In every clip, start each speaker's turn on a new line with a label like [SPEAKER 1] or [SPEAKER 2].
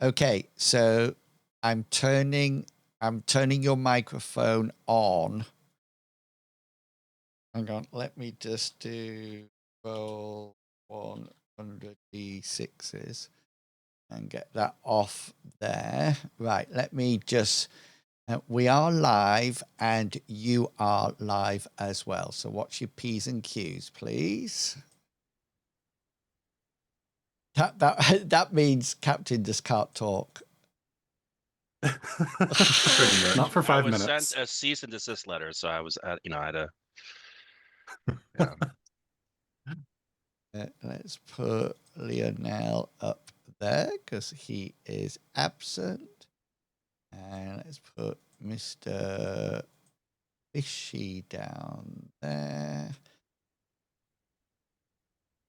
[SPEAKER 1] Okay, so I'm turning your microphone on. Hang on, let me just do roll 100 d6s and get that off there. Right, let me just... we are live and you are live as well. So watch your P's and Q's, please. That means Captain just can't talk.
[SPEAKER 2] Not for 5 minutes.
[SPEAKER 3] I was sent a cease and desist letter, so I was at, I had a... Yeah.
[SPEAKER 1] Let's put Lionel up there because he is absent. And let's put Mr. Fishy down there.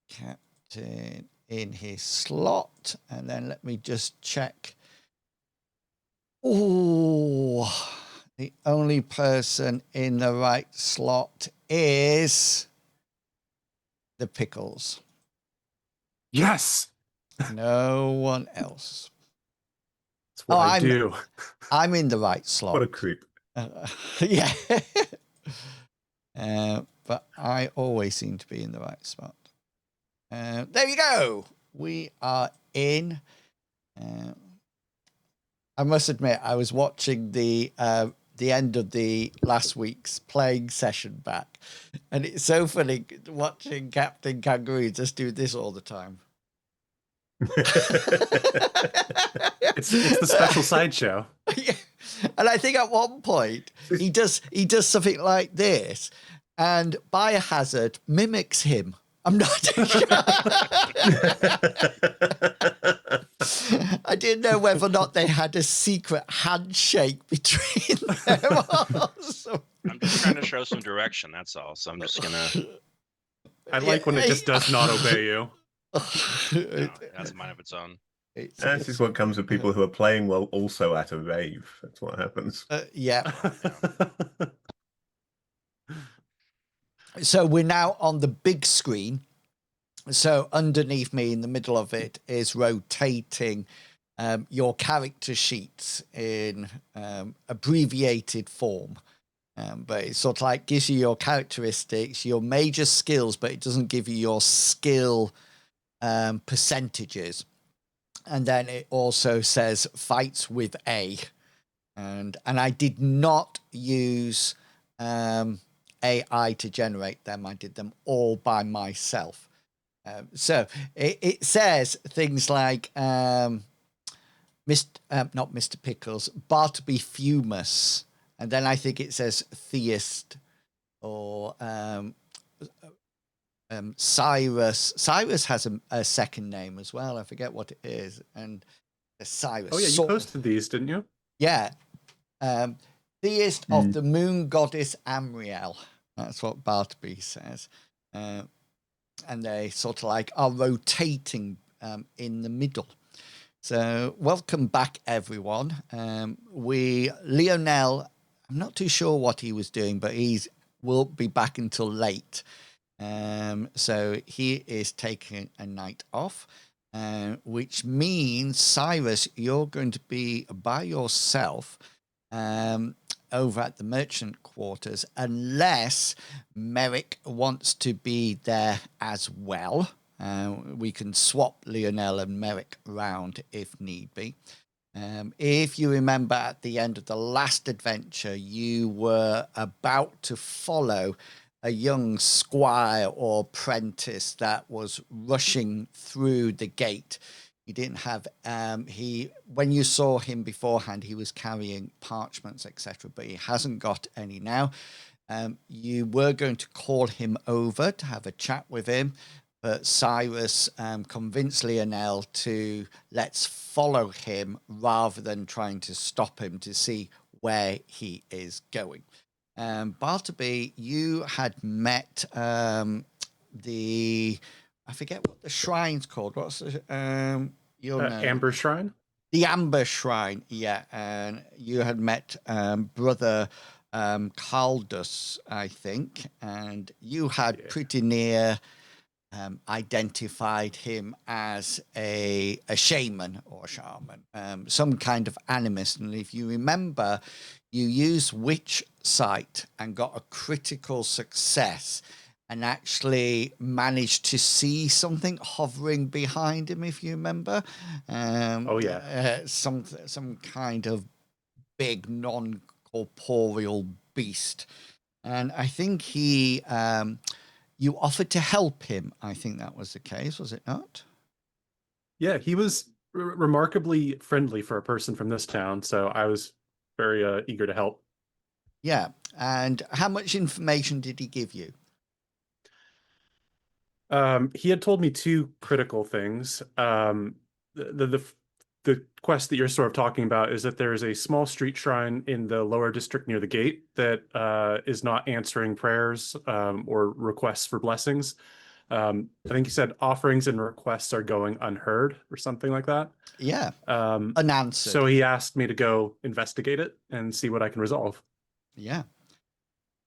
[SPEAKER 1] Captain in his slot. And then let me just check. Oh, the only person in the right slot is the Pickles.
[SPEAKER 2] Yes.
[SPEAKER 1] No one else.
[SPEAKER 2] That's what I do.
[SPEAKER 1] I'm in the right slot.
[SPEAKER 4] What a creep.
[SPEAKER 1] Yeah. But I always seem to be in the right spot. There you go. We are in. I must admit, I was watching the end of the last week's playing session back, and it's so funny watching Captain Kangaroo just do this all the time.
[SPEAKER 2] It's the special sideshow.
[SPEAKER 1] Yeah. And I think at one point he does something like this, and Biohazard mimics him. I'm not too sure. I didn't know whether or not they had a secret handshake between them.
[SPEAKER 3] I'm just trying to show some direction, that's all. So I'm just gonna...
[SPEAKER 2] I like when it just does not obey you.
[SPEAKER 3] It has a mind of its own.
[SPEAKER 4] This is what comes with people who are playing while also at a rave. That's what happens.
[SPEAKER 1] Yeah. So we're now on the big screen. So underneath me in the middle of it is rotating your character sheets in abbreviated form. But it sort of like gives you your characteristics, your major skills, but it doesn't give you your skill percentages. And then it also says fights with A. And I did not use AI to generate them. I did them all by myself. So it says things like not Mr. Pickles, Bartleby Fumus. And then I think it says Theist or Cyrus. Cyrus has a second name as well. I forget what it is. And Cyrus.
[SPEAKER 2] Oh, yeah, you posted these, didn't you?
[SPEAKER 1] Yeah. Theist of the moon goddess Amriel. That's what Bartleby says. And they sort of like are rotating in the middle. So welcome back, everyone. Lionel, I'm not too sure what he was doing, but will be back until late. So he is taking a night off, which means, Cyrus, you're going to be by yourself over at the merchant quarters, unless Merrick wants to be there as well. We can swap Lionel and Merrick around if need be. If you remember at the end of the last adventure, you were about to follow a young squire or apprentice that was rushing through the gate. He didn't have, when you saw him beforehand, he was carrying parchments, etc., but he hasn't got any now. You were going to call him over to have a chat with him, but Cyrus convinced Lionel to let's follow him rather than trying to stop him to see where he is going. Bartleby, you had met I forget what the shrine's called. What's the
[SPEAKER 2] Amber Shrine?
[SPEAKER 1] The Amber Shrine, yeah. And you had met Brother Caldus, I think, and you had pretty near identified him as a shaman or a shaman, some kind of animist. And if you remember, you used Witch Sight and got a critical success and actually managed to see something hovering behind him, if you remember.
[SPEAKER 2] Oh, yeah.
[SPEAKER 1] Some kind of big non-corporeal beast. And I think he... you offered to help him. I think that was the case, was it not?
[SPEAKER 2] Yeah, he was remarkably friendly for a person from this town, so I was very eager to help.
[SPEAKER 1] Yeah. And how much information did he give you?
[SPEAKER 2] He had told me two critical things. The quest that you're sort of talking about is that there is a small street shrine in the lower district near the gate that is not answering prayers or requests for blessings. I think he said offerings and requests are going unheard or something like that.
[SPEAKER 1] Yeah. Unanswered.
[SPEAKER 2] So he asked me to go investigate it and see what I can resolve.
[SPEAKER 1] Yeah.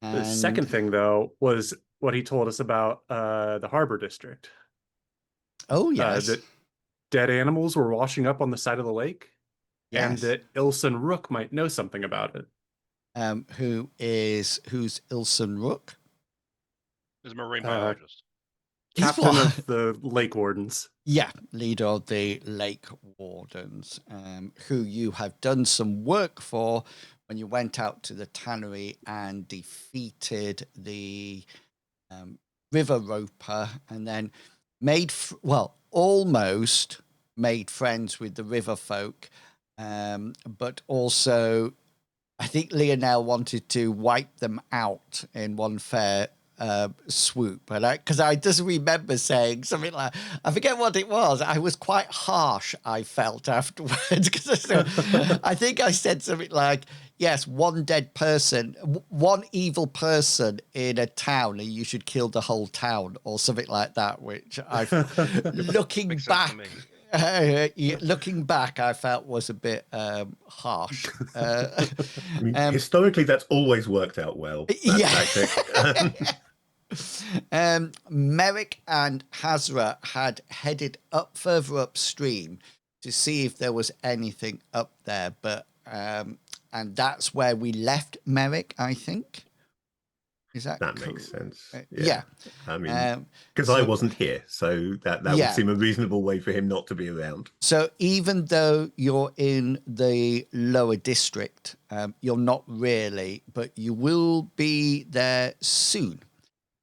[SPEAKER 2] The second thing, though, was what he told us about the harbor district.
[SPEAKER 1] Oh, yes.
[SPEAKER 2] That dead animals were washing up on the side of the lake.
[SPEAKER 1] Yes.
[SPEAKER 2] And that Ilson Rook might know something about it.
[SPEAKER 1] Who's Ilson Rook?
[SPEAKER 3] He's a marine biologist.
[SPEAKER 2] Captain of the Lake Wardens.
[SPEAKER 1] Yeah, leader of the Lake Wardens, who you have done some work for when you went out to the tannery and defeated the river roper, and then almost made friends with the river folk, but also I think Lionel wanted to wipe them out in one fair swoop, but because I just remember saying something like, I forget what it was. I was quite harsh, I felt afterwards, because I think I said something like, yes, one dead person, one evil person in a town, and you should kill the whole town, or something like that, which I, looking back, I felt was a bit harsh.
[SPEAKER 4] I mean, historically, that's always worked out well. Tactic.
[SPEAKER 1] Merrick and Hazra had headed further upstream to see if there was anything up there, but and that's where we left Merrick, I think. Is that
[SPEAKER 4] makes sense?
[SPEAKER 1] Yeah.
[SPEAKER 4] I mean, because I wasn't here, so that would seem a reasonable way for him not to be around.
[SPEAKER 1] So even though you're in the lower district, you're not really, but you will be there soon.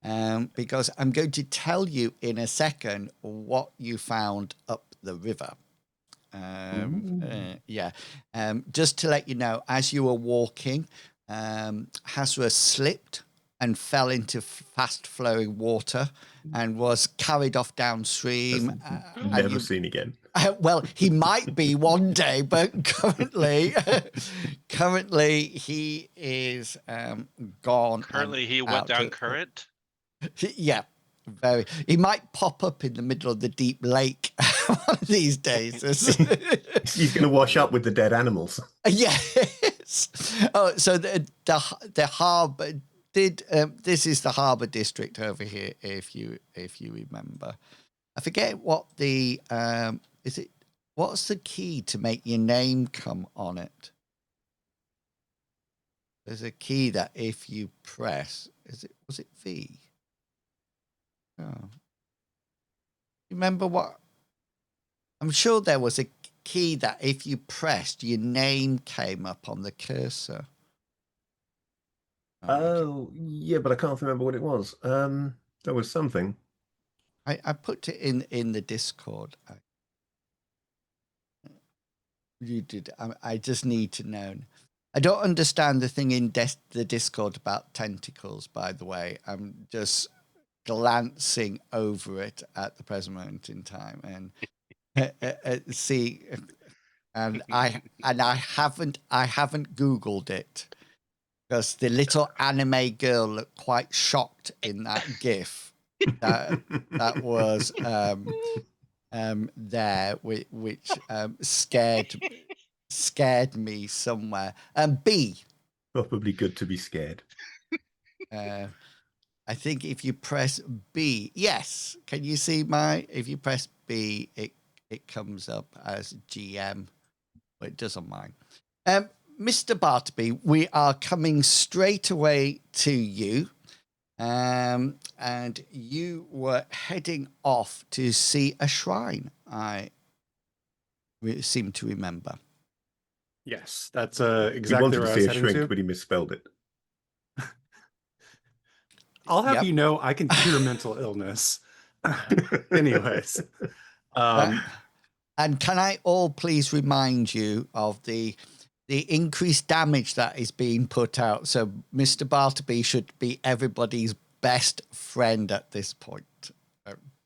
[SPEAKER 1] Because I'm going to tell you in a second what you found up the river. Just to let you know, as you were walking, Hazra slipped and fell into fast-flowing water and was carried off downstream.
[SPEAKER 4] Never seen again.
[SPEAKER 1] Well, he might be one day, but currently he is gone.
[SPEAKER 3] Currently, he went down current.
[SPEAKER 1] Yeah, very. He might pop up in the middle of the deep lake one of these days.
[SPEAKER 4] He's going to wash up with the dead animals.
[SPEAKER 1] Yes. Oh, so the harbour did. This is the harbour district over here. If you remember, I forget what the is it. What's the key to make your name come on it? There's a key that if you press, was it V? Oh. Remember what? I'm sure there was a key that if you pressed, your name came up on the cursor.
[SPEAKER 4] Oh, yeah, but I can't remember what it was. There was something.
[SPEAKER 1] I put it in the Discord. You did. I just need to know. I don't understand the thing in the Discord about tentacles, by the way. I'm just glancing over it at the present moment in time and see, and I haven't Googled it because the little anime girl looked quite shocked in that GIF that was there, which scared me somewhere. B.
[SPEAKER 4] Probably good to be scared.
[SPEAKER 1] I think if you press B, yes. Can you see if you press B, it comes up as GM, but it does on mine. Mr. Bartleby, we are coming straight away to you. And you were heading off to see a shrine, I seem to remember.
[SPEAKER 2] Yes, that's
[SPEAKER 4] He
[SPEAKER 2] exactly
[SPEAKER 4] wanted
[SPEAKER 2] where
[SPEAKER 4] to
[SPEAKER 2] I
[SPEAKER 4] see
[SPEAKER 2] was
[SPEAKER 4] a
[SPEAKER 2] heading
[SPEAKER 4] shrink,
[SPEAKER 2] to.
[SPEAKER 4] but he misspelled it.
[SPEAKER 2] I'll have
[SPEAKER 1] Yep.
[SPEAKER 2] you know, I can cure mental illness. Anyways,
[SPEAKER 1] and can I all please remind you of the increased damage that is being put out? So Mr. Bartleby should be everybody's best friend at this point.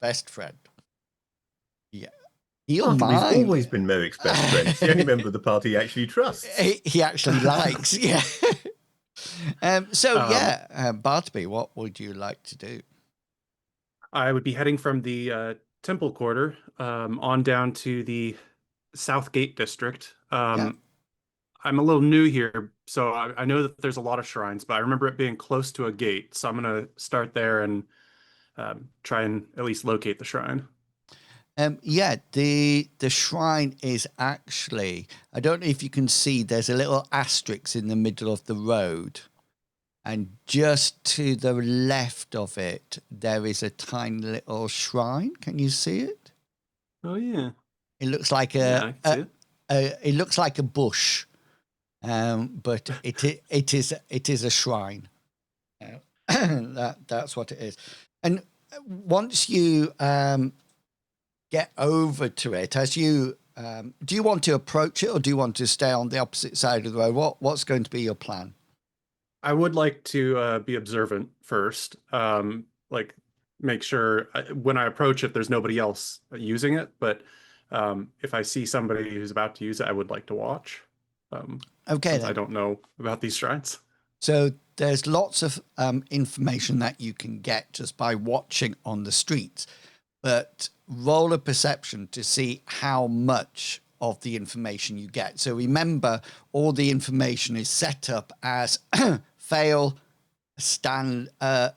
[SPEAKER 1] Best friend. Yeah. He'll
[SPEAKER 4] Bartleby's
[SPEAKER 1] mind.
[SPEAKER 4] always been Merrick's best friend. It's the only member of the party he actually trusts.
[SPEAKER 1] He actually likes, yeah. Bartleby, what would you like to do?
[SPEAKER 2] I would be heading from the Temple Quarter on down to the South Gate District. I'm a little new here, so I know that there's a lot of shrines, but I remember it being close to a gate. So I'm going to start there and try and at least locate the shrine.
[SPEAKER 1] The shrine is actually, I don't know if you can see, there's a little asterisk in the middle of the road. And just to the left of it, there is a tiny little shrine. Can you see it?
[SPEAKER 2] Oh, yeah.
[SPEAKER 1] It looks like
[SPEAKER 2] I can see it.
[SPEAKER 1] It looks like a bush. But it is a shrine. That's what it is. And once you get over to it, as you do you want to approach it, or do you want to stay on the opposite side of the road? What's going to be your plan?
[SPEAKER 2] I would like to be observant first, like make sure when I approach it, there's nobody else using it. But if I see somebody who's about to use it, I would like to watch.
[SPEAKER 1] Okay,
[SPEAKER 2] since
[SPEAKER 1] then.
[SPEAKER 2] I don't know about these shrines.
[SPEAKER 1] So there's lots of information that you can get just by watching on the streets, but roll a perception to see how much of the information you get. So remember, all the information is set up as fail,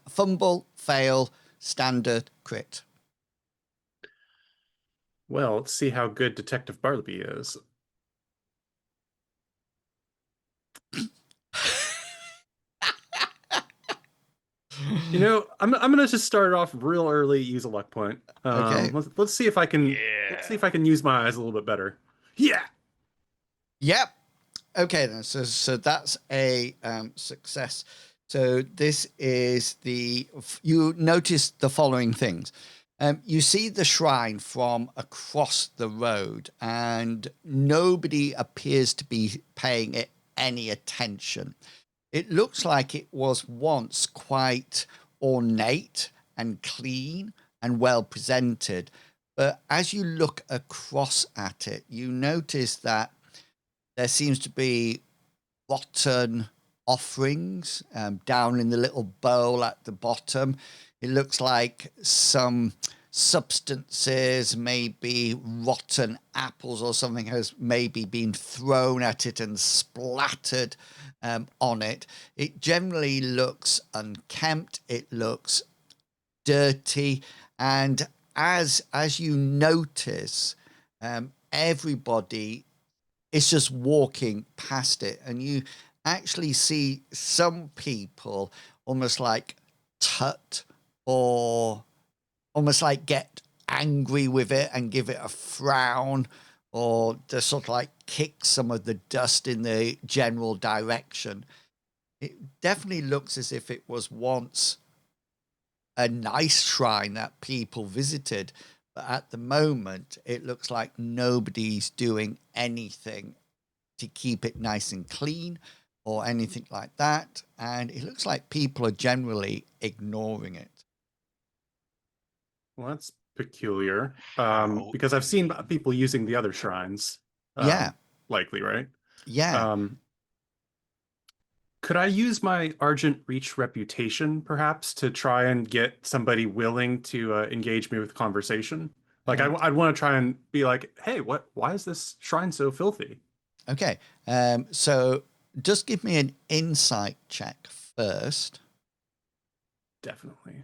[SPEAKER 1] fumble, fail, standard, crit.
[SPEAKER 2] Well, let's see how good Detective Bartleby is. You know, I'm gonna just start off real early, use a luck point.
[SPEAKER 1] Okay.
[SPEAKER 2] Let's see if I can let's see if I can use my eyes a little bit better. Yeah.
[SPEAKER 1] Yep. Okay, then. So that's a success. So this is you notice the following things. You see the shrine from across the road, and nobody appears to be paying it any attention. It looks like it was once quite ornate and clean and well presented. But as you look across at it, you notice that there seems to be rotten offerings down in the little bowl at the bottom. It looks like some substances, maybe rotten apples or something, has maybe been thrown at it and splattered on it. It generally looks unkempt. It looks dirty. And as you notice, everybody is just walking past it, and you actually see some people almost like tut or almost like get angry with it and give it a frown, or just sort of like kick some of the dust in the general direction. It definitely looks as if it was once a nice shrine that people visited, but at the moment it looks like nobody's doing anything to keep it nice and clean or anything like that, and it looks like people are generally ignoring it.
[SPEAKER 2] Well, that's peculiar. Because I've seen people using the other shrines.
[SPEAKER 1] Yeah.
[SPEAKER 2] Likely, right?
[SPEAKER 1] Yeah.
[SPEAKER 2] Could I use my Argent Reach reputation, perhaps, to try and get somebody willing to engage me with conversation? Like, I'd want to try and be like, hey, why is this shrine so filthy?
[SPEAKER 1] Okay. So just give me an insight check first.
[SPEAKER 2] Definitely.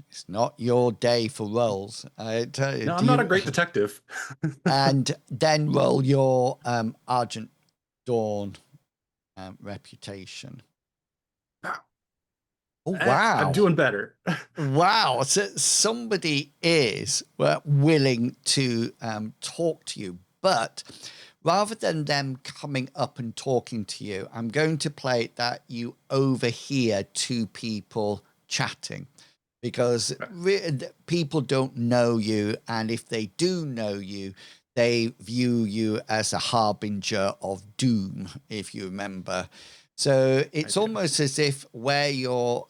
[SPEAKER 1] It's not your day for rolls. I tell you.
[SPEAKER 2] No, I'm not a great detective.
[SPEAKER 1] And then roll your Argent Dawn reputation. Oh, wow.
[SPEAKER 2] I'm doing better.
[SPEAKER 1] Wow. So somebody is willing to talk to you, but rather than them coming up and talking to you, I'm going to play it that you overhear two people chatting, because people don't know you. And if they do know you, they view you as a harbinger of doom, if you remember. So it's almost as if where you're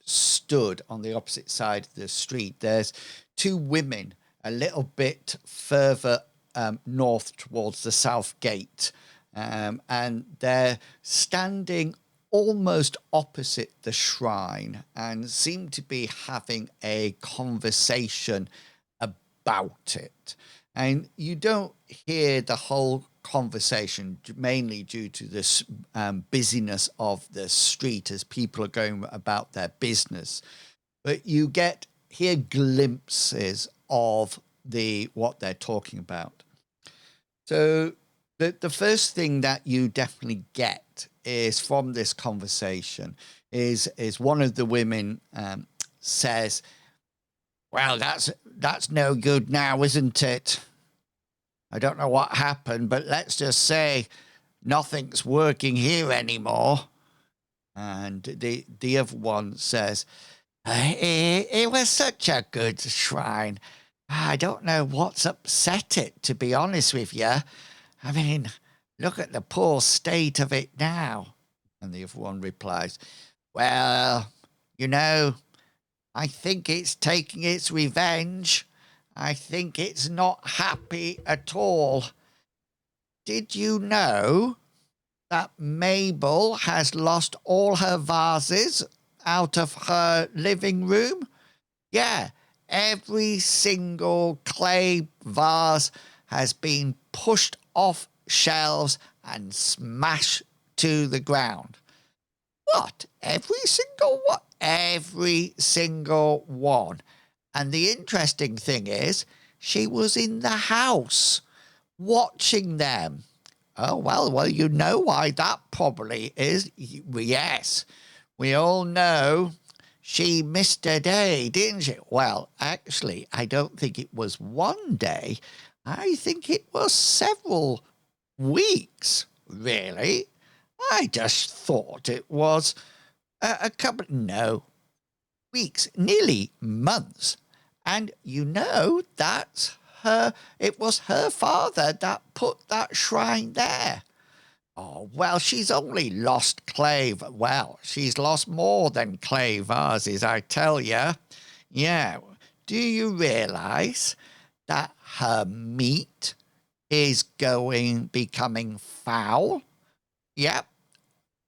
[SPEAKER 1] stood on the opposite side of the street, there's two women a little bit further north towards the south gate, and they're standing almost opposite the shrine and seem to be having a conversation about it. And you don't hear the whole conversation, mainly due to this busyness of the street as people are going about their business. But you hear glimpses of what they're talking about. So the first thing that you definitely get is from this conversation is one of the women says, "Well, that's no good now, isn't it? I don't know what happened, but let's just say nothing's working here anymore." And the other one says, it was such a good shrine. I don't know what's upset it, to be honest with you. I mean, look at the poor state of it now. And the other one replies, "Well, I think it's taking its revenge. I think it's not happy at all. Did you know that Mabel has lost all her vases out of her living room? Yeah, every single clay vase has been pushed off shelves and smashed to the ground." "What? Every single one?" "Every single one. And the interesting thing is, she was in the house watching them." "Oh, well, you know why that probably is." "Yes, we all know she missed a day, didn't she?" "Well, actually, I don't think it was one day. I think it was several weeks, really. I just thought it was a couple, no, weeks, nearly months. And that's it was her father that put that shrine there." "Oh, well, she's only lost clay. Well, she's lost more than clay vases, I tell you. Yeah. Do you realize that her meat is becoming foul? Yep.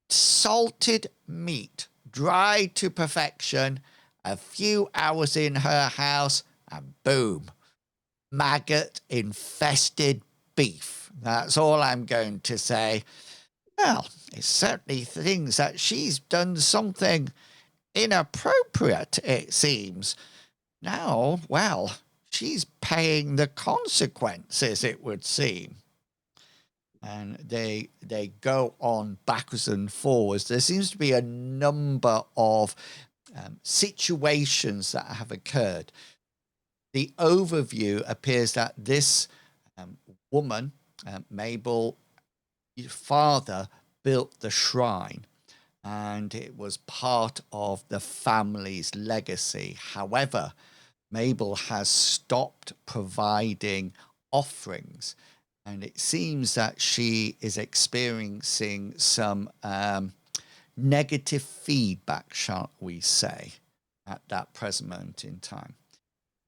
[SPEAKER 1] Salted meat, dried to perfection, a few hours in her house, and boom, maggot-infested beef. That's all I'm going to say. Well, it certainly thinks that she's done something inappropriate, it seems. Now, well, she's paying the consequences, it would seem." And they go on backwards and forwards. There seems to be a number of situations that have occurred. The overview appears that this woman, Mabel, father, built the shrine, and it was part of the family's legacy. However, Mabel has stopped providing offerings, and it seems that she is experiencing some negative feedback, shall we say, at that present moment in time.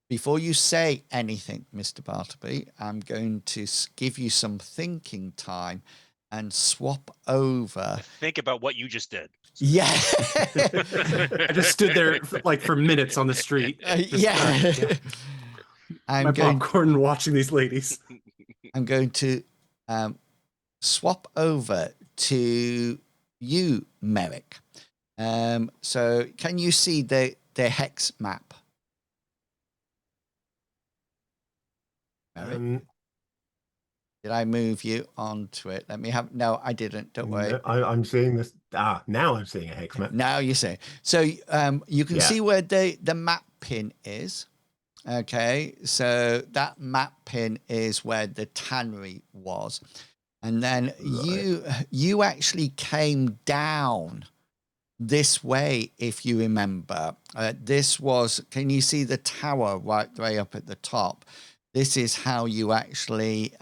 [SPEAKER 1] Before you say anything, Mr. Bartleby, I'm going to give you some thinking time and swap over.
[SPEAKER 3] Think about what you just did.
[SPEAKER 1] Yeah.
[SPEAKER 2] I just stood there for minutes on the street.
[SPEAKER 1] I'm going
[SPEAKER 2] popcorn watching these ladies.
[SPEAKER 1] I'm going to swap over to you, Merrick. So can you see the hex map? Merrick? Did I move you onto it? Let me have. No, I didn't. Don't worry.
[SPEAKER 4] No, I'm seeing this. Now I'm seeing a hex map.
[SPEAKER 1] Now you see. So you can see where the map pin is. Okay, so that map pin is where the tannery was, and then you actually came down this way, if you remember. This was. Can you see the tower right way up at the top? This is how you actually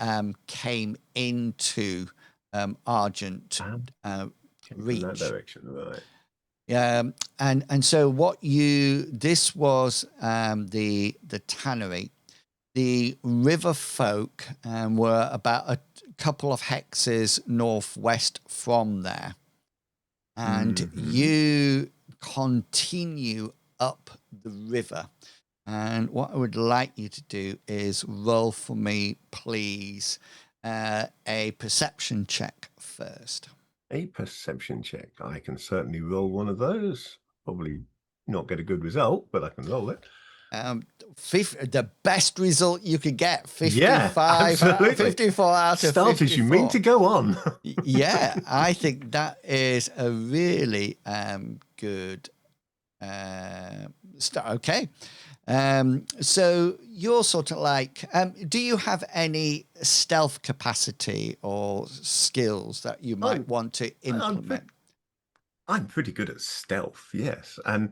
[SPEAKER 1] came into Argent Reach.
[SPEAKER 4] In that direction, right?
[SPEAKER 1] And so this was the tannery. The river folk were about a couple of hexes northwest from there, and you continue up the river. And what I would like you to do is roll for me, please, a perception check first.
[SPEAKER 4] A perception check. I can certainly roll one of those. Probably not get a good result, but I can roll it.
[SPEAKER 1] The best result you could get,
[SPEAKER 4] 55,
[SPEAKER 1] 54 out of 54.
[SPEAKER 4] Starters, you mean to go on.
[SPEAKER 1] Yeah, I think that is a really good start. Okay. So you're sort of like, do you have any stealth capacity or skills that you might want to implement?
[SPEAKER 4] I'm pretty good at stealth, yes. And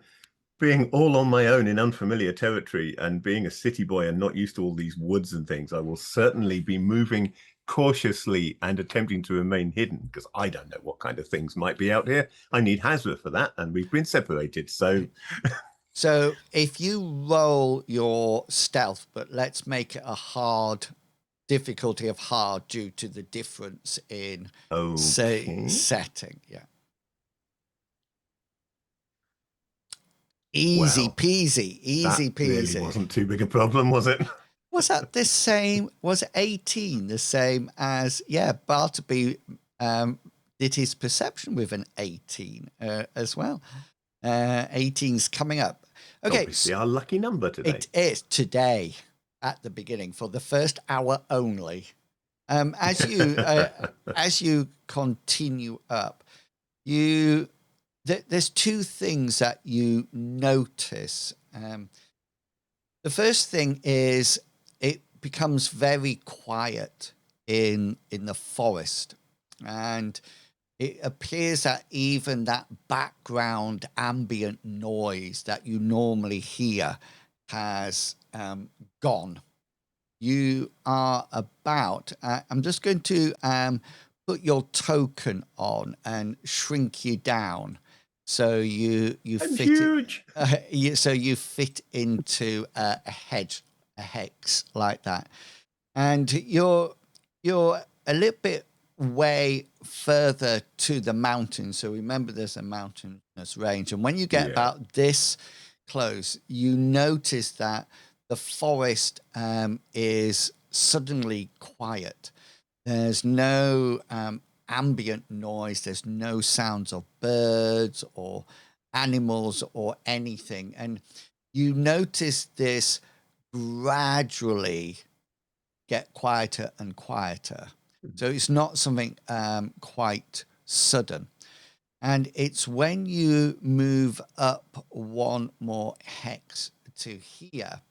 [SPEAKER 4] being all on my own in unfamiliar territory and being a city boy and not used to all these woods and things, I will certainly be moving cautiously and attempting to remain hidden, because I don't know what kind of things might be out here. I need Hazra for that, and we've been separated, so...
[SPEAKER 1] So if you roll your stealth, but let's make it a difficulty of hard due to the difference in setting. Yeah. Easy peasy.
[SPEAKER 4] That really wasn't too big a problem, was it?
[SPEAKER 1] Was that the same? Was 18 the same as, Bartleby did his perception with an 18 as well. 18's coming up. Okay,
[SPEAKER 4] obviously our lucky number today.
[SPEAKER 1] It is today at the beginning for the first hour only. As you continue up, there's two things that you notice. The first thing is it becomes very quiet in the forest, and it appears that even that background ambient noise that you normally hear has gone. You are about, I'm just going to put your token on and shrink you down. So you
[SPEAKER 4] I'm
[SPEAKER 1] fit
[SPEAKER 4] huge.
[SPEAKER 1] So you fit into a hex like that. And you're a little bit way further to the mountain. So remember, there's a mountainous range. And when you get about this close, you notice that the forest is suddenly quiet. There's no ambient noise. There's no sounds of birds or animals or anything. And you notice this gradually get quieter and quieter. So it's not something quite sudden. And it's when you move up one more hex to here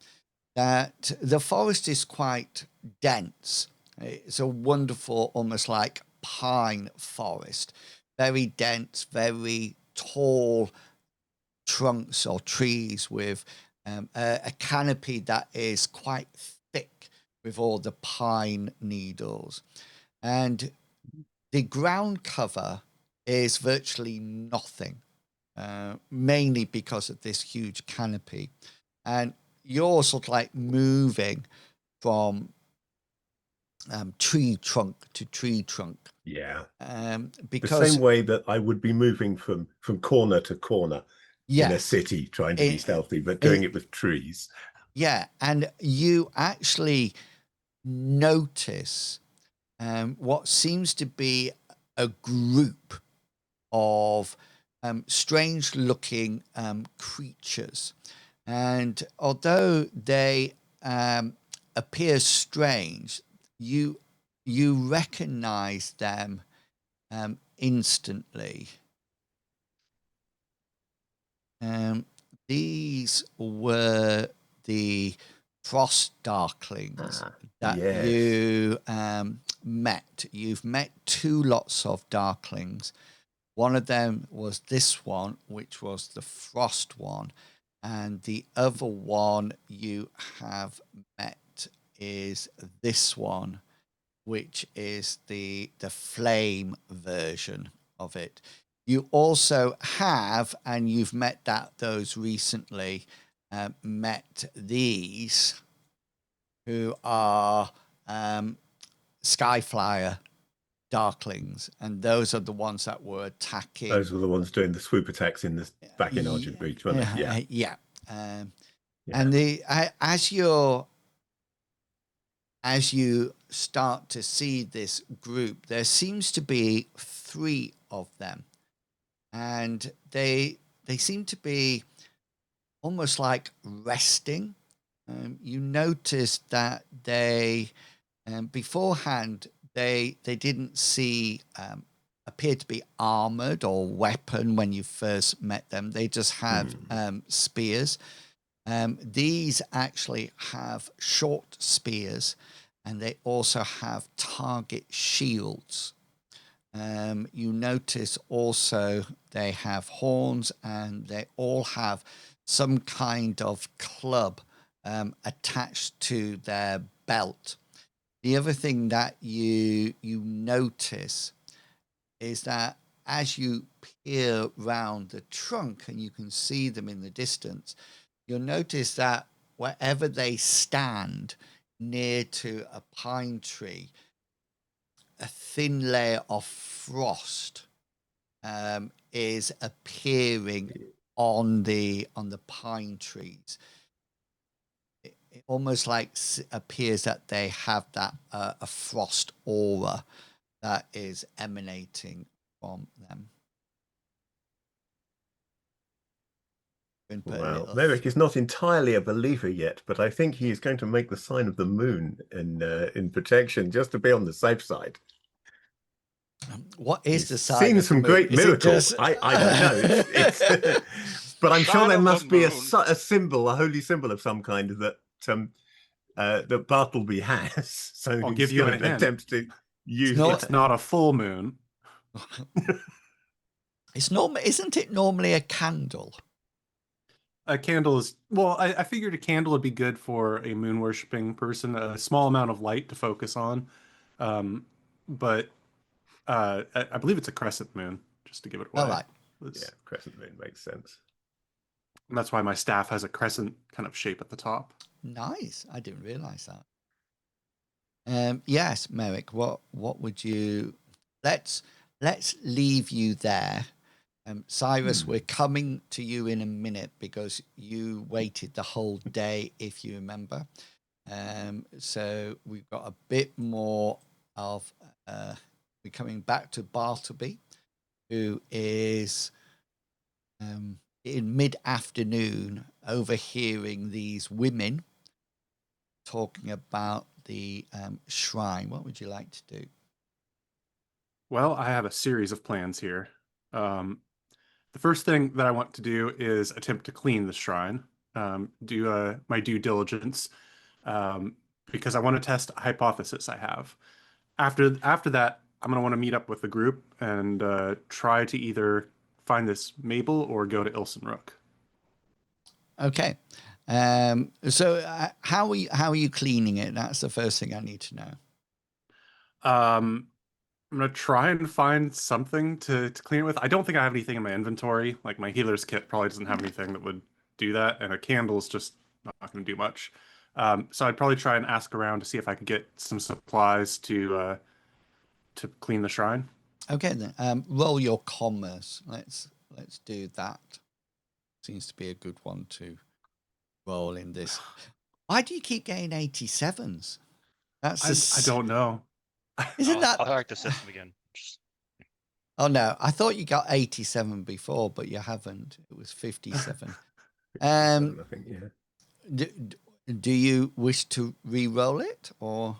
[SPEAKER 1] that the forest is quite dense. It's a wonderful, almost like pine forest, very dense, very tall trunks or trees with a canopy that is quite thick with all the pine needles. And the ground cover is virtually nothing, mainly because of this huge canopy. And you're sort of like moving from tree trunk to tree trunk.
[SPEAKER 4] Yeah.
[SPEAKER 1] Because
[SPEAKER 4] the same way that I would be moving from corner to corner in a city, trying to be stealthy, but doing it with trees.
[SPEAKER 1] Yeah. And you actually notice what seems to be a group of strange looking creatures. And although they appear strange, you recognize them instantly. These were the frost darklings that
[SPEAKER 4] yes.
[SPEAKER 1] you met. You've met 2 lots of darklings. One of them was this one, which was the frost one, and the other one you have met is this one, which is the flame version of it. You also have, and you've met those recently, met these, who are Skyflyer darklings, and those are the ones that were attacking.
[SPEAKER 4] Those were the ones doing the swoop attacks in this back in Argent Reach, weren't they?
[SPEAKER 1] Yeah. And as you start to see this group, there seems to be 3 of them, and they seem to be almost like resting. You notice that they beforehand they didn't appear to be armored or weapon when you first met them. They just have spears. These actually have short spears, and they also have target shields. You notice also they have horns, and they all have some kind of club attached to their belt. The other thing that you notice is that as you peer round the trunk and you can see them in the distance, you'll notice that wherever they stand near to a pine tree, a thin layer of frost is appearing on the pine trees. It almost like appears that they have that a frost aura that is emanating from them.
[SPEAKER 4] Well, Merrick is not entirely a believer yet, but I think he is going to make the sign of the moon in protection, just to be on the safe side.
[SPEAKER 1] What is the sign?
[SPEAKER 4] Seen some great miracles. I don't know. It's but I'm sure there must be a symbol, a holy symbol of some kind that that Bartleby has. So
[SPEAKER 2] I'll give you an
[SPEAKER 4] attempt to use.
[SPEAKER 2] It's not a full moon.
[SPEAKER 1] Isn't it normally a candle?
[SPEAKER 2] A candle is, well, I figured a candle would be good for a moon worshipping person, a small amount of light to focus on. But I believe it's a crescent moon, just to give it away.
[SPEAKER 1] All right.
[SPEAKER 4] Yeah, crescent moon makes sense.
[SPEAKER 2] And that's why my staff has a crescent kind of shape at the top.
[SPEAKER 1] Nice. I didn't realize that. Yes, Merrick, what would you... Let's leave you there. Cyrus, we're coming to you in a minute because you waited the whole day, if you remember. So we've got a bit more of... we're coming back to Bartleby, who is in mid-afternoon overhearing these women talking about the shrine. What would you like to do?
[SPEAKER 2] Well, I have a series of plans here. The first thing that I want to do is attempt to clean the shrine, do my due diligence, because I want to test a hypothesis I have. After that, I'm going to want to meet up with the group and try to either find this Mabel or go to Ilsenrook.
[SPEAKER 1] Okay. So how are you cleaning it? That's the first thing I need to know.
[SPEAKER 2] I'm going to try and find something to clean it with. I don't think I have anything in my inventory. Like my healer's kit probably doesn't have anything that would do that. And a candle is just not going to do much. So I'd probably try and ask around to see if I could get some supplies to clean the shrine.
[SPEAKER 1] Okay, then roll your commerce. Let's do that. Seems to be a good one to roll in this. Why do you keep getting 87s?
[SPEAKER 2] I don't know.
[SPEAKER 1] Isn't that?
[SPEAKER 3] I'll hack the system again.
[SPEAKER 1] Oh no, I thought you got 87 before, but you haven't. It was 57.
[SPEAKER 4] I think, yeah.
[SPEAKER 1] Do you wish to re-roll it, or?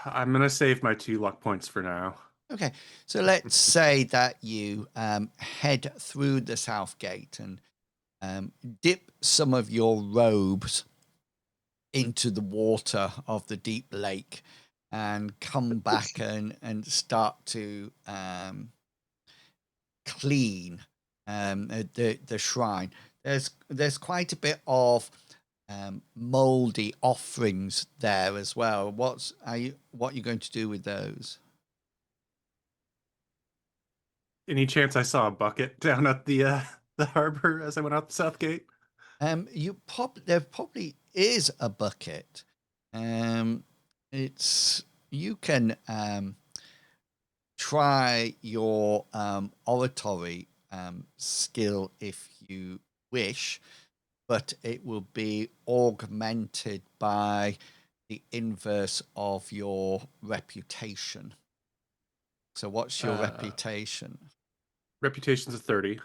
[SPEAKER 2] I'm gonna save my 2 luck points for now.
[SPEAKER 1] Okay, so let's say that you head through the south gate and dip some of your robes into the water of the deep lake and come back and start to clean the shrine. There's quite a bit of moldy offerings there as well. What are you going to do with those?
[SPEAKER 2] Any chance I saw a bucket down at the harbor as I went out the south gate?
[SPEAKER 1] There probably is a bucket. It's you can try your oratory skill if you wish, but it will be augmented by the inverse of your reputation. So what's your reputation?
[SPEAKER 2] Reputation's a 30.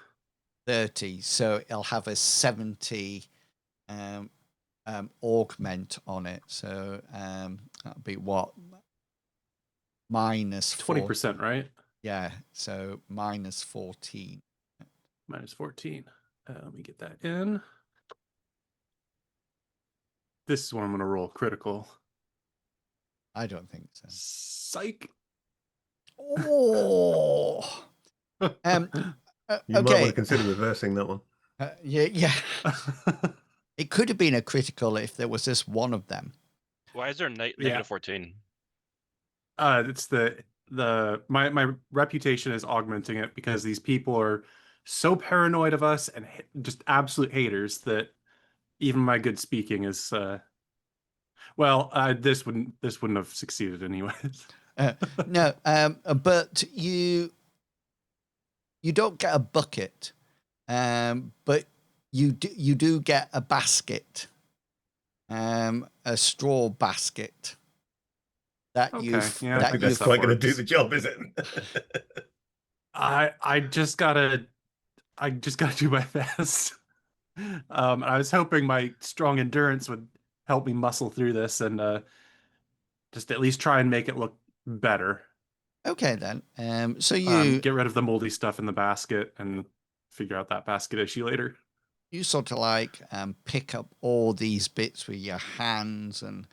[SPEAKER 1] 30. So it'll have a 70 augment on it. So that'll be what? Minus
[SPEAKER 2] 20%, right?
[SPEAKER 1] Yeah. So minus 14.
[SPEAKER 2] Minus 14. Let me get that in. This is when I'm going to roll critical.
[SPEAKER 1] I don't think so.
[SPEAKER 2] Psych.
[SPEAKER 1] Oh.
[SPEAKER 4] You might want
[SPEAKER 1] Okay.
[SPEAKER 4] to consider reversing that one.
[SPEAKER 1] Yeah. It could have been a critical if there was just one of them.
[SPEAKER 3] Why is there negative 14?
[SPEAKER 2] It's my reputation is augmenting it because these people are so paranoid of us and just absolute haters that even my good speaking is this wouldn't have succeeded anyways.
[SPEAKER 1] No, but you don't get a bucket, but you do get a basket, a straw basket that
[SPEAKER 2] Okay,
[SPEAKER 1] you've
[SPEAKER 2] yeah, I
[SPEAKER 4] I
[SPEAKER 1] that
[SPEAKER 4] think
[SPEAKER 2] guess
[SPEAKER 4] that's
[SPEAKER 1] you've
[SPEAKER 2] that
[SPEAKER 4] quite going to do
[SPEAKER 2] works.
[SPEAKER 4] the job, is it?
[SPEAKER 2] I just gotta do my best. I was hoping my strong endurance would help me muscle through this and just at least try and make it look better.
[SPEAKER 1] Okay then. So you
[SPEAKER 2] Get rid of the moldy stuff in the basket and figure out that basket issue later.
[SPEAKER 1] you sort of like pick up all these bits with your hands and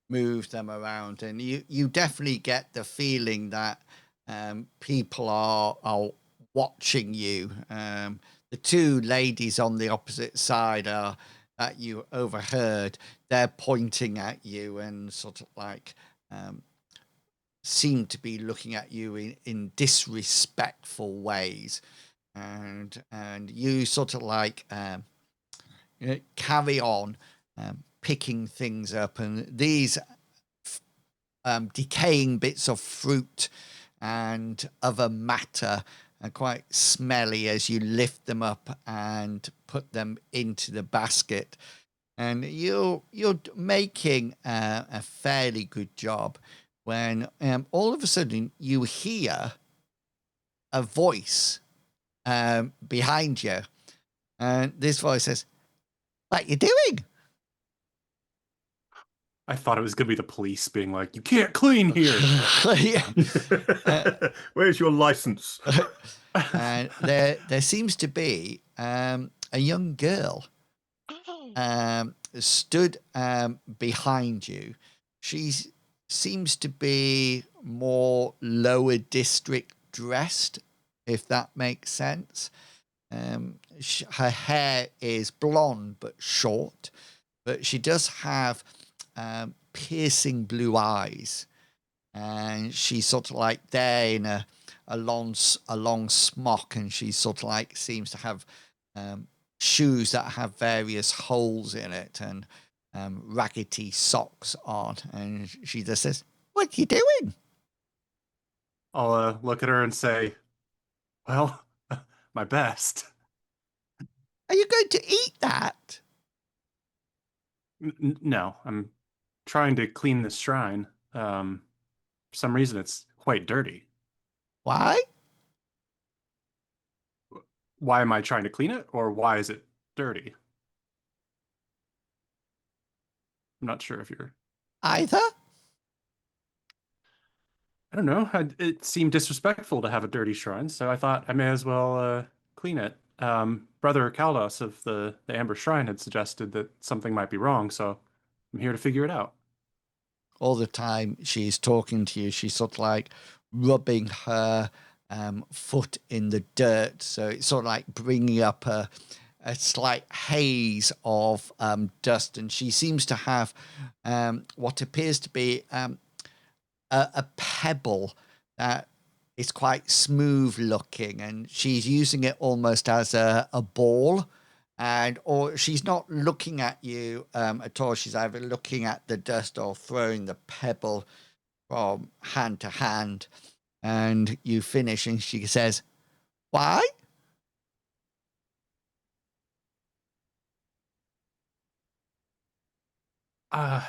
[SPEAKER 1] move them around, and you definitely get the feeling that people are watching you. The two ladies on the opposite side are that you overheard. They're pointing at you and sort of like seem to be looking at you in disrespectful ways, and you sort of like carry on picking things up, and these decaying bits of fruit and other matter are quite smelly as you lift them up and put them into the basket, and you're making a fairly good job when all of a sudden you hear a voice behind you, and this voice says, "What you doing?"
[SPEAKER 2] I thought it was gonna be the police being like, "You can't clean here."
[SPEAKER 1] Yeah.
[SPEAKER 4] Where's your license?
[SPEAKER 1] And there seems to be a young girl stood behind you. She seems to be more lower district dressed, if that makes sense. Her hair is blonde but short, but she does have piercing blue eyes, and she's sort of like there in a long smock, and she sort of like seems to have shoes that have various holes in it, and raggedy socks on, and she just says, "What are you doing?"
[SPEAKER 2] I'll look at her and say, "Well, my best."
[SPEAKER 1] "Are you going to eat that?"
[SPEAKER 2] No, I'm trying to clean this shrine. For some reason, it's quite dirty.
[SPEAKER 1] "Why?"
[SPEAKER 2] why am I trying to clean it, or why is it dirty? I'm not sure if you're.
[SPEAKER 1] Either?
[SPEAKER 2] I don't know. It seemed disrespectful to have a dirty shrine, so I thought I may as well clean it. Brother Kaldos of the Amber Shrine had suggested that something might be wrong, so I'm here to figure it out.
[SPEAKER 1] All the time she's talking to you, she's sort of like rubbing her foot in the dirt. So it's sort of like bringing up a slight haze of dust. And she seems to have what appears to be a pebble that is quite smooth looking. And she's using it almost as a ball. Or she's not looking at you at all. She's either looking at the dust or throwing the pebble from hand to hand. And you finish, and she says, "Why?"
[SPEAKER 2] Uh,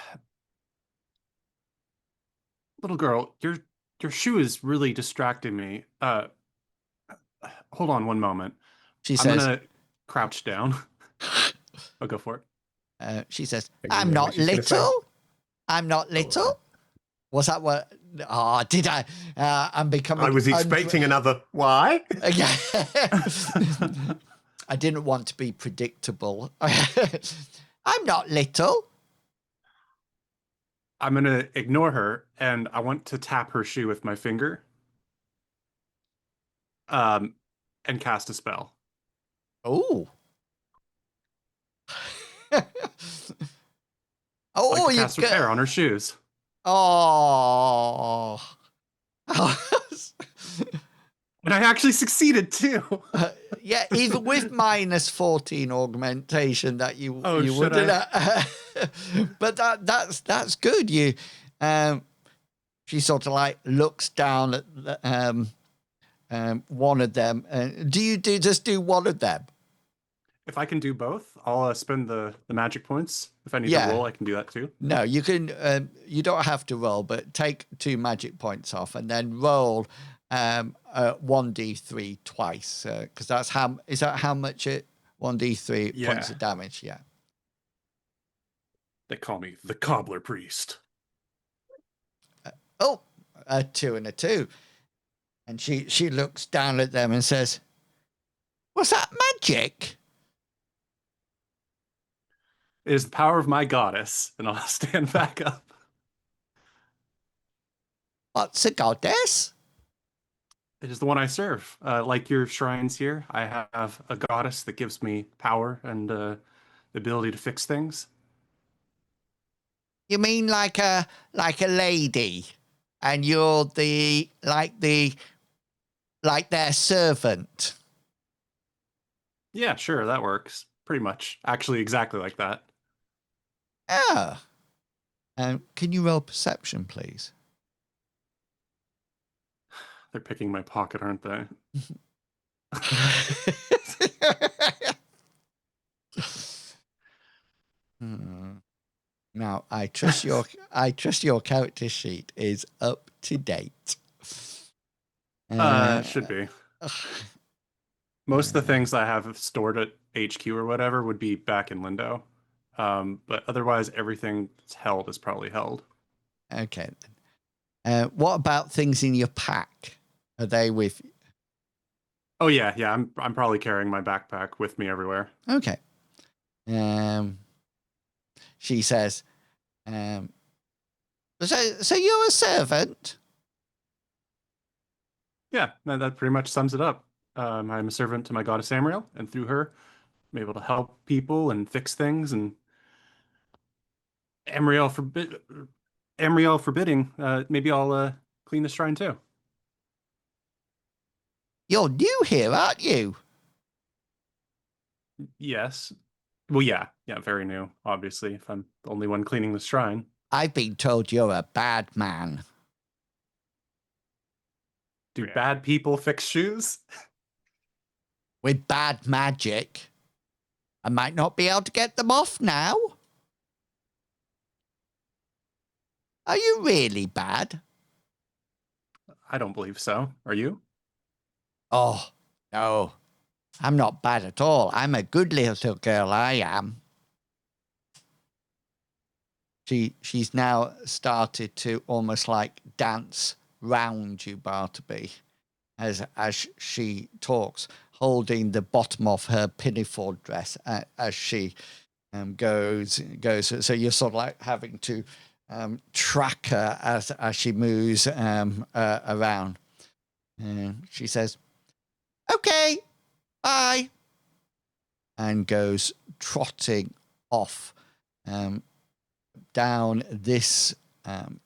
[SPEAKER 2] Little girl, your shoe is really distracting me. Hold on one moment.
[SPEAKER 1] She
[SPEAKER 2] I'm
[SPEAKER 1] says,
[SPEAKER 2] gonna crouch down. I'll go for it.
[SPEAKER 1] she says,
[SPEAKER 4] Thinking
[SPEAKER 1] "I'm
[SPEAKER 4] you know what
[SPEAKER 1] not
[SPEAKER 4] she's gonna say.
[SPEAKER 1] little. I'm not little." Was that what? Oh, did I? I'm becoming.
[SPEAKER 4] I was expecting another why?
[SPEAKER 1] Yeah. I didn't want to be predictable. I'm not little.
[SPEAKER 2] I'm gonna ignore her, and I want to tap her shoe with my finger. And cast a spell.
[SPEAKER 1] Oh.
[SPEAKER 2] Like
[SPEAKER 1] Oh,
[SPEAKER 2] to
[SPEAKER 1] you
[SPEAKER 2] cast repair on her shoes.
[SPEAKER 1] Oh.
[SPEAKER 2] And I actually succeeded too.
[SPEAKER 1] Yeah, even with minus 14 augmentation that you
[SPEAKER 2] should
[SPEAKER 1] wouldn't.
[SPEAKER 2] I?
[SPEAKER 1] But that's good. You she sort of like looks down at one of them. Do you just do one of them?
[SPEAKER 2] If I can do both, I'll spend the magic points. If I need
[SPEAKER 1] Yeah.
[SPEAKER 2] to roll, I can do that too.
[SPEAKER 1] No, you can. You don't have to roll, but take 2 magic points off, and then roll 1d3 twice. Because that's how much it 1d3
[SPEAKER 2] Yeah.
[SPEAKER 1] points of damage. Yeah.
[SPEAKER 2] They call me the Cobbler Priest.
[SPEAKER 1] Oh, a 2 and a 2, and she looks down at them and says, "Was that magic?"
[SPEAKER 2] It is the power of my goddess, and I'll stand back up.
[SPEAKER 1] What's a goddess?
[SPEAKER 2] It is the one I serve. Like your shrines here, I have a goddess that gives me power and the ability to fix things.
[SPEAKER 1] You mean like a lady, and you're like their servant?
[SPEAKER 2] Yeah, sure, that works. Pretty much. Actually, exactly like that.
[SPEAKER 1] Yeah. Can you roll perception, please?
[SPEAKER 2] They're picking my pocket, aren't they?
[SPEAKER 1] Now, I trust your character sheet is up to date.
[SPEAKER 2] It should be. Most of the things I have stored at HQ or whatever would be back in Lindo. But otherwise, everything that's held is probably held.
[SPEAKER 1] Okay. What about things in your pack? Are they with?
[SPEAKER 2] Oh yeah. I'm probably carrying my backpack with me everywhere.
[SPEAKER 1] Okay. She says, so you're a servant?
[SPEAKER 2] Yeah, that pretty much sums it up. I'm a servant to my goddess Amriel, and through her, I'm able to help people and fix things. And Amriel forbidding, maybe I'll clean the shrine too.
[SPEAKER 1] You're new here, aren't you?
[SPEAKER 2] Yes. Well, yeah, very new, obviously, if I'm the only one cleaning the shrine.
[SPEAKER 1] I've been told you're a bad man.
[SPEAKER 2] Do bad people fix shoes?
[SPEAKER 1] With bad magic. I might not be able to get them off now. Are you really bad?
[SPEAKER 2] I don't believe so. Are you?
[SPEAKER 1] Oh, no. I'm not bad at all. I'm a good little girl, I am. She's now started to almost like dance round you, Bartleby, as she talks, holding the bottom of her pinafore dress as she goes. So you're sort of like having to track her as she moves around. And she says, "Okay, bye," and goes trotting off down this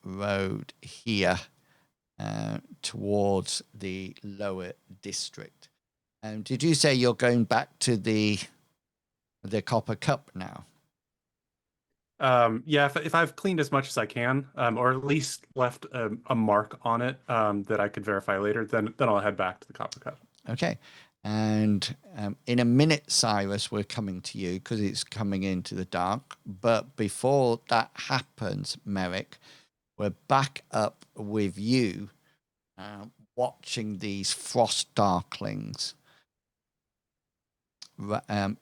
[SPEAKER 1] road here towards the lower district. Did you say you're going back to the Copper Cup now?
[SPEAKER 2] Yeah, if I've cleaned as much as I can, or at least left a mark on it that I could verify later, then I'll head back to the Copper Cup.
[SPEAKER 1] Okay. And in a minute, Cyrus, we're coming to you because it's coming into the dark. But before that happens, Merrick, we're back up with you watching these frost darklings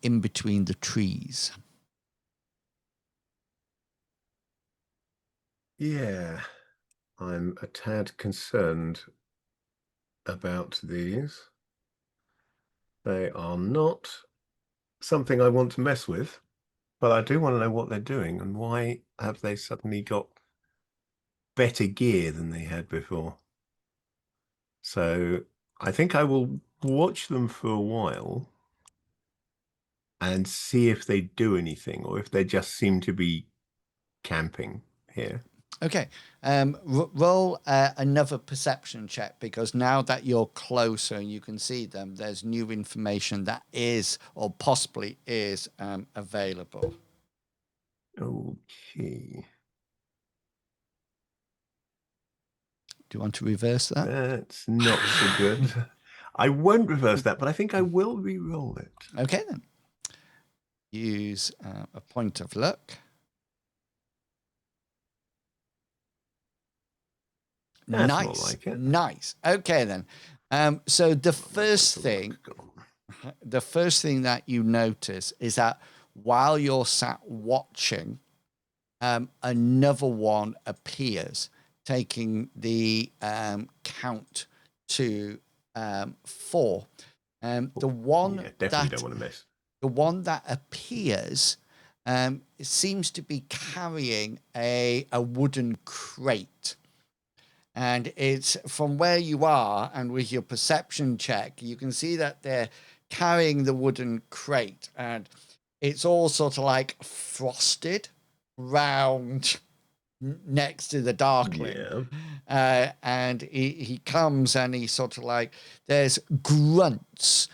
[SPEAKER 1] in between the trees.
[SPEAKER 4] Yeah, I'm a tad concerned about these. They are not something I want to mess with, but I do want to know what they're doing and why have they suddenly got better gear than they had before. So I think I will watch them for a while and see if they do anything or if they just seem to be camping here.
[SPEAKER 1] Okay, roll another perception check, because now that you're closer and you can see them, there's new information that is or possibly is available.
[SPEAKER 4] Okay.
[SPEAKER 1] Do you want to reverse that?
[SPEAKER 4] That's not so good. I won't reverse that, but I think I will re-roll it.
[SPEAKER 1] Okay, then. Use a point of luck.
[SPEAKER 4] That's
[SPEAKER 1] Nice.
[SPEAKER 4] more like it.
[SPEAKER 1] Nice. Okay, then. So the first thing that you notice is that while you're sat watching, another one appears, taking the count to 4. The one
[SPEAKER 4] definitely don't want to miss.
[SPEAKER 1] The one that appears seems to be carrying a wooden crate. And it's from where you are, and with your perception check, you can see that they're carrying the wooden crate, and it's all sort of like frosted round next to the darkling.
[SPEAKER 4] Yeah.
[SPEAKER 1] And he comes and he sort of like, there's grunts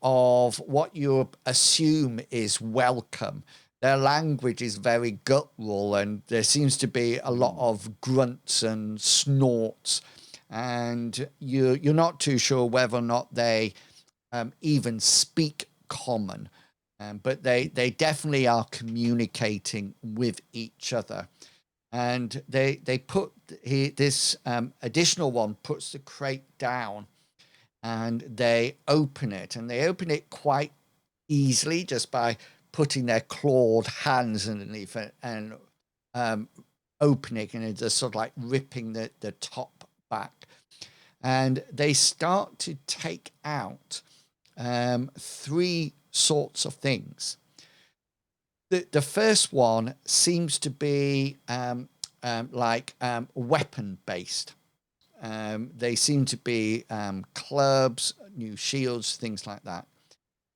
[SPEAKER 1] of what you assume is welcome. Their language is very guttural, and there seems to be a lot of grunts and snorts, and you're not too sure whether or not they even speak common, but they definitely are communicating with each other. And they put this additional one puts the crate down, and they open it, and they open it quite easily just by putting their clawed hands underneath it and opening, and it's just sort of like ripping the top back. And they start to take out 3 sorts of things. The first one seems to be weapon based. They seem to be clubs, new shields, things like that.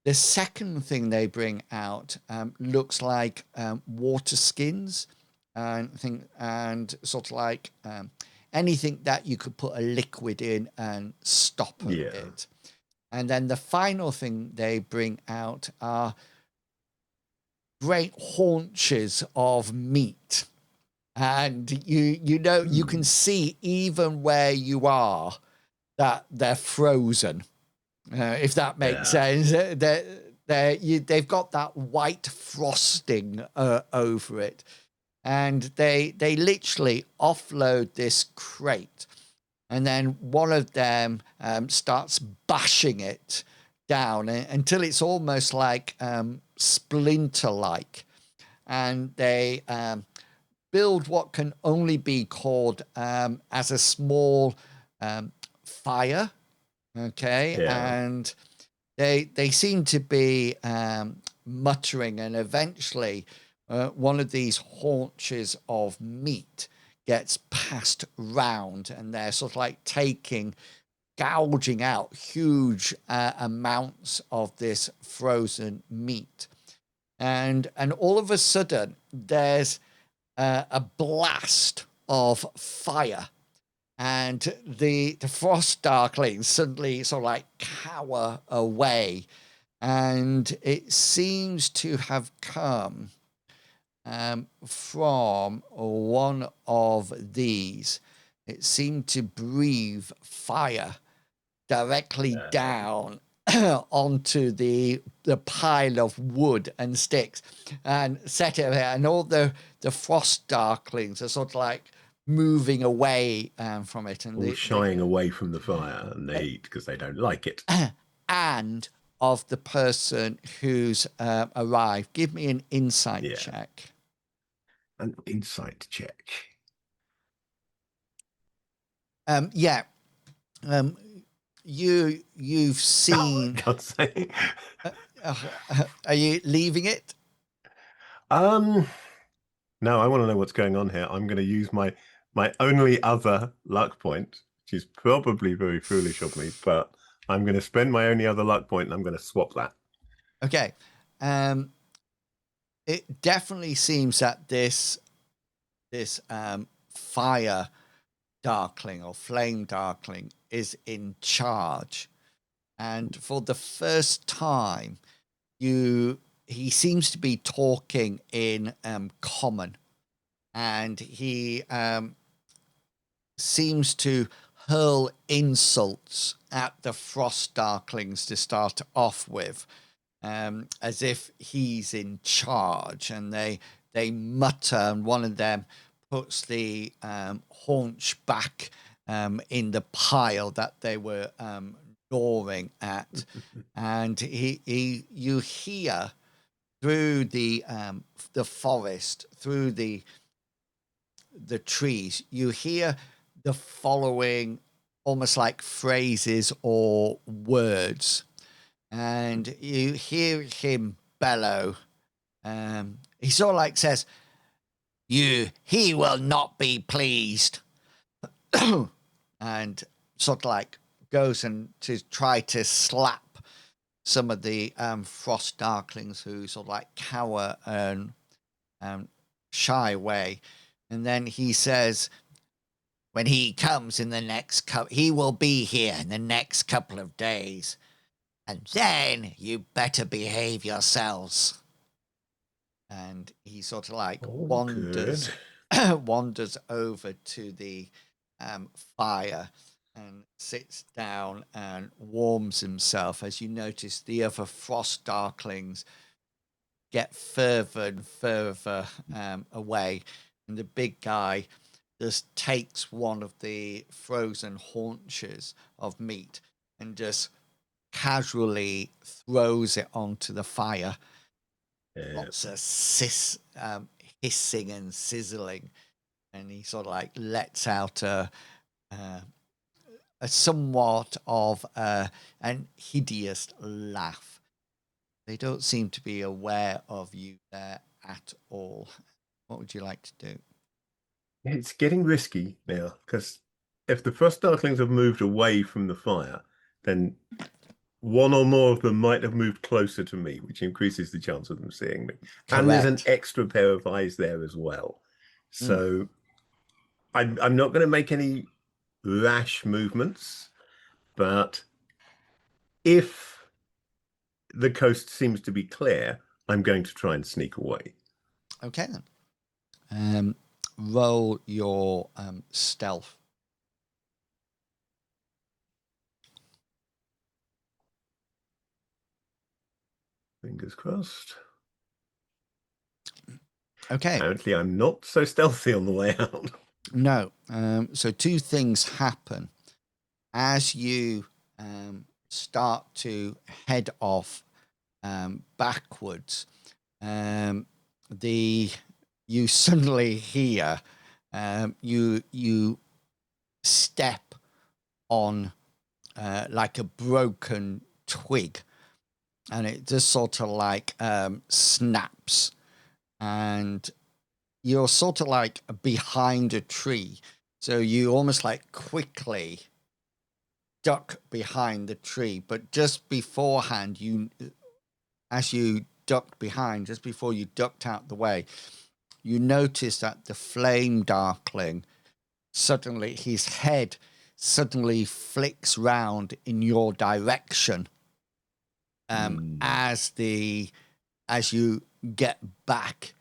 [SPEAKER 1] The second thing they bring out looks like water skins and sort of like anything that you could put a liquid in and stop it. And then the final thing they bring out are great haunches of meat. And you know, you can see even where you are that they're frozen. If that makes sense. They've got that white frosting over it, and they literally offload this crate, and then one of them starts bashing it down until it's almost like splinter-like, and they build what can only be called as a small fire. Okay,
[SPEAKER 4] Yeah.
[SPEAKER 1] and they seem to be muttering, and eventually one of these haunches of meat gets passed round, and they're sort of like gouging out huge amounts of this frozen meat, and all of a sudden there's a blast of fire, and the frost darklings suddenly sort of like cower away, and it seems to have come from one of these. It seemed to breathe fire directly down onto the pile of wood and sticks and set it there, and all the frost darklings are sort of like moving away from it, and
[SPEAKER 4] All shying away from the fire and the heat because they don't like it.
[SPEAKER 1] and of the person who's arrived. Give me an insight check.
[SPEAKER 4] An insight check.
[SPEAKER 1] You've seen.
[SPEAKER 4] Can't say.
[SPEAKER 1] Are you leaving it?
[SPEAKER 4] No, I want to know what's going on here. I'm going to use my only other luck point, which is probably very foolish of me, but I'm going to spend my only other luck point and I'm going to swap that.
[SPEAKER 1] Okay. It definitely seems that this fire darkling or flame darkling is in charge, and for the first time he seems to be talking in common, and he seems to hurl insults at the frost darklings to start off with, as if he's in charge, and they mutter, and one of them puts the haunch back in the pile that they were gnawing at, and you hear through the forest, through the trees, you hear the following almost like phrases or words, and you hear him bellow. He sort of like says, he will not be pleased. And sort of like goes and to try to slap some of the frost darklings who sort of like cower and shy away. And then he says, when he comes in the next he will be here in the next couple of days, and then you better behave yourselves. And he sort of like wanders over to the fire and sits down and warms himself. As you notice, the other frost darklings get further and further away, and the big guy just takes one of the frozen haunches of meat and just casually throws it onto the fire. Lots of hissing and sizzling, and he sort of like lets out a somewhat of an hideous laugh. They don't seem to be aware of you there at all. What would you like to do?
[SPEAKER 4] It's getting risky now, because if the frost darklings have moved away from the fire, then one or more of them might have moved closer to me, which increases the chance of them seeing me. Correct. And there's an extra pair of eyes there as well. So I'm not going to make any rash movements, but if the coast seems to be clear, I'm going to try and sneak away.
[SPEAKER 1] Okay, then. Roll your stealth.
[SPEAKER 4] Fingers crossed.
[SPEAKER 1] Okay.
[SPEAKER 4] Apparently, I'm not so stealthy on the way out.
[SPEAKER 1] No. So two things happen as you start to head off backwards, you suddenly hear you step on like a broken twig, and it just sort of like snaps, and you're sort of like behind a tree, so you almost like quickly duck behind the tree, but just beforehand, as you ducked behind, just before you ducked out the way, you notice that the flame darkling suddenly, his head suddenly flicks round in your direction, as you get back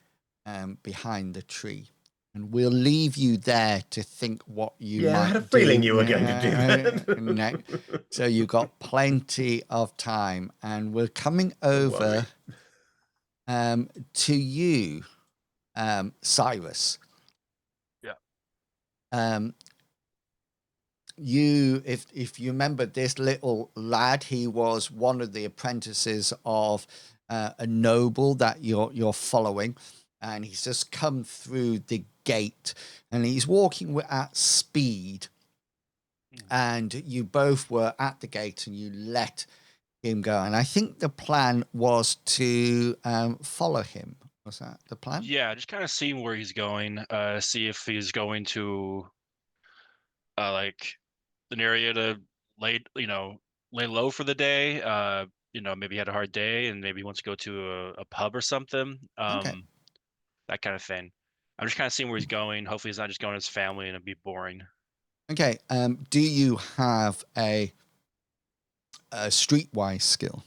[SPEAKER 1] behind the tree. And we'll leave you there to think what you might do.
[SPEAKER 4] I had a feeling you were going to do that.
[SPEAKER 1] So you've got plenty of time, and we're coming over to you, Cyrus.
[SPEAKER 3] Yeah.
[SPEAKER 1] If you remember this little lad, he was one of the apprentices of a noble that you're following, and he's just come through the gate, and he's walking at speed, and you both were at the gate and you let him go, and I think the plan was to follow him. Was that the plan?
[SPEAKER 3] Yeah, just kind of seeing where he's going, see if he's going to like an area to lay low for the day. Maybe he had a hard day and maybe he wants to go to a pub or something.
[SPEAKER 1] Okay.
[SPEAKER 3] That kind of thing. I'm just kind of seeing where he's going. Hopefully he's not just going with his family and it'd be boring.
[SPEAKER 1] Okay. Do you have a streetwise skill?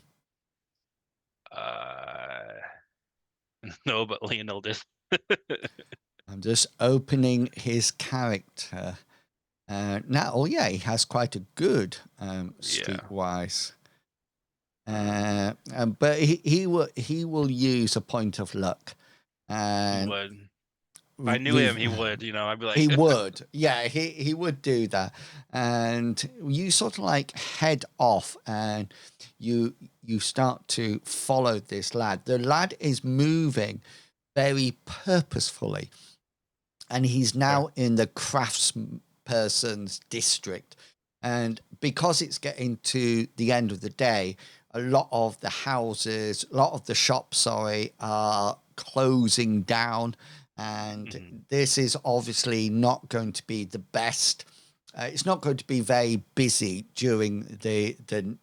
[SPEAKER 3] No, but Lionel did.
[SPEAKER 1] I'm just opening his character. He has quite a good streetwise. But he will use a point of luck. And
[SPEAKER 3] He would. If I knew him, he would. I'd be like,
[SPEAKER 1] he would. Yeah, he would do that. And you sort of like head off, and you start to follow this lad. The lad is moving very purposefully, and he's now in the craftsperson's district. And because it's getting to the end of the day, a lot of the shops, are closing down. And this is obviously not going to be the best. It's not going to be very busy during the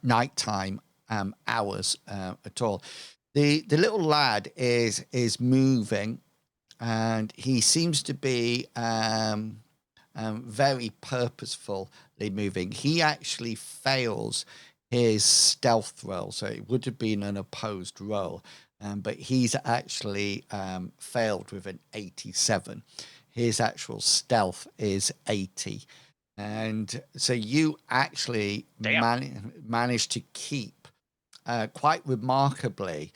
[SPEAKER 1] nighttime hours at all. The little lad is moving, and he seems to be very purposefully moving. He actually fails his stealth roll, so it would have been an opposed roll. But he's actually failed with an 87. His actual stealth is 80. And so you actually managed to keep, quite remarkably,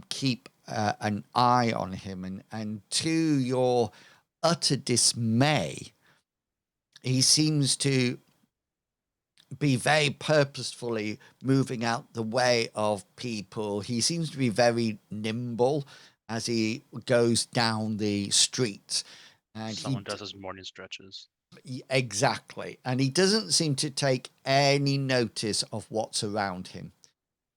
[SPEAKER 1] keep an eye on him. And to your utter dismay, he seems to be very purposefully moving out the way of people. He seems to be very nimble as he goes down the street. And
[SPEAKER 3] someone does his morning stretches.
[SPEAKER 1] Exactly. And he doesn't seem to take any notice of what's around him.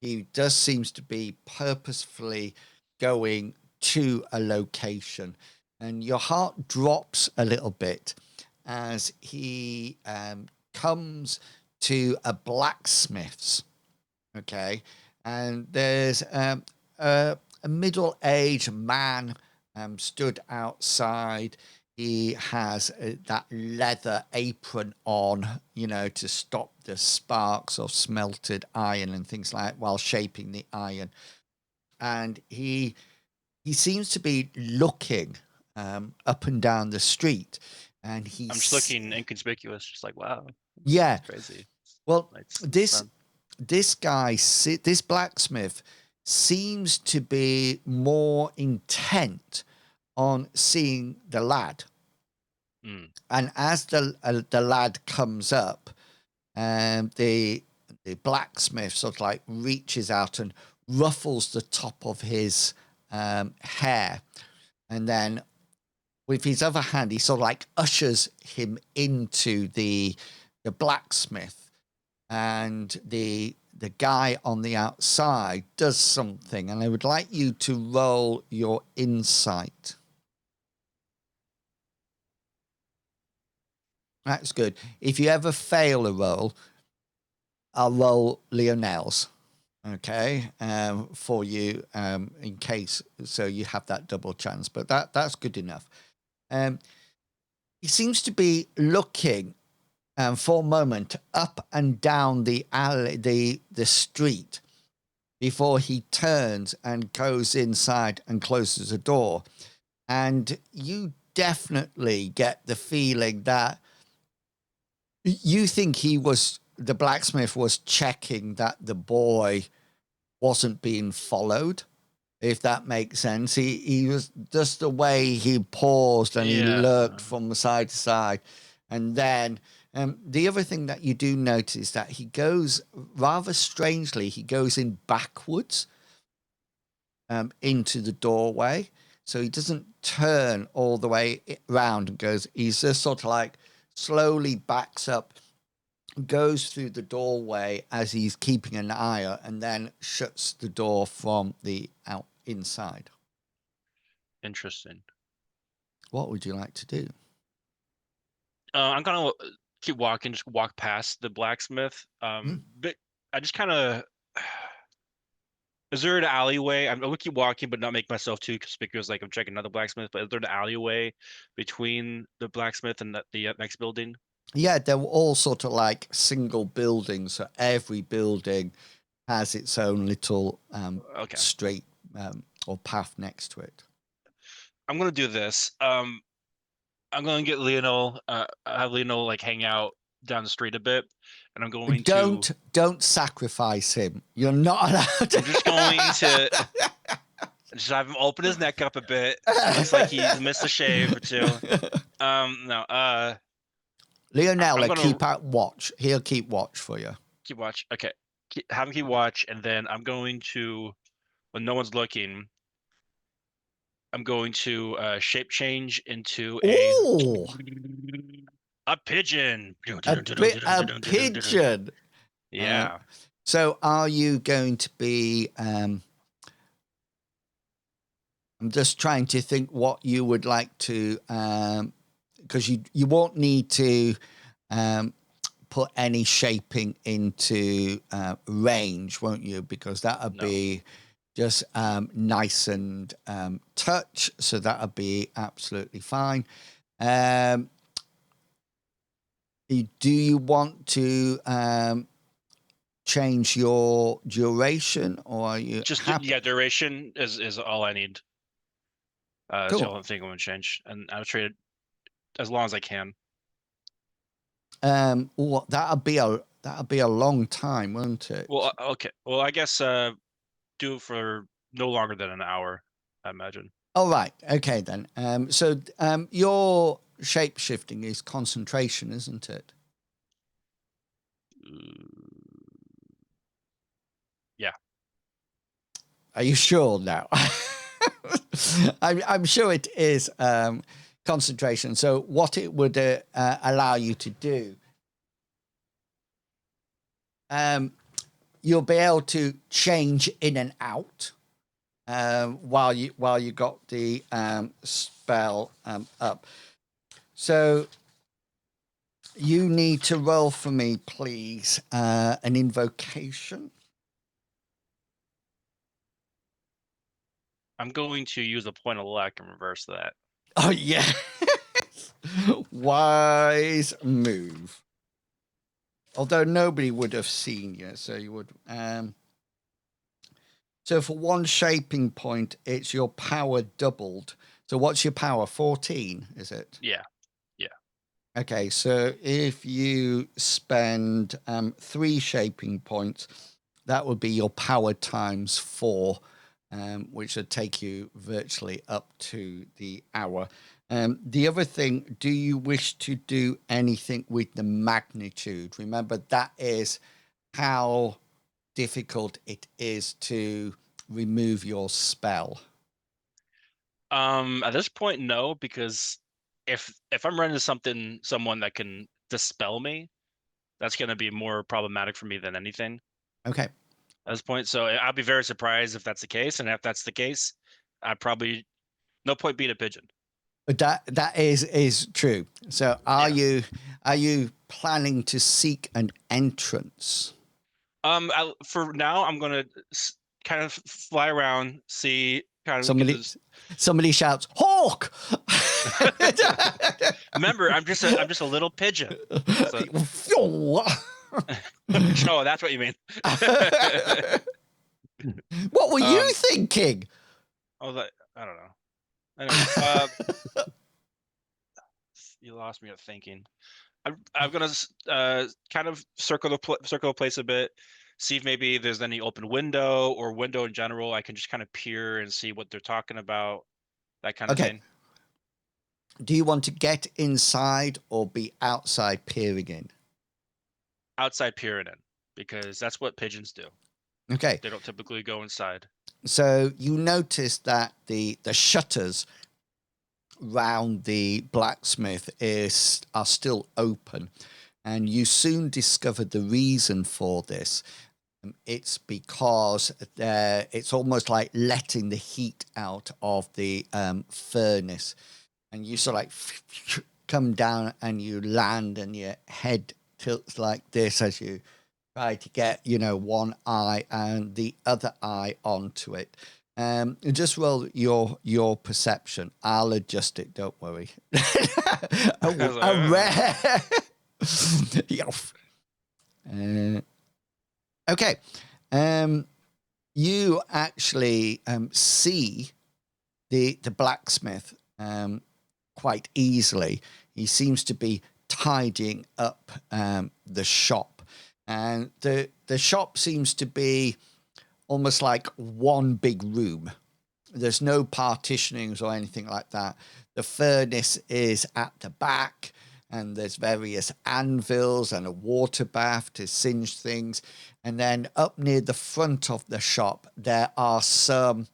[SPEAKER 1] He just seems to be purposefully going to a location. And your heart drops a little bit as he comes to a blacksmith's, okay, and there's a middle-aged man stood outside. He has that leather apron on, to stop the sparks of smelted iron and things like that while shaping the iron. And he seems to be looking up and down the street, and I'm
[SPEAKER 3] just looking inconspicuous, just like, wow.
[SPEAKER 1] Yeah.
[SPEAKER 3] Crazy.
[SPEAKER 1] Well, this blacksmith seems to be more intent on seeing the lad. And as the lad comes up, the blacksmith sort of like reaches out and ruffles the top of his hair, and then with his other hand he sort of like ushers him into the blacksmith, and the guy on the outside does something, and I would like you to roll your insight. That's good. If you ever fail a roll, I'll roll Lionel's, okay, for you, in case, so you have that double chance. But that's good enough. He seems to be looking for a moment up and down the alley, the street, before he turns and goes inside and closes the door. And you definitely get the feeling that you think the blacksmith was checking that the boy wasn't being followed, if that makes sense. He was just the way he paused and he looked from side to side. And then the other thing that you do notice is that he goes, rather strangely, he goes in backwards into the doorway. So he doesn't turn all the way around and goes, he's just sort of like slowly backs up, goes through the doorway as he's keeping an eye out, and then shuts the door from the inside.
[SPEAKER 3] Interesting.
[SPEAKER 1] What would you like to do?
[SPEAKER 3] I'm gonna keep walking, just walk past the blacksmith. But I just kind of. Is there an alleyway? I'm gonna keep walking, but not make myself too conspicuous. Like I'm checking another blacksmith. But is there an alleyway between the blacksmith and the next building?
[SPEAKER 1] Yeah, they're all sort of like single buildings. So every building has its own little street or path next to it.
[SPEAKER 3] I'm gonna do this. I'm gonna get Lionel. Have Lionel like hang out down the street a bit, and I'm going to
[SPEAKER 1] don't sacrifice him. You're not allowed.
[SPEAKER 3] I'm just going to just have him open his neck up a bit. It looks like he's missed a shave or two. No.
[SPEAKER 1] Lionel, keep out watch. He'll keep watch for you.
[SPEAKER 3] Keep watch. Okay. Have him keep watch, and then I'm going to, when no one's looking, I'm going to shape change into a pigeon.
[SPEAKER 1] A pigeon.
[SPEAKER 3] Yeah.
[SPEAKER 1] So are you going to be... I'm just trying to think what you would like to... because you won't need to put any shaping into range, won't you? Because that would be just nice and touch. So that would be absolutely fine. Do you want to change your duration, or are you
[SPEAKER 3] just
[SPEAKER 1] happy?
[SPEAKER 3] Duration is all I need.
[SPEAKER 1] Cool.
[SPEAKER 3] That's the only thing I'm gonna change, and I'll trade it as long as I can.
[SPEAKER 1] Well, that'll be a long time, won't it?
[SPEAKER 3] Well, okay. Well, I guess do it for no longer than an hour, I imagine.
[SPEAKER 1] All right. Okay then. So your shape shifting is concentration, isn't it?
[SPEAKER 3] Yeah.
[SPEAKER 1] Are you sure now? I'm sure it is concentration. So what it would allow you to do, you'll be able to change in and out while you got the spell up. So you need to roll for me, please, an invocation.
[SPEAKER 3] I'm going to use a point of luck and reverse that.
[SPEAKER 1] Oh, yeah. Wise move. Although nobody would have seen you, so you would... So for one shaping point, it's your power doubled. So what's your power? 14, is it?
[SPEAKER 3] Yeah.
[SPEAKER 1] Okay, so if you spend 3 shaping points, that would be your power times 4, which would take you virtually up to the hour. The other thing, do you wish to do anything with the magnitude? Remember, that is how difficult it is to remove your spell.
[SPEAKER 3] At this point, no, because if I'm running someone that can dispel me, that's going to be more problematic for me than anything
[SPEAKER 1] Okay.
[SPEAKER 3] at this point. So I'll be very surprised if that's the case, and if that's the case, I probably no point being a pigeon.
[SPEAKER 1] But that is true. So are you planning to seek an entrance?
[SPEAKER 3] For now, I'm gonna kind of fly around, see kind of.
[SPEAKER 1] Somebody shouts, "Hawk!"
[SPEAKER 3] Remember, I'm just a little pigeon. So... Oh, that's what you mean.
[SPEAKER 1] What were you thinking?
[SPEAKER 3] I don't know. Anyway, you lost me at thinking. I'm gonna kind of circle the place a bit, see if maybe there's any open window or window in general. I can just kind of peer and see what they're talking about, that kind of thing.
[SPEAKER 1] Do you want to get inside or be outside peering in?
[SPEAKER 3] Outside peering in, because that's what pigeons do.
[SPEAKER 1] Okay.
[SPEAKER 3] They don't typically go inside.
[SPEAKER 1] So you notice that the shutters round the blacksmith are still open, and you soon discover the reason for this. It's because it's almost like letting the heat out of the furnace, and you sort of like come down and you land, and your head tilts like this as you try to get, one eye and the other eye onto it. Just roll your perception. I'll adjust it. Don't worry. a rare. Okay. You actually see the blacksmith quite easily. He seems to be tidying up the shop, and the shop seems to be almost like one big room. There's no partitionings or anything like that. The furnace is at the back, and there's various anvils and a water bath to singe things. And then up near the front of the shop, there are some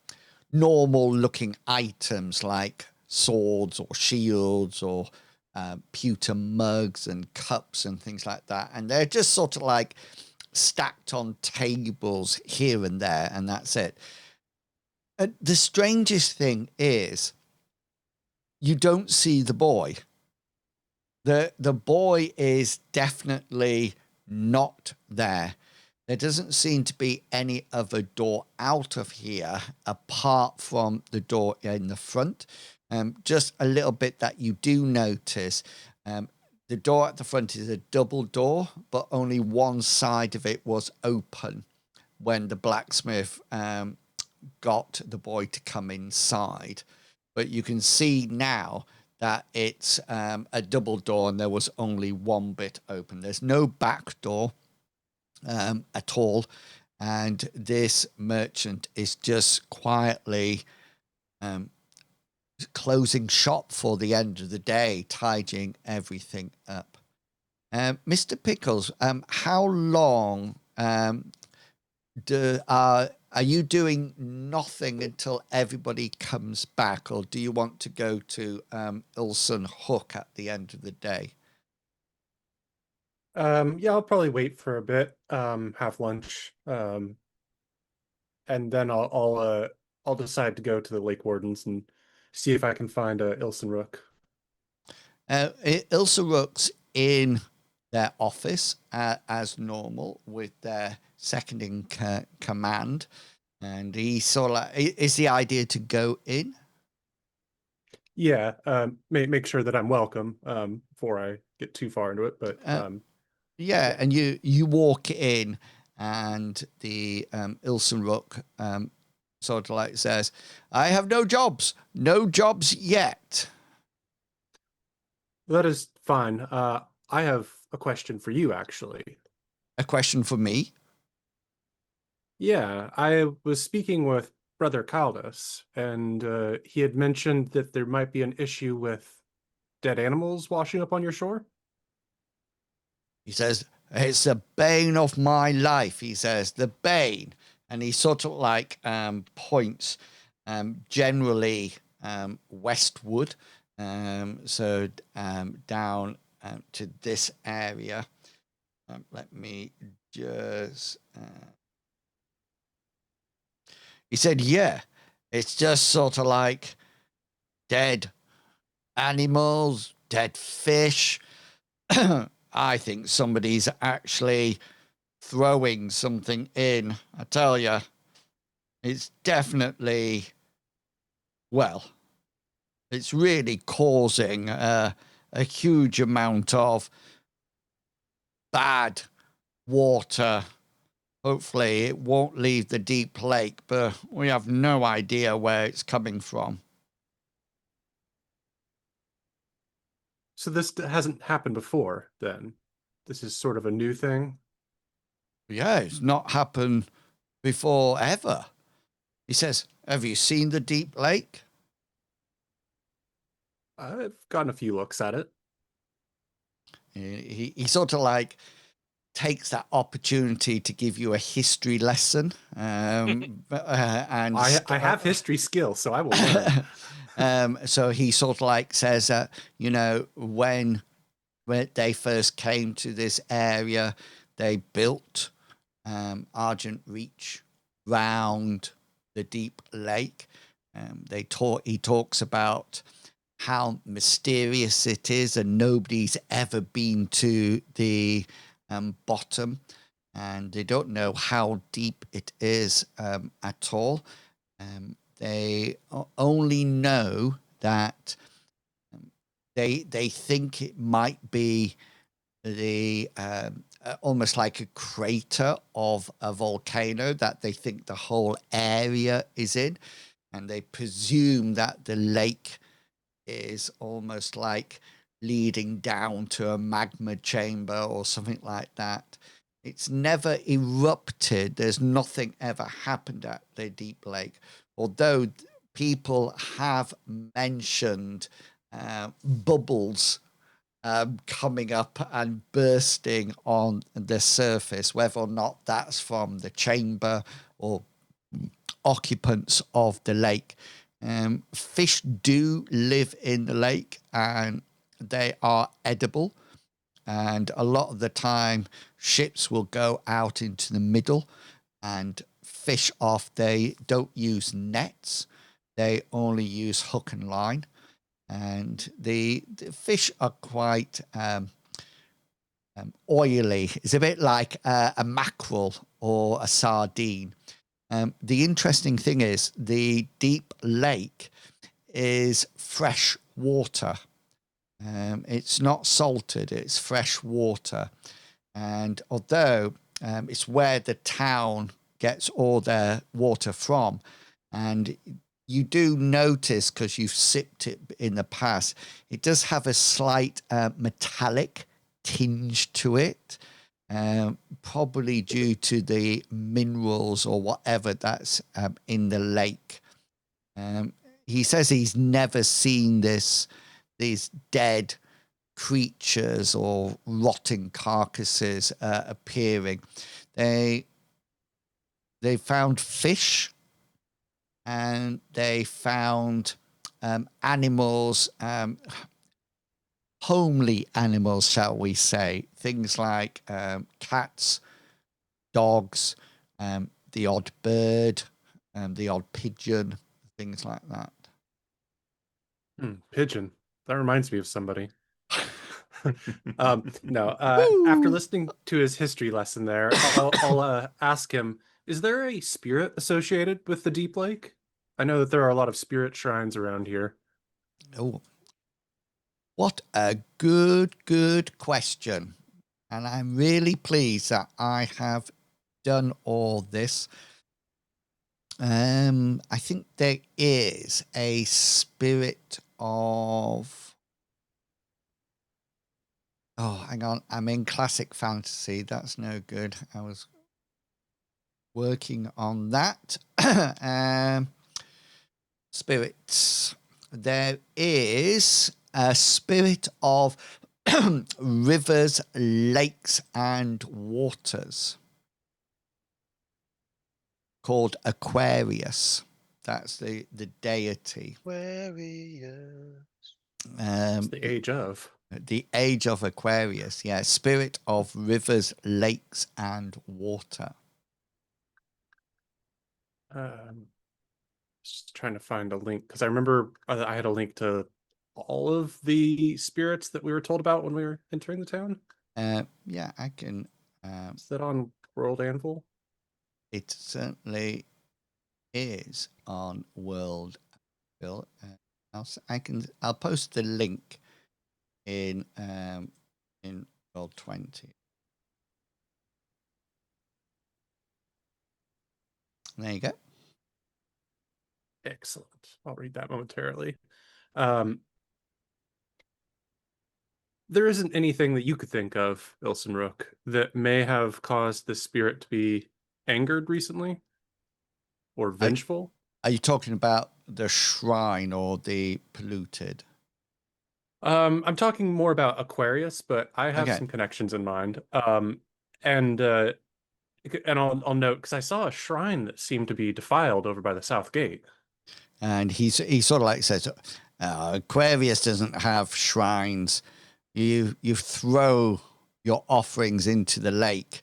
[SPEAKER 1] normal looking items like swords or shields or pewter mugs and cups and things like that. And they're just sort of like stacked on tables here and there, and that's it. The strangest thing is you don't see the boy. The boy is definitely not there. There doesn't seem to be any other door out of here apart from the door in the front. Just a little bit that you do notice. The door at the front is a double door, but only one side of it was open when the blacksmith got the boy to come inside. But you can see now that it's a double door and there was only one bit open. There's no back door at all. And this merchant is just quietly closing shop for the end of the day, tidying everything up. Mr. Pickles, how long are you doing nothing until everybody comes back, or do you want to go to Ilson Hook at the end of the day?
[SPEAKER 2] Yeah, I'll probably wait for a bit, have lunch, and then I'll decide to go to the Lake Wardens and see if I can find Ilson Rook.
[SPEAKER 1] Ilson Rook's in their office as normal with their second in command, and he sort of like, is the idea to go in?
[SPEAKER 2] Yeah, make sure that I'm welcome before I get too far into it. But
[SPEAKER 1] yeah, and you walk in, and the Ilson Rook sort of like says, "I have no jobs yet."
[SPEAKER 2] That is fine. I have a question for you, actually.
[SPEAKER 1] A question for me?
[SPEAKER 2] Yeah, I was speaking with Brother Caldas, and he had mentioned that there might be an issue with dead animals washing up on your shore.
[SPEAKER 1] He says, it's the bane of my life. He says, the bane. And he sort of like points generally westward. So down to this area. Let me just... He said, yeah, it's just sort of like dead animals, dead fish. I think somebody's actually throwing something in. I tell you, it's definitely, well, it's really causing a huge amount of bad water. Hopefully it won't leave the deep lake, but we have no idea where it's coming from.
[SPEAKER 2] So this hasn't happened before, then? This is sort of a new thing?
[SPEAKER 1] Yeah, it's not happened before ever. He says, have you seen the deep lake?
[SPEAKER 2] I've gotten a few looks at it.
[SPEAKER 1] He sort of like takes that opportunity to give you a history lesson. And
[SPEAKER 2] I have history skills, so I will learn.
[SPEAKER 1] So he sort of like says that, you know, when they first came to this area, they built Argent Reach round the deep lake. He talks about how mysterious it is, and nobody's ever been to the bottom, and they don't know how deep it is at all. They only know that they think it might be the almost like a crater of a volcano that they think the whole area is in, and they presume that the lake is almost like leading down to a magma chamber or something like that. It's never erupted. There's nothing ever happened at the deep lake, although people have mentioned bubbles coming up and bursting on the surface, whether or not that's from the chamber or occupants of the lake. Fish do live in the lake, and they are edible. And a lot of the time, ships will go out into the middle and fish off. They don't use nets. They only use hook and line. And the fish are quite oily. It's a bit like a mackerel or a sardine. The interesting thing is the deep lake is fresh water. It's not salted, it's fresh water. And although it's where the town gets all their water from, and you do notice, because you've sipped it in the past, it does have a slight metallic tinge to it. Probably due to the minerals or whatever that's in the lake. He says he's never seen these dead creatures or rotting carcasses appearing. They found fish, and they found animals, homely animals, shall we say, things like cats, dogs, the odd bird, the odd pigeon, things like that.
[SPEAKER 2] Pigeon. That reminds me of somebody. After listening to his history lesson there, I'll ask him, is there a spirit associated with the deep lake? I know that there are a lot of spirit shrines around here.
[SPEAKER 1] Oh, what a good question. And I'm really pleased that I have done all this. I think there is a spirit of... Oh, hang on. I'm in classic fantasy. That's no good. I was working on that. spirits. There is a spirit of rivers, lakes, and waters called Aquarius. That's the deity.
[SPEAKER 3] Aquarius.
[SPEAKER 2] It's the age of.
[SPEAKER 1] The age of Aquarius, yeah. Spirit of rivers, lakes, and water.
[SPEAKER 2] Just trying to find a link because I remember I had a link to all of the spirits that we were told about when we were entering the town.
[SPEAKER 1] Yeah, I can.
[SPEAKER 2] Is that on World Anvil?
[SPEAKER 1] It certainly is on World Anvil. I'll post the link in World 20. There you go.
[SPEAKER 2] Excellent. I'll read that momentarily. There isn't anything that you could think of, Ilson Rook, that may have caused the spirit to be angered recently or vengeful?
[SPEAKER 1] Are you talking about the shrine or the polluted?
[SPEAKER 2] I'm talking more about Aquarius, but I have
[SPEAKER 1] Okay.
[SPEAKER 2] some connections in mind. And I'll note because I saw a shrine that seemed to be defiled over by the south gate.
[SPEAKER 1] And he sort of like says, Aquarius doesn't have shrines. You throw your offerings into the lake.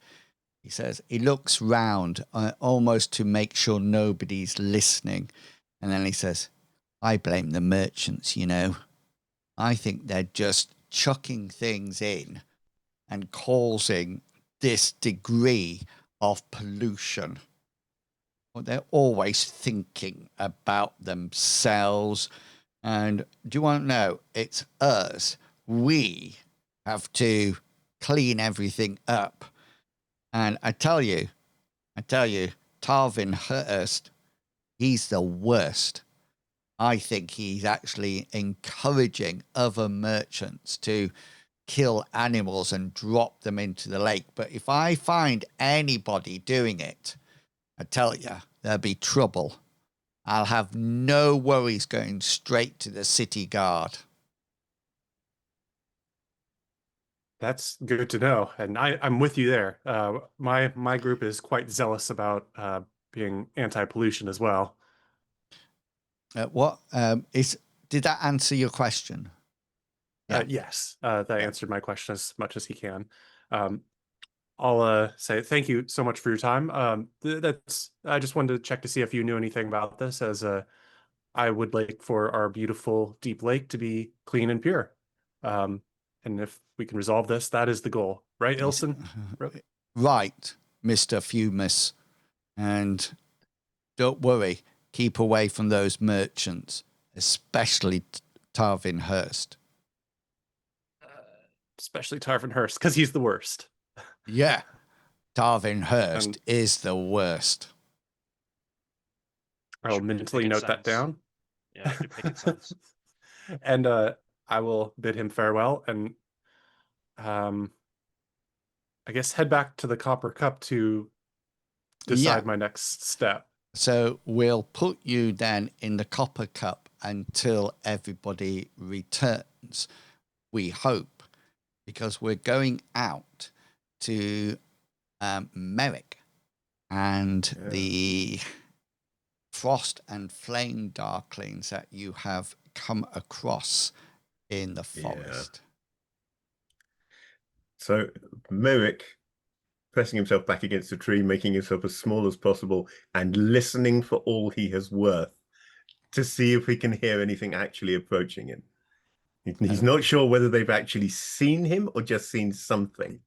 [SPEAKER 1] He says, he looks round almost to make sure nobody's listening. And then he says, I blame the merchants, you know. I think they're just chucking things in and causing this degree of pollution. They're always thinking about themselves. And do you want to know? It's us. We have to clean everything up. And I tell you, Tarvin Hurst, he's the worst. I think he's actually encouraging other merchants to kill animals and drop them into the lake. But if I find anybody doing it, I tell you, there'll be trouble. I'll have no worries going straight to the city guard.
[SPEAKER 2] That's good to know, and I'm with you there. My group is quite zealous about being anti-pollution as well.
[SPEAKER 1] Did that answer your question?
[SPEAKER 2] Yeah. Yes, that answered my question as much as he can. I'll say thank you so much for your time. I just wanted to check to see if you knew anything about this, as I would like for our beautiful deep lake to be clean and pure. And if we can resolve this, that is the goal, right, Ilson?
[SPEAKER 1] Right, Mr. Fumus. And don't worry, keep away from those merchants, especially Tarvin Hurst.
[SPEAKER 2] Especially Tarvin Hurst, because he's the worst.
[SPEAKER 1] Yeah, Tarvin Hurst is the worst.
[SPEAKER 2] I'll mentally note that down.
[SPEAKER 3] Yeah, you're making sense.
[SPEAKER 2] And I will bid him farewell and I guess head back to the Copper Cup to decide my next step.
[SPEAKER 1] So we'll put you then in the Copper Cup until everybody returns, we hope, because we're going out to Merrick and the frost and flame darklings that you have come across in the forest.
[SPEAKER 4] So Merrick, pressing himself back against a tree, making himself as small as possible, and listening for all he has worth to see if he can hear anything actually approaching him. He's not sure whether they've actually seen him or just seen something.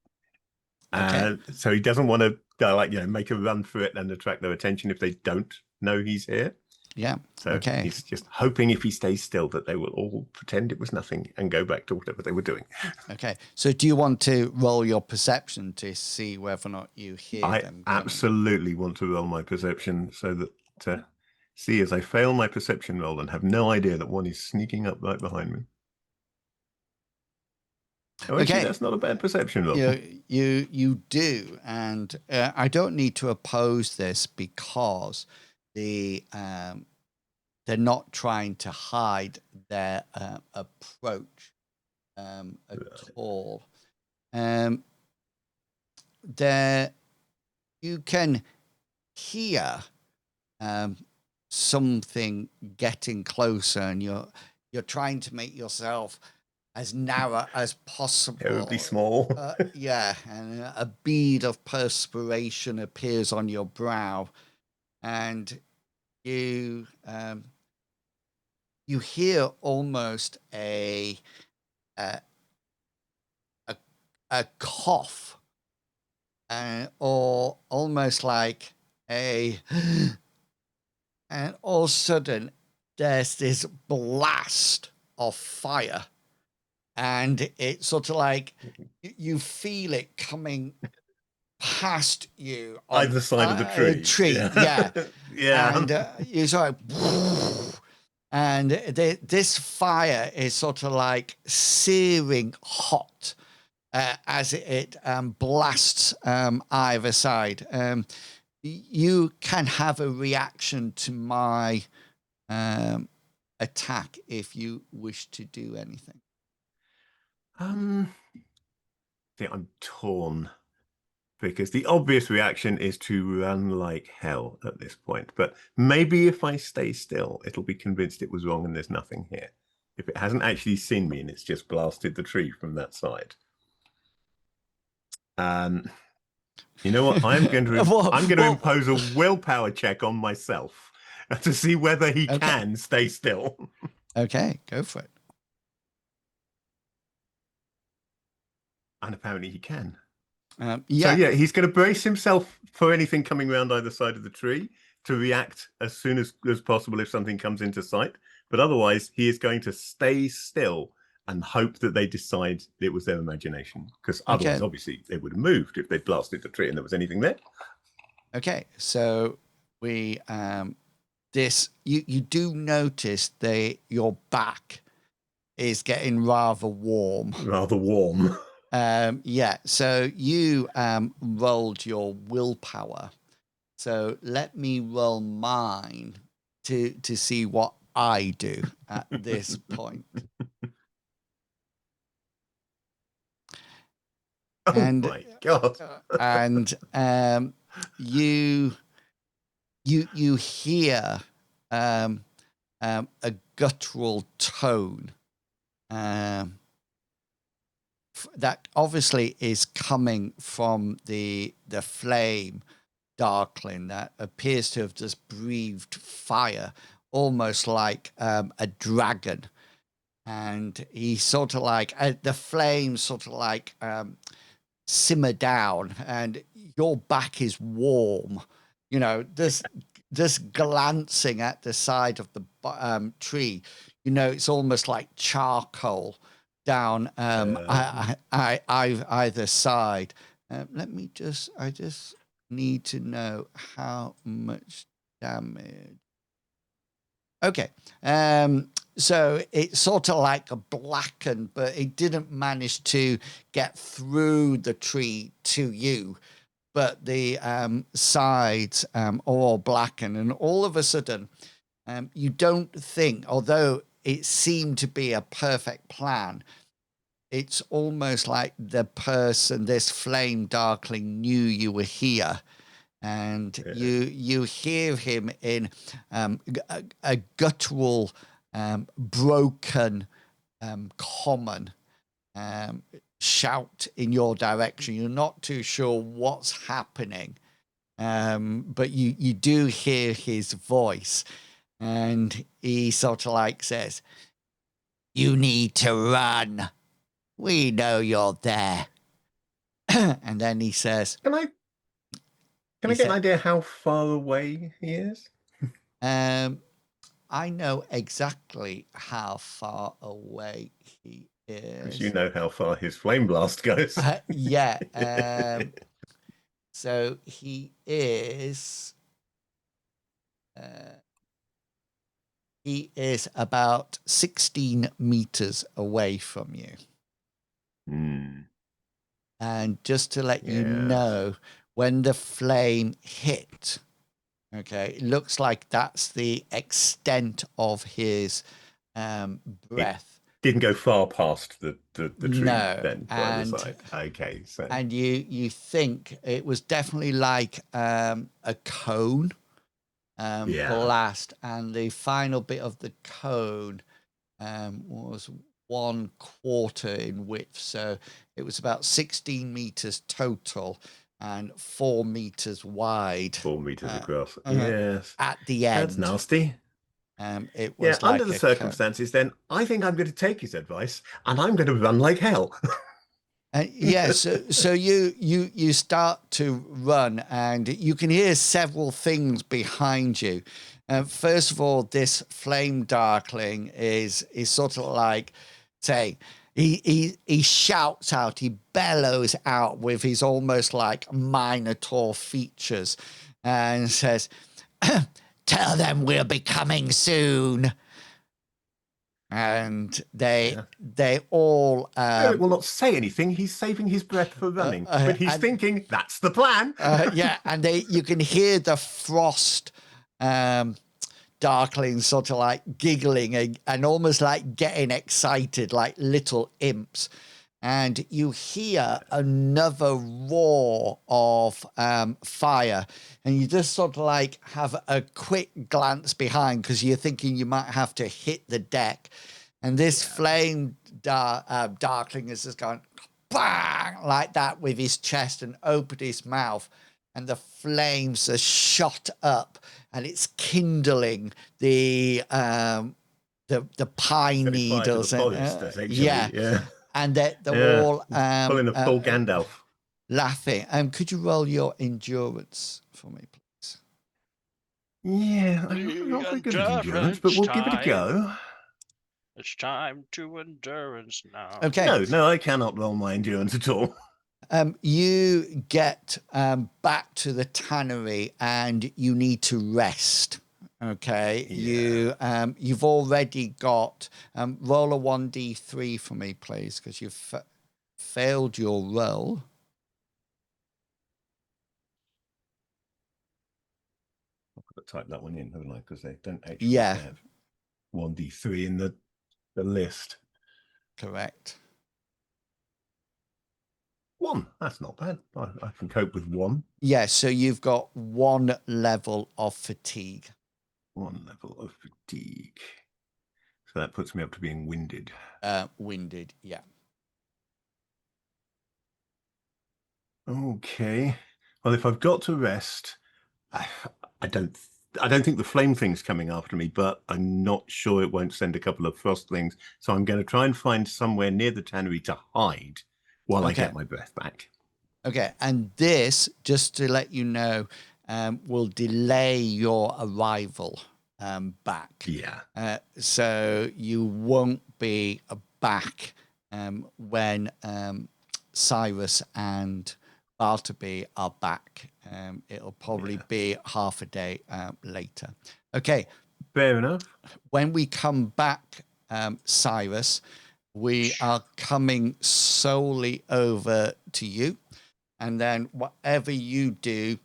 [SPEAKER 4] So he doesn't want to make a run for it and attract their attention if they don't know he's here.
[SPEAKER 1] Yeah.
[SPEAKER 4] So he's just hoping if he stays still that they will all pretend it was nothing and go back to whatever they were doing.
[SPEAKER 1] Okay. So do you want to roll your perception to see whether or not you hear them?
[SPEAKER 4] I absolutely want to roll my perception so that to see as I fail my perception roll and have no idea that one is sneaking up right behind me. Oh, actually, that's not a bad perception roll.
[SPEAKER 1] You do, and I don't need to oppose this because the they're not trying to hide their approach at all. There, you can hear something getting closer, and you're trying to make yourself as narrow as possible.
[SPEAKER 4] Terribly small.
[SPEAKER 1] Yeah, and a bead of perspiration appears on your brow, and you hear almost a cough, or almost like a, and all of a sudden there's this blast of fire, and it's sort of like you feel it coming past you on
[SPEAKER 4] Either side of the tree.
[SPEAKER 1] Yeah.
[SPEAKER 4] Yeah.
[SPEAKER 1] And you sort of, and this fire is sort of like searing hot as it blasts either side. You can have a reaction to my attack if you wish to do anything.
[SPEAKER 4] See, I'm torn, because the obvious reaction is to run like hell at this point. But maybe if I stay still, it'll be convinced it was wrong and there's nothing here. If it hasn't actually seen me and it's just blasted the tree from that side. You know what? I'm going to impose a willpower check on myself to see whether he can stay still.
[SPEAKER 1] Okay, go for it.
[SPEAKER 4] And apparently he can.
[SPEAKER 1] Yeah.
[SPEAKER 4] So yeah, he's going to brace himself for anything coming around either side of the tree to react as soon as possible if something comes into sight. But otherwise, he is going to stay still and hope that they decide it was their imagination. Because otherwise, obviously, they would have moved if they blasted the tree and there was anything there.
[SPEAKER 1] Okay, so we you do notice your back is getting rather warm.
[SPEAKER 4] Rather warm.
[SPEAKER 1] Yeah, so you rolled your willpower. So let me roll mine to see what I do at this point.
[SPEAKER 4] Oh my God.
[SPEAKER 1] And you hear a guttural tone that obviously is coming from the flame darkling that appears to have just breathed fire, almost like a dragon. And he sort of like the flames sort of like simmer down, and your back is warm. You know, just glancing at the side of the tree, you know, it's almost like charcoal down either side. Let me I just need to know how much damage. Okay. So it's sort of like a blackened, but it didn't manage to get through the tree to you. But the sides are all blackened, and all of a sudden, you don't think, although it seemed to be a perfect plan, it's almost like the person, this flame darkling, knew you were here. And you hear him in a guttural, broken, common shout in your direction. You're not too sure what's happening, but you do hear his voice, and he sort of like says, "You need to run. We know you're there." And then he says,
[SPEAKER 4] Can I get an idea how far away he is?
[SPEAKER 1] I know exactly how far away he is.
[SPEAKER 4] Because you know how far his flame blast goes.
[SPEAKER 1] Yeah. So he is about 16 meters away from you. And just to let you know, when the flame hit, Okay, it looks like that's the extent of his breath.
[SPEAKER 4] Didn't go far past the tree
[SPEAKER 1] No,
[SPEAKER 4] then by the side. Okay, so
[SPEAKER 1] and you think it was definitely like a cone blast, and the final bit of the cone was 1/4 in width, so it was about 16 meters total and 4 meters wide.
[SPEAKER 4] 4 meters across. Yes,
[SPEAKER 1] At the end,
[SPEAKER 4] that's nasty.
[SPEAKER 1] It was like
[SPEAKER 4] under the circumstances, then I think I'm going to take his advice and I'm going to run like hell.
[SPEAKER 1] So you start to run, and you can hear several things behind you. First of all, this flame darkling is sort of like, say, he shouts out, he bellows out with his almost like Minotaur features, and says, "Tell them we'll be coming soon." And they all
[SPEAKER 4] Eric will not say anything. He's saving his breath for running, but he's thinking that's the plan.
[SPEAKER 1] And you can hear the frost darklings sort of like giggling and almost like getting excited, like little imps. And you hear another roar of fire, and you just sort of like have a quick glance behind because you're thinking you might have to hit the deck. And this flame darkling is just going bang like that with his chest and opened his mouth, and the flames are shot up, and it's kindling the pine needles. And they're all
[SPEAKER 4] pulling a full Gandalf,
[SPEAKER 1] laughing. Could you roll your endurance for me, please?
[SPEAKER 4] Yeah, I'm not very good at endurance, but we'll give it a go.
[SPEAKER 3] It's time to endurance now.
[SPEAKER 1] Okay.
[SPEAKER 4] No, I cannot roll my endurance at all.
[SPEAKER 1] You get back to the tannery, and you need to rest. Okay, you've already got roll a 1d3 for me, please, because you've failed your roll.
[SPEAKER 4] I've got to type that one in, haven't I? Because they don't actually have 1d3 in the list.
[SPEAKER 1] Correct.
[SPEAKER 4] 1. That's not bad. I can cope with 1.
[SPEAKER 1] Yeah, so you've got 1 level of fatigue.
[SPEAKER 4] 1 level of fatigue. So that puts me up to being winded.
[SPEAKER 1] Winded, yeah.
[SPEAKER 4] Okay. Well, if I've got to rest, I don't think the flame thing's coming after me, but I'm not sure it won't send a couple of frost things. So I'm going to try and find somewhere near the tannery to hide while I get my breath back.
[SPEAKER 1] Okay, and this, just to let you know, will delay your arrival back.
[SPEAKER 4] Yeah.
[SPEAKER 1] So you won't be back when Cyrus and Bartleby are back. It'll probably be half a day later. Okay.
[SPEAKER 4] Fair enough.
[SPEAKER 1] When we come back, Cyrus, we are coming solely over to you. And then whatever you do,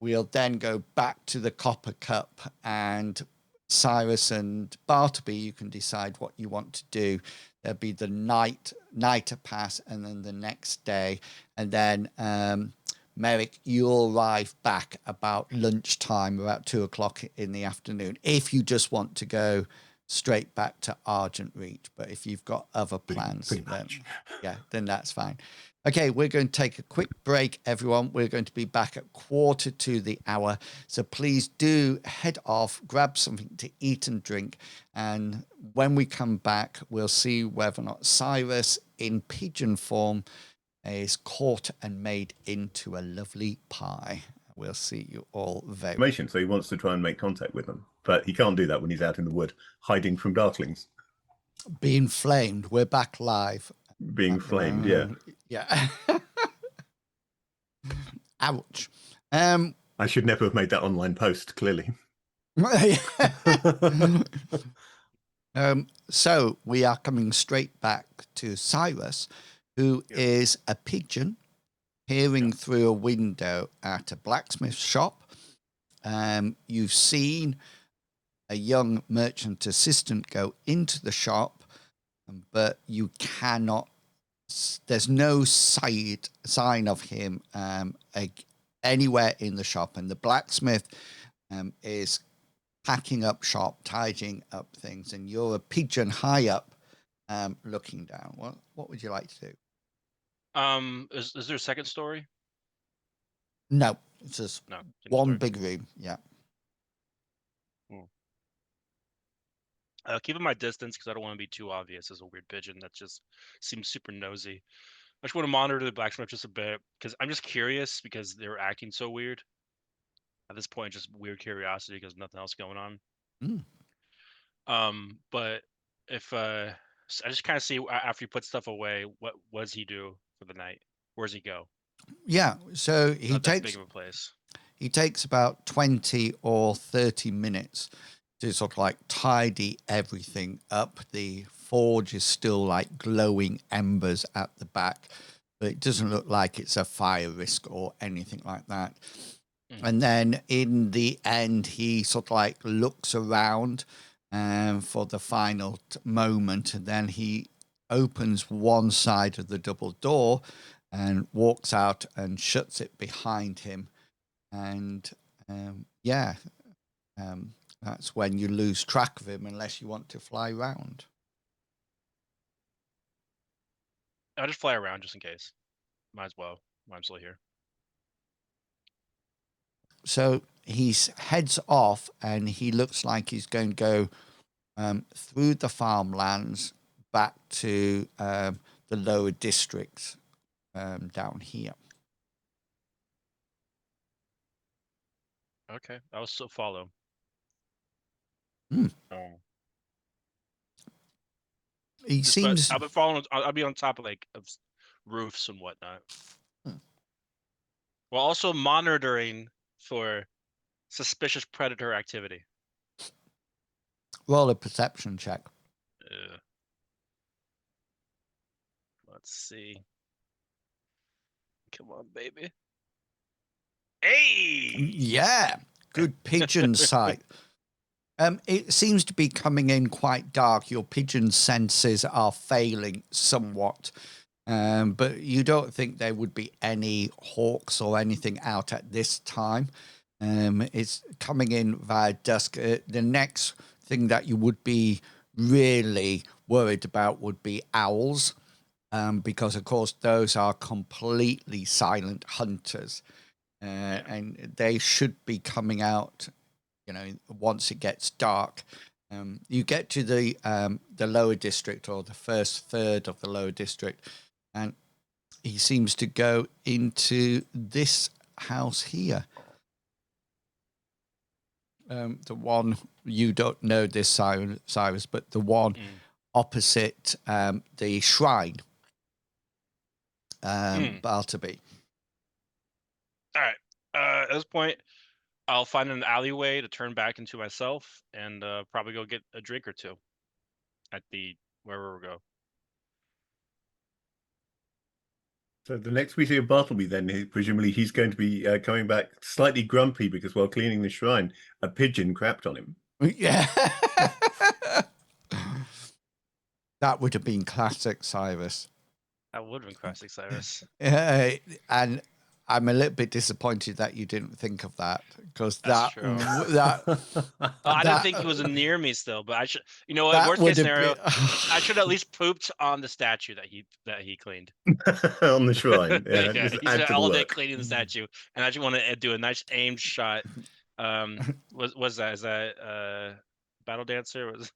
[SPEAKER 1] we'll then go back to the Copper Cup, and Cyrus and Bartleby, you can decide what you want to do. There'll be the night pass, and then the next day. And then Merrick, you'll arrive back about lunchtime, about 2:00 in the afternoon, if you just want to go straight back to Argent Reach. But if you've got other plans, then that's fine. Okay, we're going to take a quick break, everyone. We're going to be back at 1:45. So please do head off, grab something to eat and drink. And when we come back, we'll see whether or not Cyrus, in pigeon form, is caught and made into a lovely pie. We'll see you all very
[SPEAKER 4] soon. So he wants to try and make contact with them, but he can't do that when he's out in the wood, hiding from darklings.
[SPEAKER 1] Being flamed. We're back live.
[SPEAKER 4] Being flamed, yeah.
[SPEAKER 1] Ouch.
[SPEAKER 4] I should never have made that online post, clearly.
[SPEAKER 1] So we are coming straight back to Cyrus, who is a pigeon peering through a window at a blacksmith shop, You've seen a young merchant assistant go into the shop, but you cannot. There's no sign of him anywhere in the shop, and the blacksmith is packing up shop, tidying up things, and you're a pigeon high up, looking down. What would you like to do?
[SPEAKER 3] Is there a second story?
[SPEAKER 1] No, it's just
[SPEAKER 3] No.
[SPEAKER 1] one
[SPEAKER 3] Story.
[SPEAKER 1] big room. Yeah.
[SPEAKER 3] Keeping my distance because I don't want to be too obvious as a weird pigeon that just seems super nosy. I just want to monitor the blacksmith just a bit because I'm just curious because they were acting so weird. At this point, just weird curiosity because nothing else going on. But if I just kind of see after he puts stuff away, what does he do for the night? Where does he go?
[SPEAKER 1] Yeah. So he
[SPEAKER 3] Not that
[SPEAKER 1] takes
[SPEAKER 3] big of a place.
[SPEAKER 1] he takes about 20 or 30 minutes to sort of like tidy everything up. The forge is still like glowing embers at the back, but it doesn't look like it's a fire risk or anything like that. And then in the end, he sort of like looks around for the final moment, and then he opens one side of the double door and walks out and shuts it behind him. And that's when you lose track of him unless you want to fly around.
[SPEAKER 3] I'll just fly around just in case. Might as well while I'm still here.
[SPEAKER 1] So he heads off, and he looks like he's going to go through the farmlands back to the lower districts down here.
[SPEAKER 3] Okay, I'll still follow.
[SPEAKER 1] He seems.
[SPEAKER 3] I'll be following. I'll be on top of of roofs and whatnot. While also monitoring for suspicious predator activity.
[SPEAKER 1] Roll a perception check.
[SPEAKER 3] Let's see. Come on, baby. Hey!
[SPEAKER 1] Yeah, good pigeon sight. It seems to be coming in quite dark. Your pigeon senses are failing somewhat, but you don't think there would be any hawks or anything out at this time. It's coming in via dusk. The next thing that you would be really worried about would be owls, because, of course, those are completely silent hunters, and they should be coming out, once it gets dark. You get to the lower district, or the first third of the lower district, and he seems to go into this house here. The one, you don't know this, Cyrus, but the one opposite the shrine, Bartleby.
[SPEAKER 3] All right. At this point, I'll find an alleyway to turn back into myself and probably go get a drink or two at wherever we go.
[SPEAKER 4] So the next we see of Bartleby, then presumably he's going to be coming back slightly grumpy because while cleaning the shrine, a pigeon crapped on him.
[SPEAKER 1] Yeah. That would have been classic, Cyrus.
[SPEAKER 3] That would have been classic, Cyrus.
[SPEAKER 1] And I'm a little bit disappointed that you didn't think of that, because
[SPEAKER 3] I didn't think he was near me still, but I should. You know what? Worst case scenario, I should at least pooped on the statue that he cleaned.
[SPEAKER 4] On the shrine. Yeah,
[SPEAKER 3] yeah, he spent all day cleaning the statue, and I just want to do a nice aimed shot. Was that? Is that Battle Dancer? Was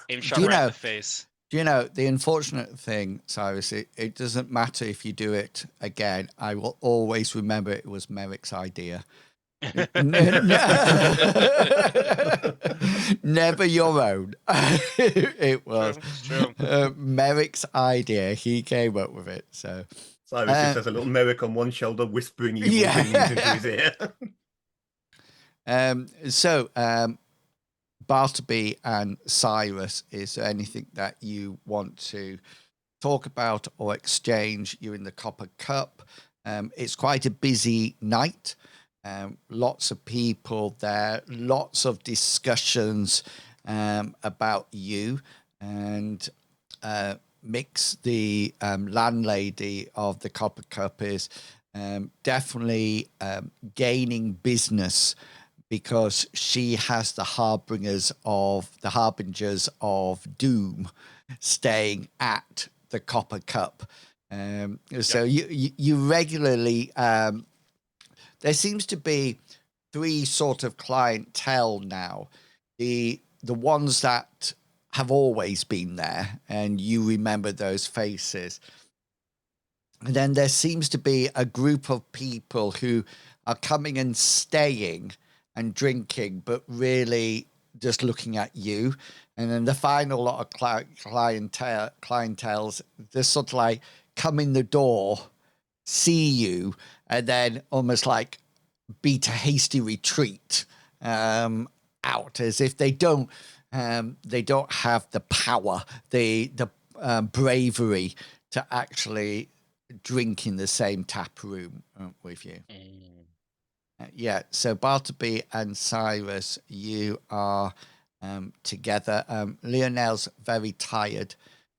[SPEAKER 3] aim shot right in the face.
[SPEAKER 1] Do you know, the unfortunate thing, Cyrus, it doesn't matter if you do it again. I will always remember it was Merrick's idea. Never your own. It was Merrick's idea. He came up with it. So
[SPEAKER 4] Cyrus just has a little Merrick on one shoulder whispering evil things into his ear.
[SPEAKER 1] So Bartleby and Cyrus, is there anything that you want to talk about or exchange? You're in the Copper Cup. It's quite a busy night. lots of people there, lots of discussions about you, and Mix, the landlady of the Copper Cup, is definitely gaining business because she has the harbingers of doom staying at the Copper Cup. So you regularly there seems to be three sort of clientele now. The ones that have always been there and you remember those faces. And then there seems to be a group of people who are coming and staying and drinking, but really just looking at you. And then the final lot of clientels, they're sort of like come in the door, see you, and then almost like beat a hasty retreat out, as if they don't have the power, the bravery to actually drink in the same tap room with you. Yeah, so Bartleby and Cyrus, you are together. Lionel's very tired,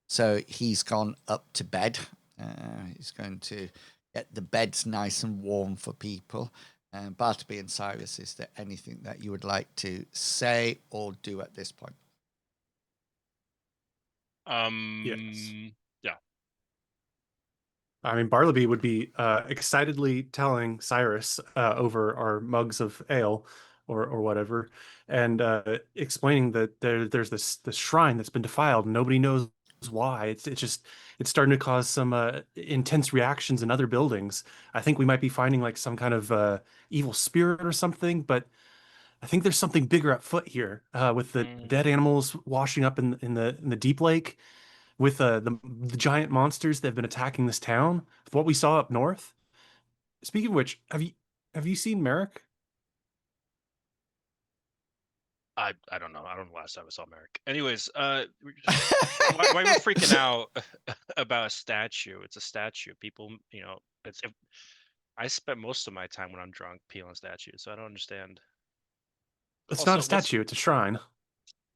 [SPEAKER 1] so he's gone up to bed. He's going to get the beds nice and warm for people. Bartleby and Cyrus, is there anything that you would like to say or do at this point?
[SPEAKER 2] Yes.
[SPEAKER 3] Yeah.
[SPEAKER 2] I mean, Bartleby would be excitedly telling Cyrus over our mugs of ale or whatever, and explaining that there's this shrine that's been defiled and nobody knows why. It's starting to cause some intense reactions in other buildings. I think we might be finding like some kind of evil spirit or something, but I think there's something bigger at foot here with the dead animals washing up in the deep lake, with the giant monsters that have been attacking this town, with what we saw up north. Speaking of which, have you seen Merrick?
[SPEAKER 3] I don't know. I don't know the last time I saw Merrick. Anyways, why we're freaking out about a statue? It's a statue. People, I spend most of my time when I'm drunk peeling statues, so I don't understand.
[SPEAKER 2] It's
[SPEAKER 3] Also,
[SPEAKER 2] not a statue, it's a shrine.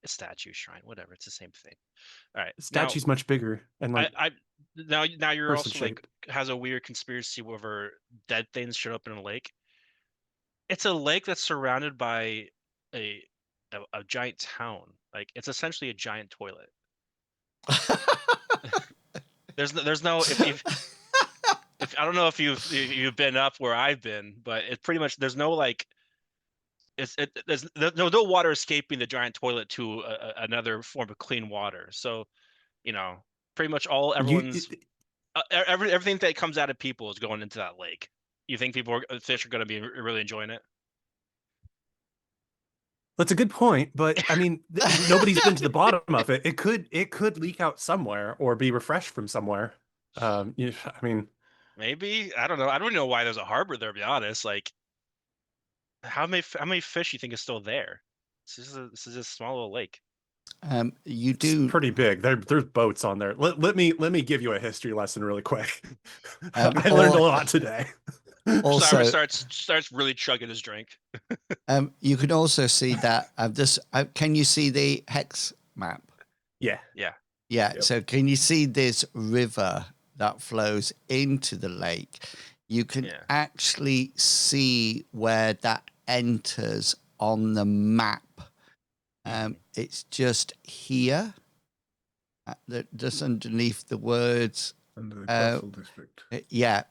[SPEAKER 3] A statue, shrine, whatever. It's the same thing. All right.
[SPEAKER 2] The statue's much bigger and like
[SPEAKER 3] now you're also
[SPEAKER 2] person-shaped.
[SPEAKER 3] like has a weird conspiracy where dead things showed up in a lake. It's a lake that's surrounded by a giant town. Like it's essentially a giant toilet. There's no if I don't know if you've been up where I've been, but it's pretty much there's no like there's no water escaping the giant toilet to another form of clean water. So, pretty much everything that comes out of people is going into that lake. You think fish are going to be really enjoying it?
[SPEAKER 2] That's a good point, but I mean, nobody's been to the bottom of it. It could leak out somewhere or be refreshed from somewhere. I mean,
[SPEAKER 3] maybe, I don't know. I don't know why there's a harbor there. To be honest, like how many fish you think is still there? This is a small little lake.
[SPEAKER 2] It's pretty big. There's boats on there. Let me give you a history lesson really quick. I learned a lot today.
[SPEAKER 1] Also,
[SPEAKER 3] starts really chugging his drink.
[SPEAKER 1] You can also see that can you see the hex map?
[SPEAKER 2] Yeah.
[SPEAKER 1] Yep. So can you see this river that flows into the lake? You can actually see where that enters on the map. It's just here, just underneath the words.
[SPEAKER 4] Under the coastal district.
[SPEAKER 1] Yeah.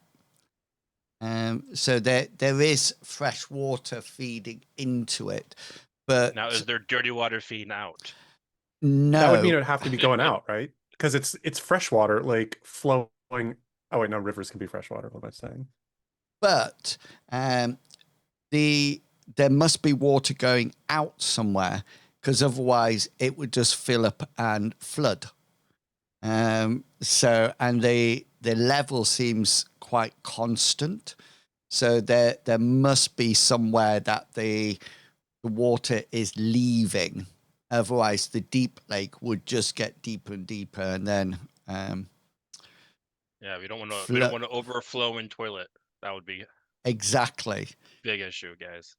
[SPEAKER 1] So there is fresh water feeding into it, but
[SPEAKER 3] now is there dirty water feeding out?
[SPEAKER 1] No,
[SPEAKER 2] that would mean it would have to be going out, right? Because it's fresh water, like flowing. Oh wait, no, rivers can be fresh water. What am I saying?
[SPEAKER 1] But there must be water going out somewhere, because otherwise it would just fill up and flood. So the level seems quite constant. So there must be somewhere that the water is leaving. Otherwise, the deep lake would just get deeper and deeper, and then
[SPEAKER 3] we don't want to overflow in toilet. That would be
[SPEAKER 1] Exactly.
[SPEAKER 3] Big issue, guys.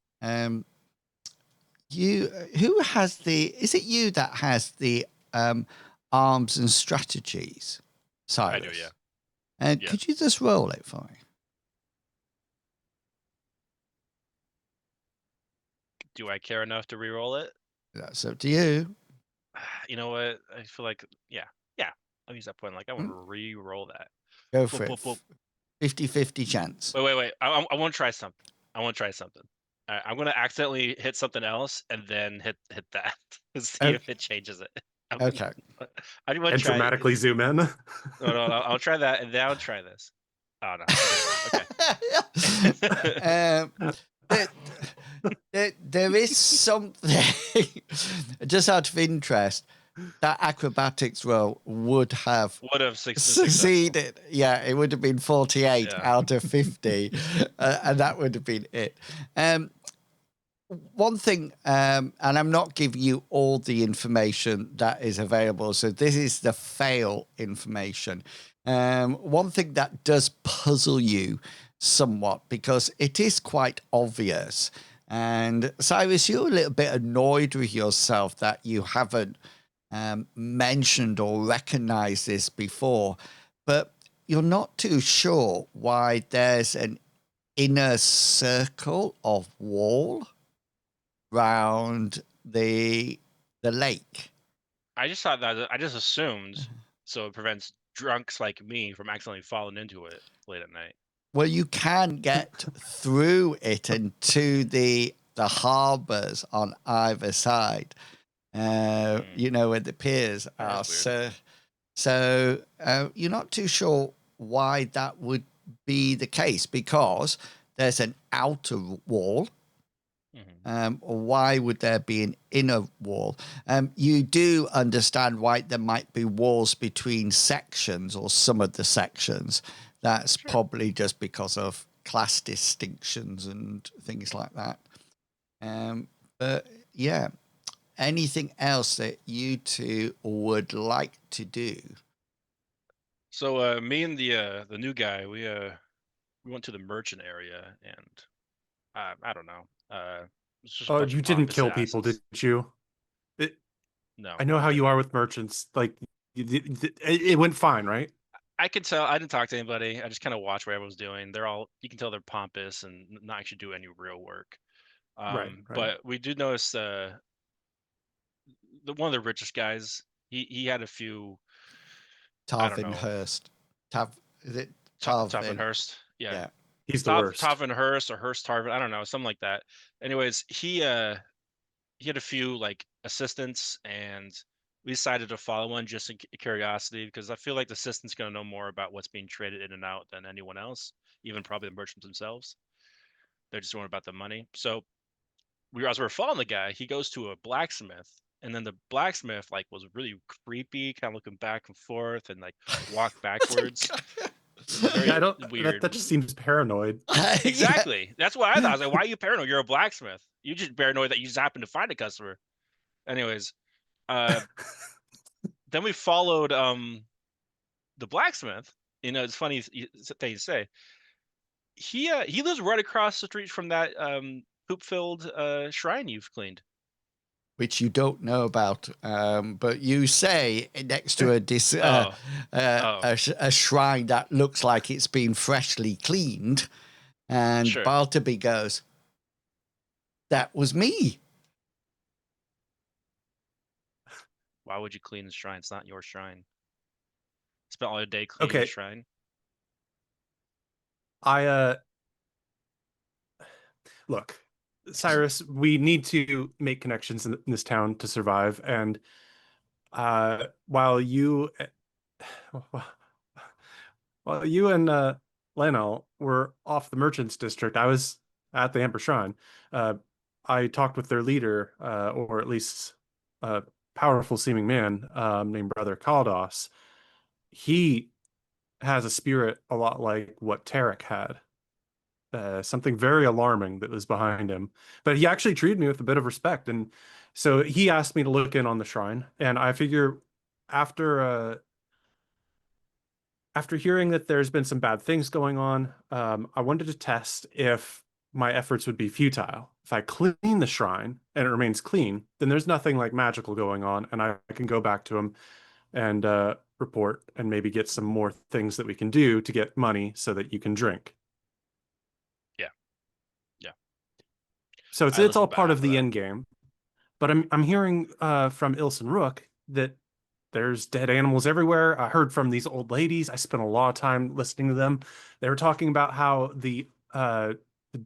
[SPEAKER 1] Who has is it you that has the arms and strategies, Cyrus?
[SPEAKER 3] I do, yeah.
[SPEAKER 1] And
[SPEAKER 3] Yeah.
[SPEAKER 1] could you just roll it for me?
[SPEAKER 3] Do I care enough to re-roll it?
[SPEAKER 1] That's up to you.
[SPEAKER 3] You know what? I feel like, yeah. I'll use that point. Like, I want to re-roll that.
[SPEAKER 1] Go
[SPEAKER 3] Boop,
[SPEAKER 1] for it.
[SPEAKER 3] boop, boop.
[SPEAKER 1] 50-50 chance.
[SPEAKER 3] Wait. I want to try something. I'm going to accidentally hit something else and then hit that to see if it changes it.
[SPEAKER 1] Okay.
[SPEAKER 3] I want to
[SPEAKER 2] And
[SPEAKER 3] try.
[SPEAKER 2] dramatically zoom in.
[SPEAKER 3] No, I'll try that and then I'll try this. Oh no. Okay.
[SPEAKER 1] There is something, just out of interest, that acrobatics roll would have succeeded. Yeah, it would have been 48 out of 50, and that would have been it. One thing, and I'm not giving you all the information that is available, so this is the fail information. One thing that does puzzle you somewhat, because it is quite obvious, and Cyrus, you're a little bit annoyed with yourself that you haven't mentioned or recognized this before, but you're not too sure why there's an inner circle of wall round the lake.
[SPEAKER 3] I just thought that I just assumed so it prevents drunks like me from accidentally falling into it late at night.
[SPEAKER 1] Well, you can get through it and to the harbors on either side. You know, where the piers are. So you're not too sure why that would be the case, because there's an outer wall. Why would there be an inner wall? You do understand why there might be walls between sections or some of the sections. That's probably just because of class distinctions and things like that. But yeah, anything else that you two would like to do?
[SPEAKER 3] So me and the new guy, we went to the merchant area, and I don't know. It's just a bunch
[SPEAKER 2] You
[SPEAKER 3] of
[SPEAKER 2] didn't
[SPEAKER 3] pompous
[SPEAKER 2] kill people,
[SPEAKER 3] asses.
[SPEAKER 2] did you?
[SPEAKER 3] No.
[SPEAKER 2] I know how you are with merchants. Like, it went fine, right?
[SPEAKER 3] I could tell. I didn't talk to anybody. I just kind of watched what everyone's doing. You can tell they're pompous and not actually do any real work.
[SPEAKER 2] Right.
[SPEAKER 3] But we did notice one of the richest guys. He had a few.
[SPEAKER 1] Tarvin Hurst. Is it
[SPEAKER 3] Tarvin Hurst? Yeah.
[SPEAKER 2] He's the worst.
[SPEAKER 3] Tarvin Hurst or Hurst Tarvin. I don't know, something like that. Anyways, he had a few like assistants, and we decided to follow one just in curiosity, because I feel like the assistant's going to know more about what's being traded in and out than anyone else, even probably the merchants themselves. They're just worried about the money. So as we were following the guy, he goes to a blacksmith, and then the blacksmith like was really creepy, kind of looking back and forth and like walked backwards.
[SPEAKER 2] Very
[SPEAKER 3] weird.
[SPEAKER 2] That just seems paranoid.
[SPEAKER 3] Exactly. Yeah. That's what I thought. I was like, why are you paranoid? You're a blacksmith. You just paranoid that you just happen to find a customer. Anyways, then we followed the blacksmith. You know, it's funny thing to say. He lives right across the street from that poop-filled shrine you've cleaned.
[SPEAKER 1] Which you don't know about, but you say next to a shrine that looks like it's been freshly cleaned, and Bartleby goes, "That was me."
[SPEAKER 3] Why would you clean the shrine? It's not your shrine. Spent all your day cleaning the shrine.
[SPEAKER 2] Look, Cyrus, we need to make connections in this town to survive, and while you and Leno were off the merchants district, I was at the Amber Shrine. I talked with their leader, or at least a powerful seeming man named Brother Kaldos. He has a spirit a lot like what Tarek had. Something very alarming that was behind him. But he actually treated me with a bit of respect. And so he asked me to look in on the shrine. And I figure after after hearing that there's been some bad things going on, I wanted to test if my efforts would be futile. If I clean the shrine and it remains clean, then there's nothing like magical going on, and I can go back to him and report and maybe get some more things that we can do to get money so that you can drink.
[SPEAKER 3] Yeah. Yeah.
[SPEAKER 2] So
[SPEAKER 3] I
[SPEAKER 2] it's
[SPEAKER 3] listened
[SPEAKER 2] all
[SPEAKER 3] about
[SPEAKER 2] part
[SPEAKER 3] half
[SPEAKER 2] of
[SPEAKER 3] of
[SPEAKER 2] the
[SPEAKER 3] that.
[SPEAKER 2] end game. But I'm hearing from Ilse and Rook that there's dead animals everywhere. I heard from these old ladies. I spent a lot of time listening to them. They were talking about how the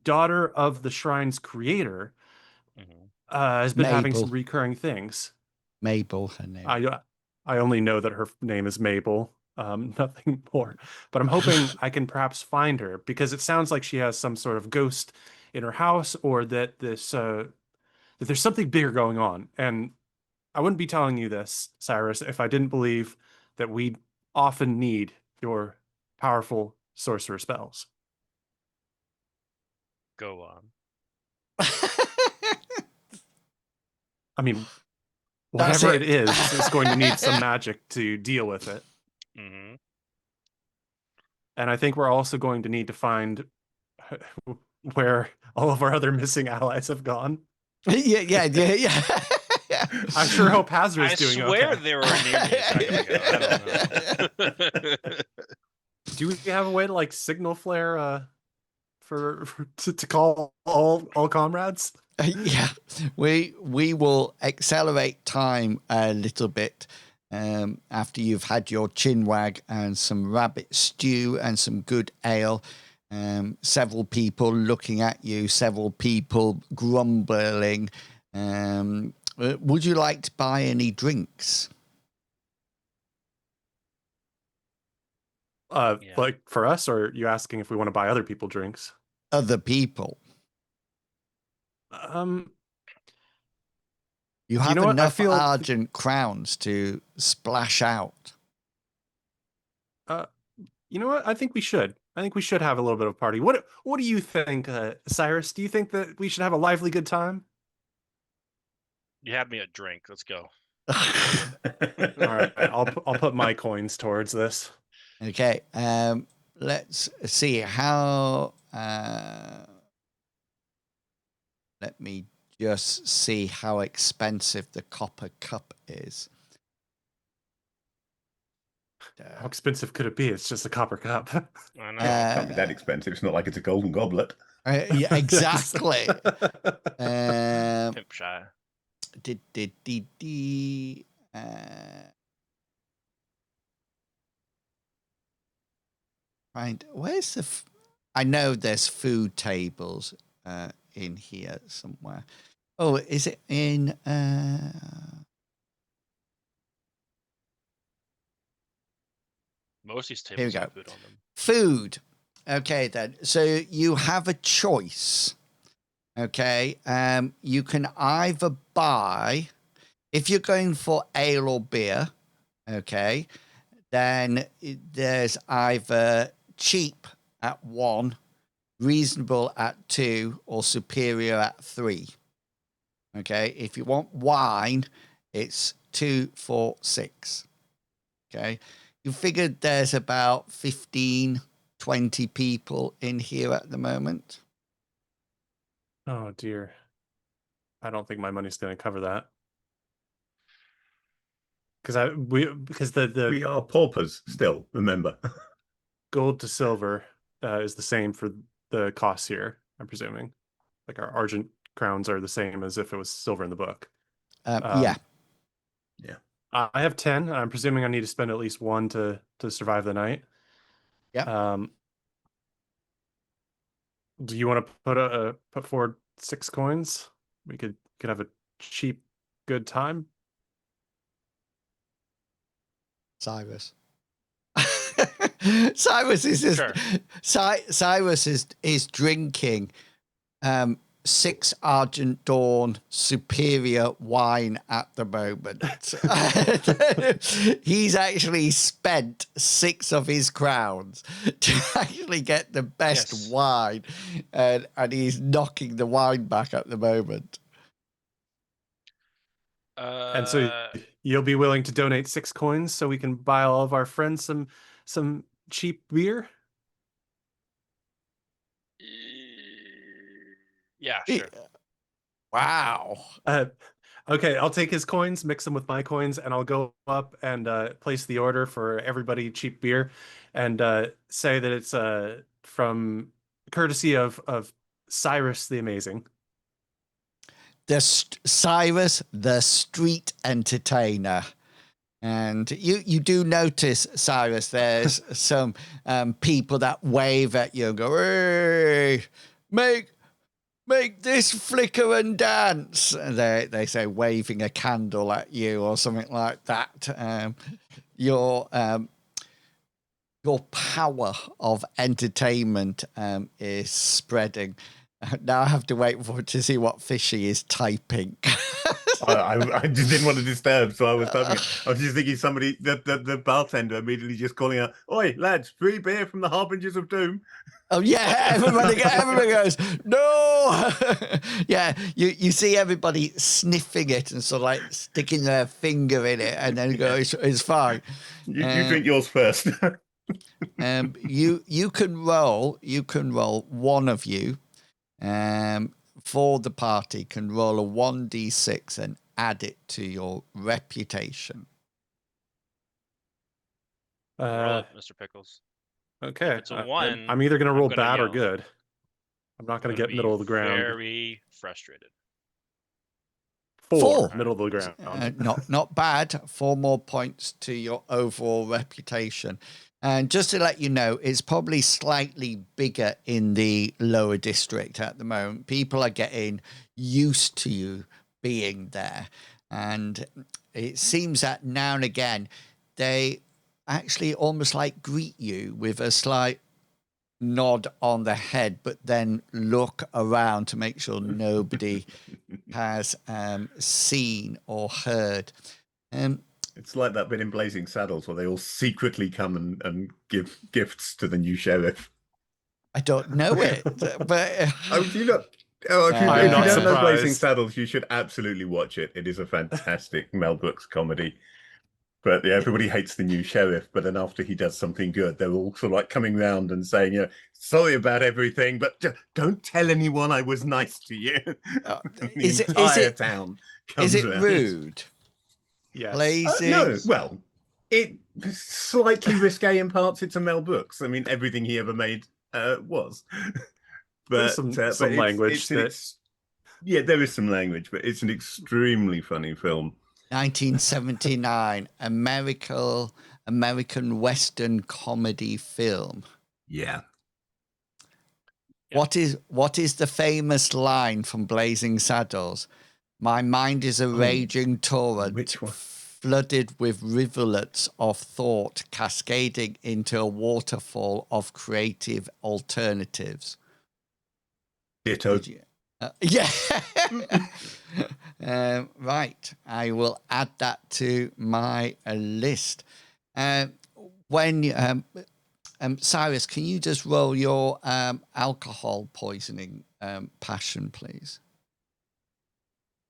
[SPEAKER 2] daughter of the shrine's creator
[SPEAKER 3] Mhm.
[SPEAKER 2] has been having some
[SPEAKER 1] Mabel.
[SPEAKER 2] recurring things.
[SPEAKER 1] Mabel, her name.
[SPEAKER 2] I only know that her name is Mabel, nothing more. But I'm hoping I can perhaps find her because it sounds like she has some sort of ghost in her house, or that that there's something bigger going on. And I wouldn't be telling you this, Cyrus, if I didn't believe that we often need your powerful sorcerer spells.
[SPEAKER 3] Go on.
[SPEAKER 2] I mean,
[SPEAKER 1] That's
[SPEAKER 2] whatever
[SPEAKER 1] it.
[SPEAKER 2] it is going to need some magic to deal with it.
[SPEAKER 3] Mm-hmm.
[SPEAKER 2] And I think we're also going to need to find where all of our other missing allies have gone.
[SPEAKER 1] yeah.
[SPEAKER 2] I sure hope Hazard is
[SPEAKER 3] I
[SPEAKER 2] doing
[SPEAKER 3] swear
[SPEAKER 2] okay.
[SPEAKER 3] they were near me a second ago. I don't know.
[SPEAKER 2] Do we have a way to like signal flare to call all comrades?
[SPEAKER 1] Yeah, we will accelerate time a little bit after you've had your chinwag and some rabbit stew and some good ale. Several people looking at you, several people grumbling. Would you like to buy any drinks?
[SPEAKER 3] Yeah.
[SPEAKER 2] Like for us, or are you asking if we want to buy other people drinks?
[SPEAKER 1] Other people. You have
[SPEAKER 2] know what? I
[SPEAKER 1] enough
[SPEAKER 2] feel
[SPEAKER 1] Argent crowns to splash out.
[SPEAKER 2] you know what? I think we should. I think we should have a little bit of a party. What do you think, Cyrus? Do you think that we should have a lively good time?
[SPEAKER 3] You had me a drink. Let's go.
[SPEAKER 2] All right, I'll put my coins towards this.
[SPEAKER 1] Okay. Let's see how. Let me just see how expensive the copper cup is.
[SPEAKER 2] How expensive could it be? It's just a copper cup.
[SPEAKER 3] I know.
[SPEAKER 4] Can't be that expensive. It's not like it's a golden goblet.
[SPEAKER 1] Yeah, exactly.
[SPEAKER 3] Pimp shy.
[SPEAKER 1] Right. Where's the? I know there's food tables in here somewhere. Oh, is it in?
[SPEAKER 3] Most of these
[SPEAKER 1] Here we
[SPEAKER 3] tables
[SPEAKER 1] go.
[SPEAKER 3] have food on them.
[SPEAKER 1] Food. Okay, then. So you have a choice. Okay. You can either buy, if you're going for ale or beer, okay, then there's either cheap at 1, reasonable at 2, or superior at 3. Okay. If you want wine, it's 2, 4, 6. Okay. You figured there's about 15, 20 people in here at the moment.
[SPEAKER 2] Oh dear. I don't think my money's going to cover that. Because
[SPEAKER 4] We are paupers still, remember.
[SPEAKER 2] gold to silver is the same for the costs here, I'm presuming. Like our Argent crowns are the same as if it was silver in the book.
[SPEAKER 1] Yeah.
[SPEAKER 4] Yeah.
[SPEAKER 2] I have 10. I'm presuming I need to spend at least 1 to survive the night.
[SPEAKER 1] Yeah.
[SPEAKER 2] Do you want to put forward 6 coins? We could have a cheap, good time.
[SPEAKER 1] Cyrus. Cyrus is just,
[SPEAKER 3] Sure.
[SPEAKER 1] Cyrus is drinking 6 Argent Dawn superior wine at the moment. He's actually spent 6 of his crowns to actually get the best wine, and he's knocking the wine back at the moment.
[SPEAKER 2] And so you'll be willing to donate 6 coins so we can buy all of our friends some cheap beer?
[SPEAKER 3] Yeah, sure.
[SPEAKER 1] Wow.
[SPEAKER 2] Okay, I'll take his coins, mix them with my coins, and I'll go up and place the order for everybody cheap beer, and say that it's from courtesy of Cyrus the Amazing.
[SPEAKER 1] Cyrus, the street entertainer. And you do notice, Cyrus, there's some people that wave at you and go, hey, make this flicker and dance. And they say waving a candle at you or something like that. Your power of entertainment is spreading. Now I have to wait to see what Fishy is typing.
[SPEAKER 4] I just didn't want to disturb, so I was typing it. I was just thinking somebody, the bartender immediately just calling out, "Oi, lads, free beer from the Harbingers of Doom."
[SPEAKER 1] Oh yeah, everybody goes, no. Yeah, you see everybody sniffing it and sort of like sticking their finger in it, and then go, it's fine.
[SPEAKER 4] You drink yours first.
[SPEAKER 1] You can roll. One of you, for the party can roll a 1d6 and add it to your reputation.
[SPEAKER 3] Roll it, Mr. Pickles.
[SPEAKER 2] Okay,
[SPEAKER 3] If it's a 1,
[SPEAKER 2] I'm either going to roll
[SPEAKER 3] gonna
[SPEAKER 2] bad or
[SPEAKER 3] yell.
[SPEAKER 2] good. I'm not going to
[SPEAKER 3] I'm
[SPEAKER 2] get middle of the ground.
[SPEAKER 3] Very frustrated.
[SPEAKER 1] 4.
[SPEAKER 2] Middle of the ground.
[SPEAKER 1] Not bad. 4 more points to your overall reputation. And just to let you know, it's probably slightly bigger in the lower district at the moment. People are getting used to you being there. And it seems that now and again, they actually almost like greet you with a slight nod on the head, but then look around to make sure nobody has seen or heard.
[SPEAKER 4] It's like that bit in Blazing Saddles where they all secretly come and give gifts to the new sheriff.
[SPEAKER 1] I don't know it, but
[SPEAKER 4] If you don't know Blazing Saddles, you should absolutely watch it. It is a fantastic Mel Brooks comedy. But yeah, everybody hates the new sheriff. But then after he does something good, they're all sort of like coming round and saying, sorry about everything, but don't tell anyone I was nice to you. The entire town comes
[SPEAKER 1] is it
[SPEAKER 4] around.
[SPEAKER 1] Rude?
[SPEAKER 2] Yes.
[SPEAKER 4] No, well, it's slightly risque in parts. It's a Mel Brooks. I mean, everything he ever made was. But
[SPEAKER 2] There's some language.
[SPEAKER 4] there is some language, but it's an extremely funny film.
[SPEAKER 1] 1979 American Western comedy film.
[SPEAKER 4] Yeah.
[SPEAKER 1] What is the famous line from Blazing Saddles? My mind is a raging torrent.
[SPEAKER 4] Which one?
[SPEAKER 1] Flooded with rivulets of thought, cascading into a waterfall of creative alternatives.
[SPEAKER 4] Ditto.
[SPEAKER 1] Yeah. Right. I will add that to my list. When Cyrus, can you just roll your alcohol poisoning passion, please?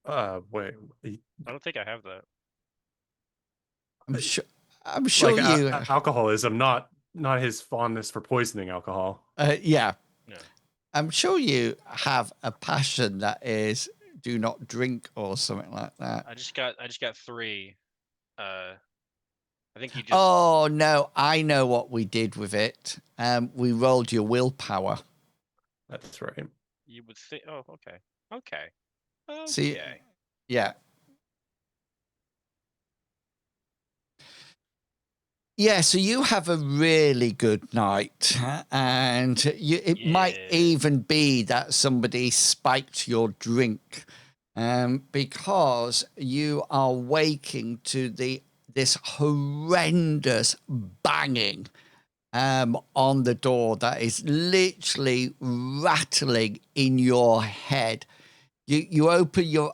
[SPEAKER 2] Wait.
[SPEAKER 3] I don't think I have that.
[SPEAKER 1] I'm sure you
[SPEAKER 2] alcoholism, not his fondness for poisoning alcohol.
[SPEAKER 1] Yeah.
[SPEAKER 3] Yeah.
[SPEAKER 1] I'm sure you have a passion that is do not drink or something like that.
[SPEAKER 3] I just got 3. I think you just.
[SPEAKER 1] Oh no, I know what we did with it. We rolled your willpower.
[SPEAKER 2] That's right.
[SPEAKER 3] You would think. Oh, okay. Okay.
[SPEAKER 1] See, yeah. Yeah, so you have a really good night, and it might even be that somebody spiked your drink, because you are waking to this horrendous banging on the door that is literally rattling in your head. You open your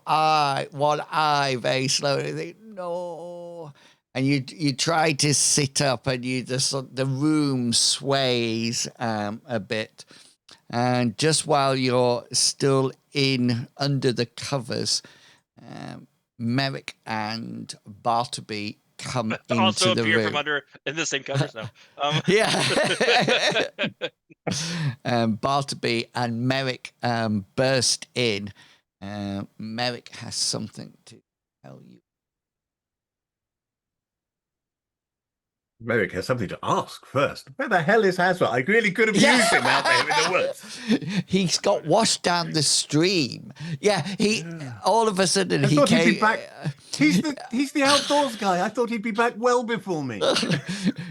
[SPEAKER 1] one eye very slowly, and think, no. And you try to sit up, and the room sways a bit, and just while you're still under the covers, Merrick and Bartleby come
[SPEAKER 3] Also
[SPEAKER 1] into the
[SPEAKER 3] appear
[SPEAKER 1] room.
[SPEAKER 3] from under in the same covers now.
[SPEAKER 1] Yeah. Bartleby and Merrick burst in. Merrick has something to tell you.
[SPEAKER 4] Merrick has something to ask first. Where the hell is Hazra? I really could have used him out there in the woods.
[SPEAKER 1] He's got washed down the stream. Yeah, all of a sudden
[SPEAKER 4] I
[SPEAKER 1] he
[SPEAKER 4] thought
[SPEAKER 1] came.
[SPEAKER 4] he'd be back. He's the outdoors guy. I thought he'd be back well before me.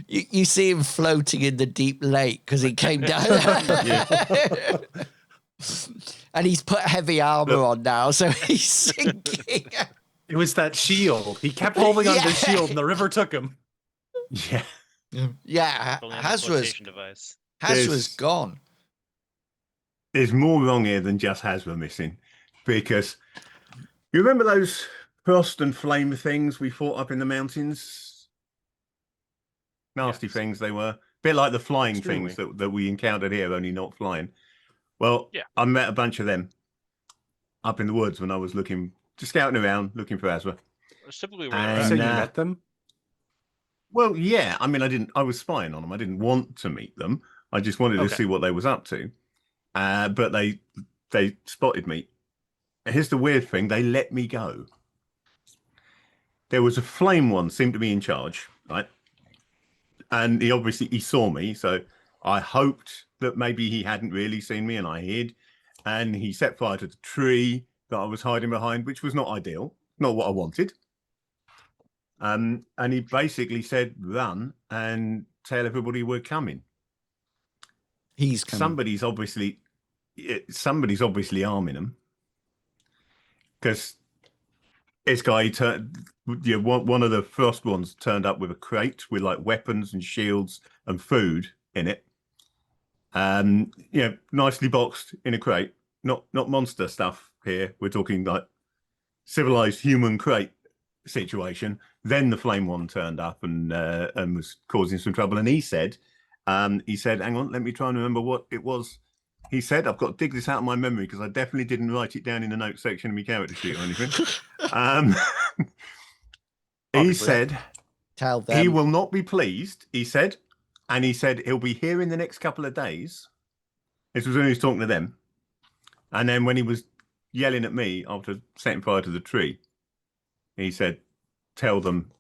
[SPEAKER 1] You see him floating in the deep lake because he came down. And he's put heavy armor on now, so he's sinking.
[SPEAKER 2] It was that shield. He kept holding onto the shield, and the river took him.
[SPEAKER 4] Yeah.
[SPEAKER 1] Yeah,
[SPEAKER 3] Only has a
[SPEAKER 1] Hazra's
[SPEAKER 3] flotation device.
[SPEAKER 1] gone.
[SPEAKER 4] There's more wrong here than just Hazra missing, because you remember those frost and flame things we fought up in the mountains? Nasty things they were. A bit like the flying things that we encountered here, only not flying. Well, I met a bunch of them up in the woods when I was just scouting around, looking for Hazra.
[SPEAKER 3] Typically,
[SPEAKER 2] So you met them?
[SPEAKER 4] Well, yeah. I mean, I was spying on them. I didn't want to meet them. I just wanted to see what they was up to. But they spotted me. Here's the weird thing. They let me go. There was a flame one, seemed to be in charge, right? And he saw me. So I hoped that maybe he hadn't really seen me and I hid. And he set fire to the tree that I was hiding behind, which was not ideal. Not what I wanted. And he basically said, run and tell everybody we're coming.
[SPEAKER 1] He's coming.
[SPEAKER 4] Somebody's obviously arming him. Because this guy one of the first ones turned up with a crate with like weapons and shields and food in it. Nicely boxed in a crate. Not monster stuff here. We're talking like civilized human crate situation. Then the flame one turned up and was causing some trouble. And he said, hang on, let me try and remember what it was. He said, I've got to dig this out of my memory because I definitely didn't write it down in the notes section of my character sheet or anything. He said,
[SPEAKER 1] tell them
[SPEAKER 4] he will not be pleased, he said. And he said, he'll be here in the next couple of days. This was when he was talking to them. And then when he was yelling at me after setting fire to the tree, he said, tell them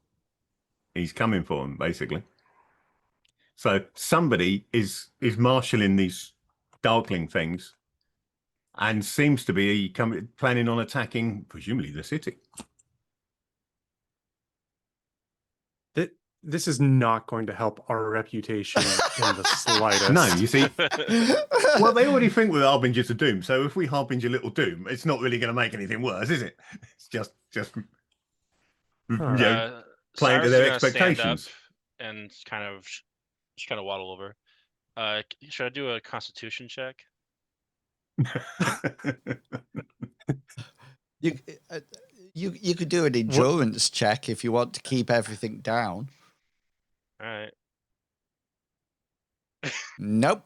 [SPEAKER 4] he's coming for them, basically. So somebody is marshalling these darkling things and seems to be planning on attacking, presumably, the city.
[SPEAKER 2] This is not going to help our reputation in the slightest.
[SPEAKER 4] No, you see. Well, they already think we're harbingers of doom. So if we harbinger a little doom, it's not really going to make anything worse, is it? It's just playing to their expectations.
[SPEAKER 3] Stand up and just kind of waddle over. Should I do a Constitution check?
[SPEAKER 1] You could do an endurance check if you want to keep everything down.
[SPEAKER 3] All right.
[SPEAKER 1] Nope.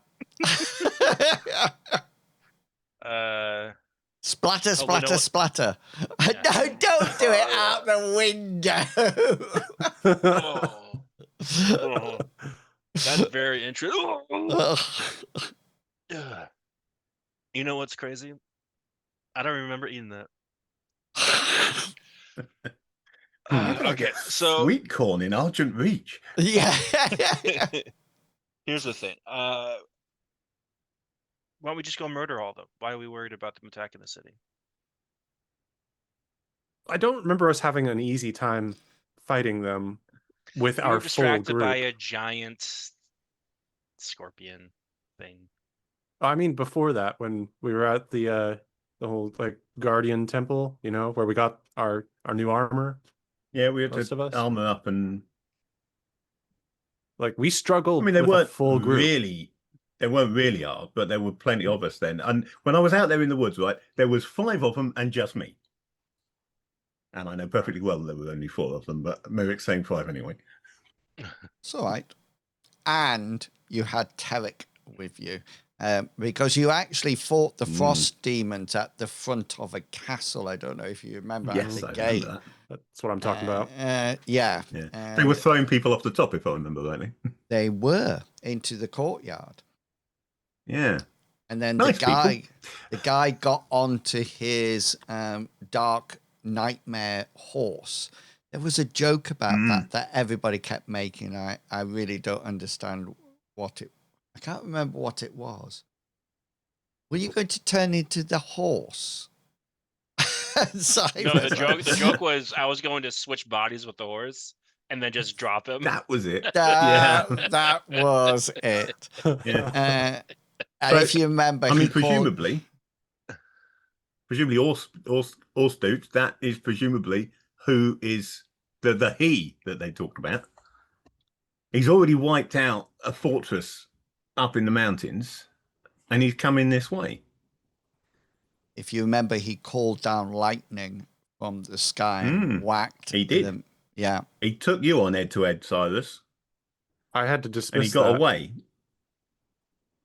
[SPEAKER 1] Splatter, splatter, splatter. Yeah. No, don't do it out the window.
[SPEAKER 3] Oh, that's very interesting. You know what's crazy? I don't remember eating that. Okay, so
[SPEAKER 4] sweet corn in Argent Reach.
[SPEAKER 1] Yeah.
[SPEAKER 3] Here's the thing. Why don't we just go murder all of them? Why are we worried about them attacking the city?
[SPEAKER 2] I don't remember us having an easy time fighting them with our full group.
[SPEAKER 3] Distracted by a giant scorpion thing.
[SPEAKER 2] I mean, before that, when we were at the whole like Guardian Temple, where we got our new armor.
[SPEAKER 4] Yeah, we had to armor up and
[SPEAKER 2] like we struggled.
[SPEAKER 4] I mean, they weren't
[SPEAKER 2] full group.
[SPEAKER 4] They weren't really hard, but there were plenty of us then. And when I was out there in the woods, right, there was 5 of them and just me. And I know perfectly well there were only 4 of them, but Merrick's saying 5 anyway.
[SPEAKER 1] It's all right. And you had Tarek with you. Because you actually fought the frost demons at the front of a castle. I don't know if you remember.
[SPEAKER 4] Yes,
[SPEAKER 1] at the
[SPEAKER 4] I
[SPEAKER 1] gate.
[SPEAKER 4] remember
[SPEAKER 2] That's what I'm talking about.
[SPEAKER 1] Yeah.
[SPEAKER 4] Yeah. They were throwing people off the top, if I remember rightly.
[SPEAKER 1] They were into the courtyard.
[SPEAKER 4] Yeah.
[SPEAKER 1] And then
[SPEAKER 4] Nice
[SPEAKER 1] the guy got onto his dark nightmare horse. There was a joke about that everybody kept making. I really don't understand I can't remember what it was. Were you going to turn into the horse?
[SPEAKER 3] No, the joke was I was going to switch bodies with the horse and then just drop him.
[SPEAKER 4] That was it.
[SPEAKER 1] That was it.
[SPEAKER 4] Yeah.
[SPEAKER 1] And if you remember,
[SPEAKER 4] I mean, presumably, Orstoots, that is presumably who is the he that they talked about. He's already wiped out a fortress up in the mountains, and he's coming this way.
[SPEAKER 1] If you remember, he called down lightning from the sky and whacked.
[SPEAKER 4] He did.
[SPEAKER 1] Yeah.
[SPEAKER 4] He took you on head-to-head, Silas.
[SPEAKER 2] I had to dismiss
[SPEAKER 4] and he got away.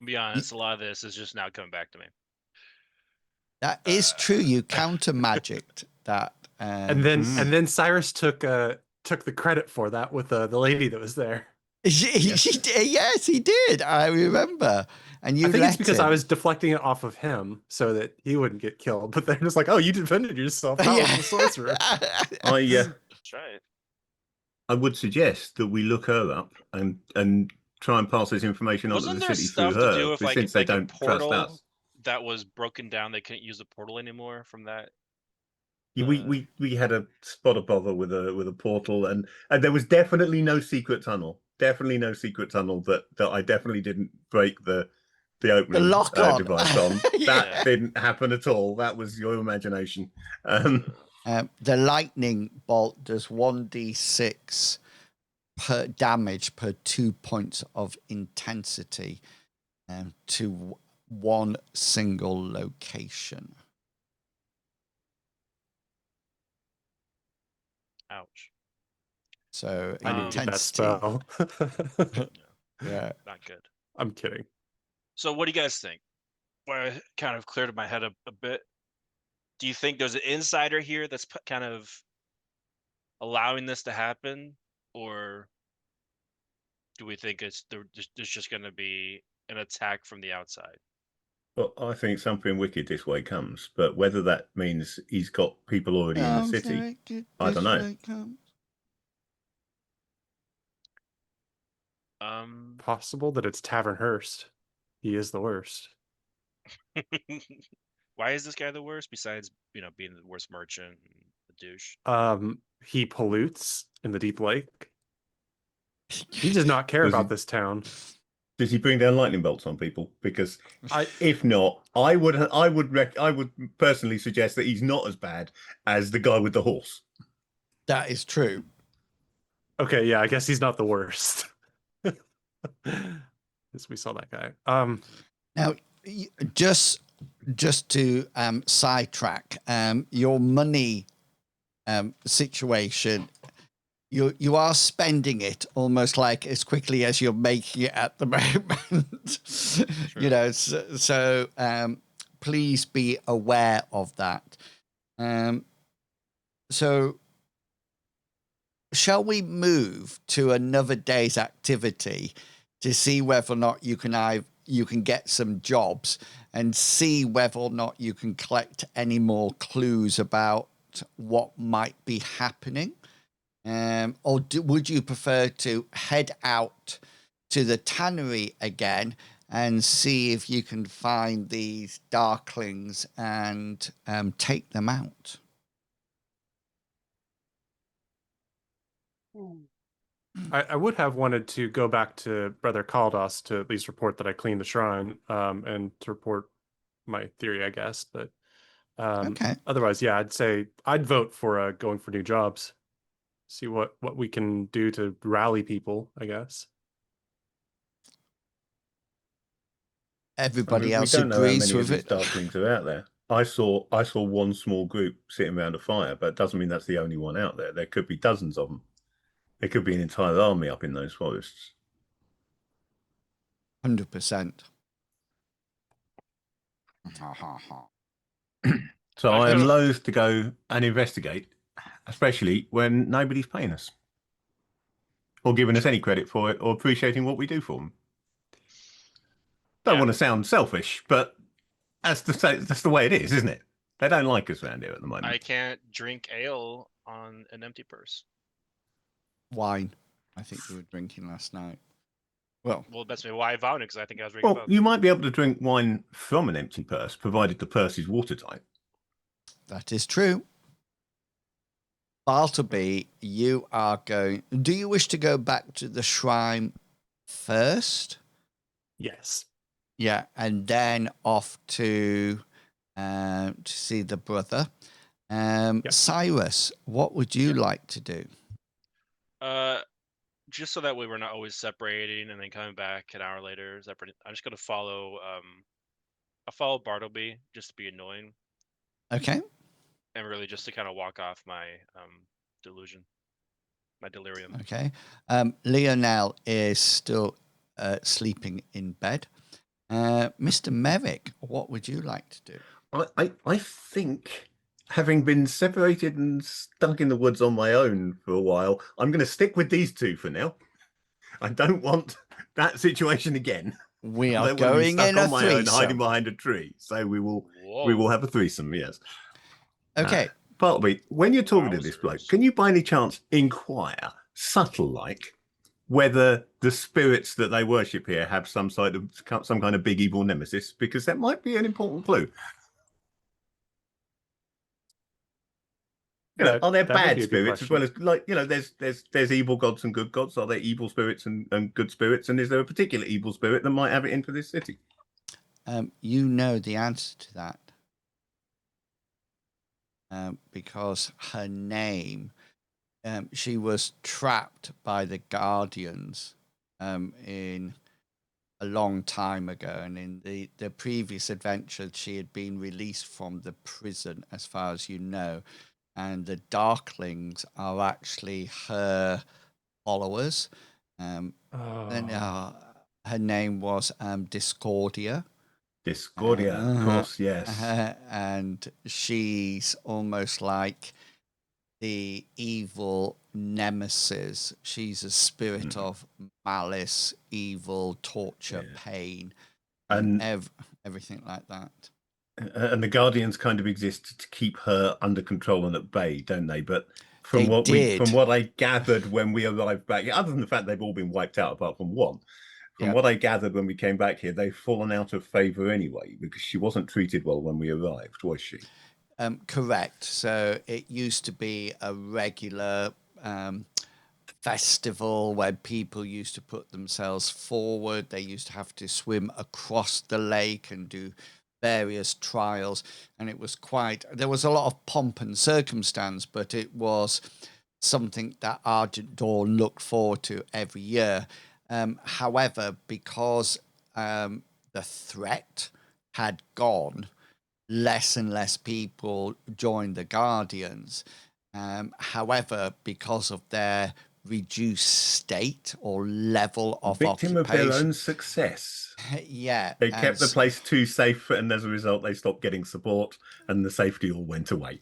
[SPEAKER 3] To be honest, a lot of this is just now coming back to me.
[SPEAKER 1] That is true. You counter magicked that.
[SPEAKER 2] And then Cyrus took the credit for that with the lady that was there.
[SPEAKER 1] Yes, he did. I remember. And you
[SPEAKER 2] I think it's because I was deflecting it off of him so that he wouldn't get killed. But they're just like, "Oh, you defended yourself. How was the sorcerer?"
[SPEAKER 3] That's right.
[SPEAKER 4] I would suggest that we look her up and try and pass this information on to the city through her,
[SPEAKER 3] to do with,
[SPEAKER 4] since they don't trust us.
[SPEAKER 3] That was broken down. They couldn't use the portal anymore from that.
[SPEAKER 4] We had a spot of bother with a portal, and there was definitely no secret tunnel. Definitely no secret tunnel that I definitely didn't break the opening device on. That didn't happen at all. That was your imagination.
[SPEAKER 1] The lightning bolt does 1d6 per damage per 2 points of intensity to one single location.
[SPEAKER 3] Ouch.
[SPEAKER 1] So
[SPEAKER 2] I need that spell.
[SPEAKER 1] Yeah,
[SPEAKER 3] not good.
[SPEAKER 2] I'm kidding.
[SPEAKER 3] So what do you guys think? Well, it kind of cleared my head a bit. Do you think there's an insider here that's kind of allowing this to happen, or do we think there's just going to be an attack from the outside?
[SPEAKER 4] Well, I think something wicked this way comes, but whether that means he's got people already in the city, I don't know.
[SPEAKER 2] Possible that it's Tavern Hearst. He is the worst.
[SPEAKER 3] Why is this guy the worst? Besides, being the worst merchant, and the douche.
[SPEAKER 2] He pollutes in the deep lake. He does not care about this town.
[SPEAKER 4] Does he bring down lightning bolts on people? Because if not, I would personally suggest that he's not as bad as the guy with the horse.
[SPEAKER 1] That is true.
[SPEAKER 2] Okay, yeah, I guess he's not the worst. As we saw that guy.
[SPEAKER 1] Now, just to sidetrack, your money situation, you are spending it almost like as quickly as you're making it at the moment. Sure. So please be aware of that. So shall we move to another day's activity to see whether or not you can get some jobs and see whether or not you can collect any more clues about what might be happening? Or would you prefer to head out to the tannery again and see if you can find these darklings and take them out?
[SPEAKER 2] I would have wanted to go back to Brother Kaldos to at least report that I cleaned the shrine, and to report my theory, I guess. But
[SPEAKER 1] okay.
[SPEAKER 2] Otherwise, yeah, I'd say I'd vote for going for new jobs. See what we can do to rally people, I guess.
[SPEAKER 1] Everybody else agrees with it.
[SPEAKER 4] Darklings are out there. I saw one small group sitting around a fire, but it doesn't mean that's the only one out there. There could be dozens of them. There could be an entire army up in those forests.
[SPEAKER 1] 100%.
[SPEAKER 4] So I am loath to go and investigate especially when nobody's paying us or giving us any credit for it or appreciating what we do for them. Don't
[SPEAKER 5] Yeah.
[SPEAKER 4] want to sound selfish, but that's the way it is, isn't it? They don't like us around here at the moment.
[SPEAKER 5] I can't drink ale on an empty purse.
[SPEAKER 1] Wine. I think you were drinking last night. Well,
[SPEAKER 5] That's maybe why I vowed it, because I think I was drinking
[SPEAKER 4] Well,
[SPEAKER 5] both.
[SPEAKER 4] you might be able to drink wine from an empty purse, provided the purse is watertight.
[SPEAKER 1] that is true. Bartleby, you are going. Do you wish to go back to the shrine first?
[SPEAKER 2] Yes.
[SPEAKER 1] Yeah, and then off to see the brother. Cyrus, what would you like to do?
[SPEAKER 5] Just so that way we're not always separating and then coming back an hour later separate. I'm just gonna follow. I'll follow Bartleby just to be annoying
[SPEAKER 1] Okay.
[SPEAKER 5] and really just to kind of walk off my delusion, my delirium.
[SPEAKER 1] Okay. Lionel is still sleeping in bed. Mr. Merrick, what would you like to do?
[SPEAKER 4] I think, having been separated and stuck in the woods on my own for a while, I'm going to stick with these two for now. I don't want that situation again.
[SPEAKER 1] We
[SPEAKER 4] I
[SPEAKER 1] are
[SPEAKER 4] don't want to be
[SPEAKER 1] going
[SPEAKER 4] stuck
[SPEAKER 1] in a
[SPEAKER 4] on my own, hiding
[SPEAKER 1] threesome.
[SPEAKER 4] behind a tree. So we
[SPEAKER 5] Whoa.
[SPEAKER 4] will have a threesome. Yes.
[SPEAKER 1] Okay.
[SPEAKER 4] Bartleby, when you're talking to this bloke,
[SPEAKER 5] Wowzers.
[SPEAKER 4] can you by any chance inquire, subtle like, whether the spirits that they worship here have some kind of big evil nemesis? Because that might be an important clue. You know, are there
[SPEAKER 2] That would
[SPEAKER 4] bad
[SPEAKER 2] be a good
[SPEAKER 4] spirits as well
[SPEAKER 2] question.
[SPEAKER 4] as, like, you know, there's evil gods and good gods? Are there evil spirits and good spirits? And is there a particular evil spirit that might have it in for this city?
[SPEAKER 1] You know the answer to that. Because her name, she was trapped by the Guardians in a long time ago. And in the previous adventure, she had been released from the prison, as far as you know. And the Darklings are actually her followers. And her name was Discordia.
[SPEAKER 4] Discordia, of course, yes.
[SPEAKER 1] And she's almost like the evil nemesis. She's a spirit of malice, evil, torture, pain, and everything like that.
[SPEAKER 4] And the Guardians kind of exist to keep her under control and at bay, don't they? But from
[SPEAKER 1] They
[SPEAKER 4] from
[SPEAKER 1] did.
[SPEAKER 4] what I gathered when we arrived back, other than the fact they've all been wiped out apart from one, from what I gathered when we came back here, they've fallen out of favor anyway, because she wasn't treated well when we arrived, was she?
[SPEAKER 1] Correct. So it used to be a regular festival where people used to put themselves forward. They used to have to swim across the lake and do various trials. And it was there was a lot of pomp and circumstance, but it was something that Argent Dawn looked forward to every year. However, because the threat had gone, less and less people joined the Guardians. However, because of their reduced state or level of
[SPEAKER 4] victim
[SPEAKER 1] occupation,
[SPEAKER 4] of their own success.
[SPEAKER 1] Yeah,
[SPEAKER 4] They kept the place too safe, and as a result, they stopped getting support, and the safety all went away.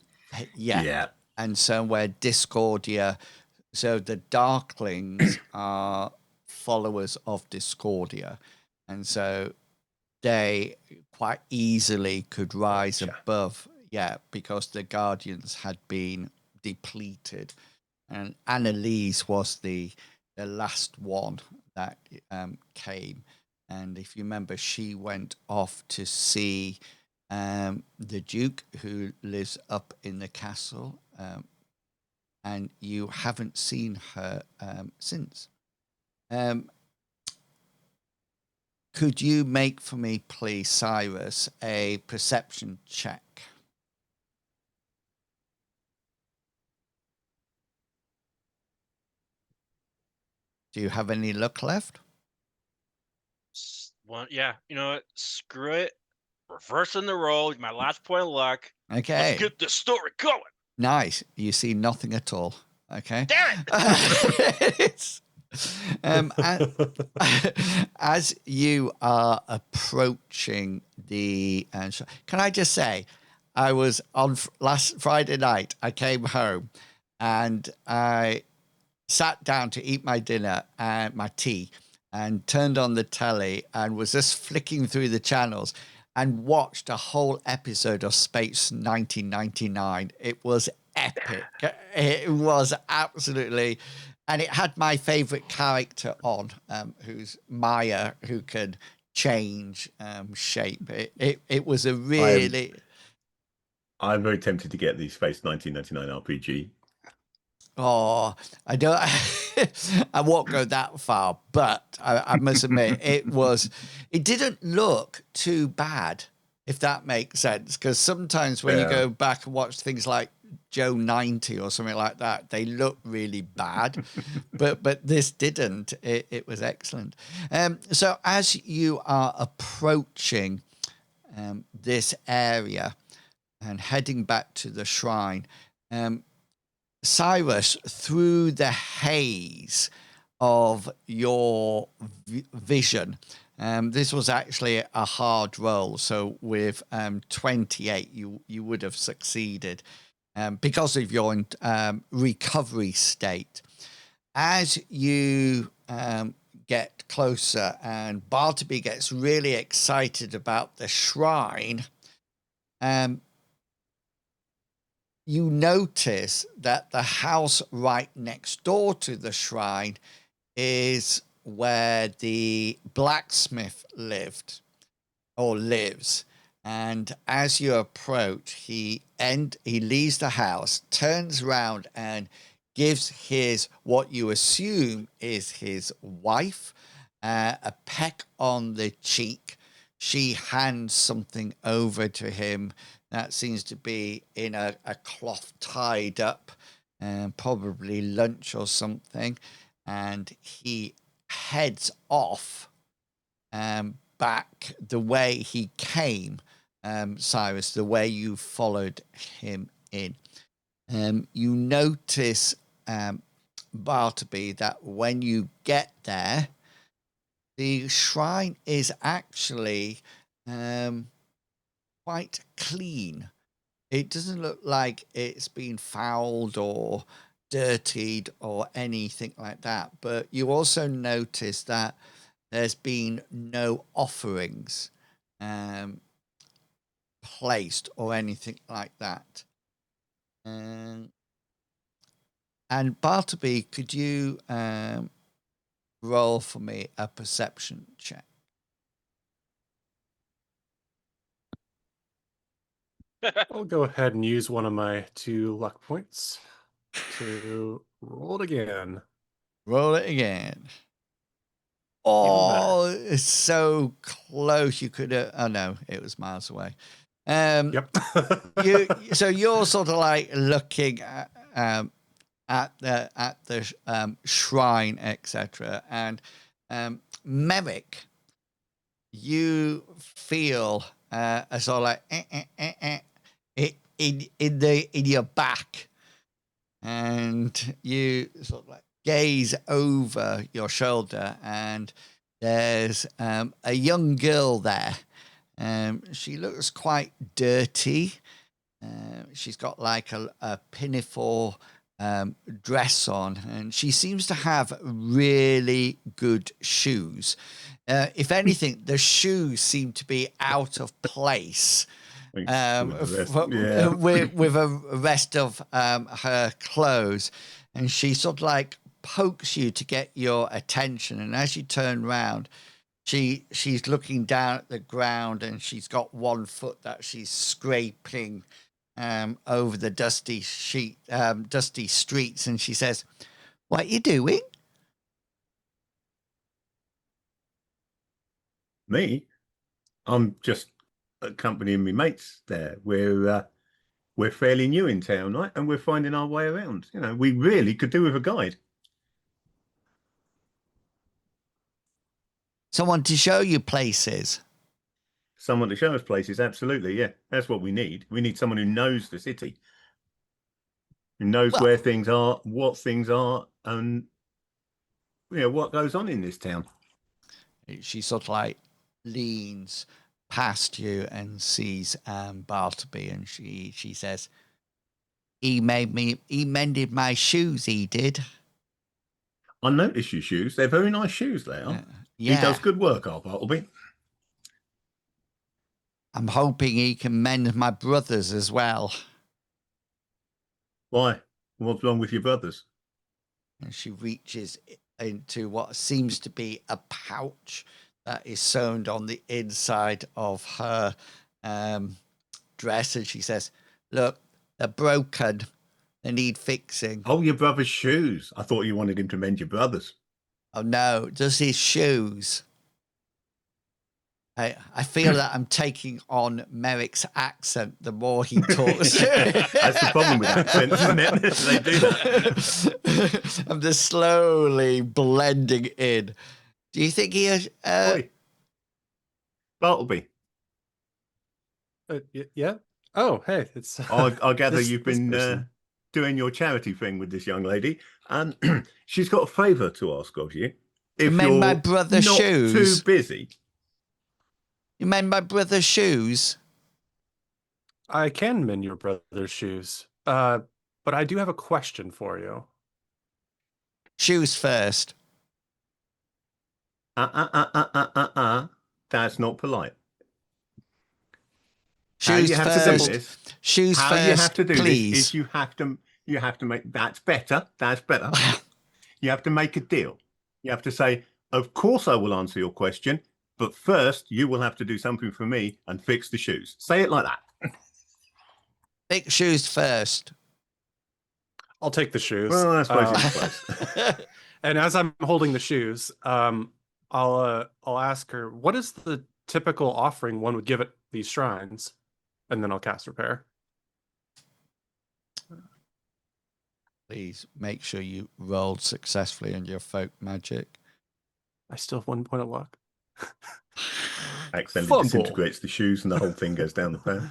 [SPEAKER 1] Yeah. And so where Discordia, so the Darklings are followers of Discordia, and so they quite easily could rise above, because the Guardians had been depleted, and Annalise was the last one that came. And if you remember, she went off to see the Duke, who lives up in the castle, and you haven't seen her since. Could you make for me, please, Cyrus, a perception check? Do you have any luck left?
[SPEAKER 5] Yeah, you know what? Screw it. Reversing the roll. My last point of luck.
[SPEAKER 1] Okay.
[SPEAKER 5] Let's get this story going.
[SPEAKER 1] Nice. You see nothing at all. Okay.
[SPEAKER 5] Damn it!
[SPEAKER 1] As you are approaching the, can I just say, I was on last Friday night. I came home, and I sat down to eat my dinner and my tea, and turned on the telly and was just flicking through the channels and watched a whole episode of Space 1999. It was epic. It was absolutely, and it had my favorite character on, who's Maya, who can change shape. It was a really.
[SPEAKER 4] I'm very tempted to get the Space 1999 RPG.
[SPEAKER 1] Oh, I don't. I won't go that far, but I must admit it didn't look too bad, if that makes sense. Because sometimes when you go back and watch things like Joe 90 or something like that, they look really bad, but this didn't. It was excellent. So as you are approaching this area and heading back to the shrine, Cyrus, through the haze of your vision, this was actually a hard roll. So with 28, you would have succeeded because of your recovery state. As you get closer and Bartleby gets really excited about the shrine, you notice that the house right next door to the shrine is where the blacksmith lived or lives. And as you approach, he leaves the house, turns around and gives what you assume is his wife a peck on the cheek. She hands something over to him that seems to be in a cloth tied up, probably lunch or something. And he heads off back the way he came, Cyrus, the way you followed him in. You notice, Bartleby, that when you get there, the shrine is actually quite clean. It doesn't look like it's been fouled or dirtied or anything like that. But you also notice that there's been no offerings placed or anything like that. And Bartleby, could you roll for me a perception check?
[SPEAKER 2] I'll go ahead and use one of my 2 luck points to roll it again.
[SPEAKER 1] Roll it again.
[SPEAKER 2] Even
[SPEAKER 1] Oh, it's so close. You could have. Oh no, it was miles away.
[SPEAKER 2] Yep.
[SPEAKER 1] So you're sort of like looking at the shrine, etc. And Merrick, you feel a sort of like in your back, and you sort of like gaze over your shoulder, and there's a young girl there. She looks quite dirty. She's got like a pinafore dress on, and she seems to have really good shoes. If anything, the shoes seem to be out of place with the rest of her clothes, and she sort of like pokes you to get your attention, and as you turn around, she's looking down at the ground, and she's got one foot that she's scraping over the dusty streets, and she says, "What are you doing?"
[SPEAKER 4] Me? I'm just accompanying my mates there. We're fairly new in town, right? And we're finding our way around. You know, we really could do with a guide.
[SPEAKER 1] Someone to show you places.
[SPEAKER 4] Someone to show us places, absolutely, yeah. That's what we need. We need someone who knows the city, who knows where things are, what things are, and what goes on in this town.
[SPEAKER 1] She sort of like leans past you and sees Bartleby, and she says, he mended my shoes, he did.
[SPEAKER 4] I noticed your shoes. They're very nice shoes, they are. He
[SPEAKER 1] Yeah.
[SPEAKER 4] does good work, our Bartleby.
[SPEAKER 1] I'm hoping he can mend my brothers as well.
[SPEAKER 4] Why? What's wrong with your brothers?
[SPEAKER 1] And she reaches into what seems to be a pouch that is sewn on the inside of her dress. And she says, look, they're broken. They need fixing.
[SPEAKER 4] Oh, your brother's shoes. I thought you wanted him to mend your brothers.
[SPEAKER 1] Oh, no, just his shoes. I feel that I'm taking on Merrick's accent the more he talks.
[SPEAKER 4] That's the problem with accents, isn't it? They do that.
[SPEAKER 1] I'm just slowly blending in. Do you think he has...
[SPEAKER 4] Oi. Bartleby,
[SPEAKER 2] Yeah. Oh, hey, it's.
[SPEAKER 4] I gather
[SPEAKER 2] this-
[SPEAKER 4] you've
[SPEAKER 2] this
[SPEAKER 4] been
[SPEAKER 2] person.
[SPEAKER 4] doing your charity thing with this young lady, and she's got a favour to ask of you. If
[SPEAKER 1] mend
[SPEAKER 4] you're
[SPEAKER 1] my brother's
[SPEAKER 4] not
[SPEAKER 1] shoes?
[SPEAKER 4] too busy.
[SPEAKER 1] You mend my brother's shoes?
[SPEAKER 2] I can mend your brother's shoes, but I do have a question for you.
[SPEAKER 1] Shoes first.
[SPEAKER 4] That's not polite.
[SPEAKER 1] Shoes
[SPEAKER 4] How you have
[SPEAKER 1] first.
[SPEAKER 4] to do this?
[SPEAKER 1] Shoes
[SPEAKER 4] How
[SPEAKER 1] first,
[SPEAKER 4] you have to do
[SPEAKER 1] please.
[SPEAKER 4] this is you have to make that's better. That's better. You have to make a deal. You have to say, of course I will answer your question, but first you will have to do something for me and fix the shoes. Say it like that.
[SPEAKER 1] Fix shoes first.
[SPEAKER 2] I'll take the shoes.
[SPEAKER 4] Well, I suppose it's close.
[SPEAKER 2] And as I'm holding the shoes, I'll ask her, what is the typical offering one would give at these shrines? And then I'll cast repair.
[SPEAKER 1] Please make sure you rolled successfully on your folk magic.
[SPEAKER 2] I still have 1 point of luck.
[SPEAKER 4] Accidentally
[SPEAKER 2] Fumble.
[SPEAKER 4] disintegrates the shoes and the whole thing goes down the pan.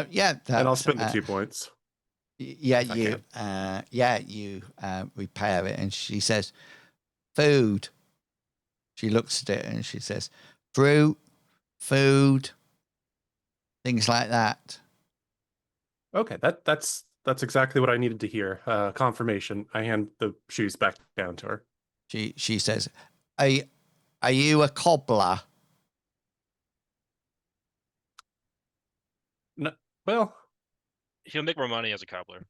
[SPEAKER 1] Yeah,
[SPEAKER 2] And I'll
[SPEAKER 1] that's,
[SPEAKER 2] spend the 2 points.
[SPEAKER 1] Yeah,
[SPEAKER 2] I
[SPEAKER 1] you repair it, and she says, "Food." She looks at it and she says, "Fruit, food, things like that."
[SPEAKER 2] Okay, that's exactly what I needed to hear. Confirmation. I hand the shoes back down to her.
[SPEAKER 1] She says, "Are you a cobbler?"
[SPEAKER 2] No, well,
[SPEAKER 5] He'll make more money as a cobbler.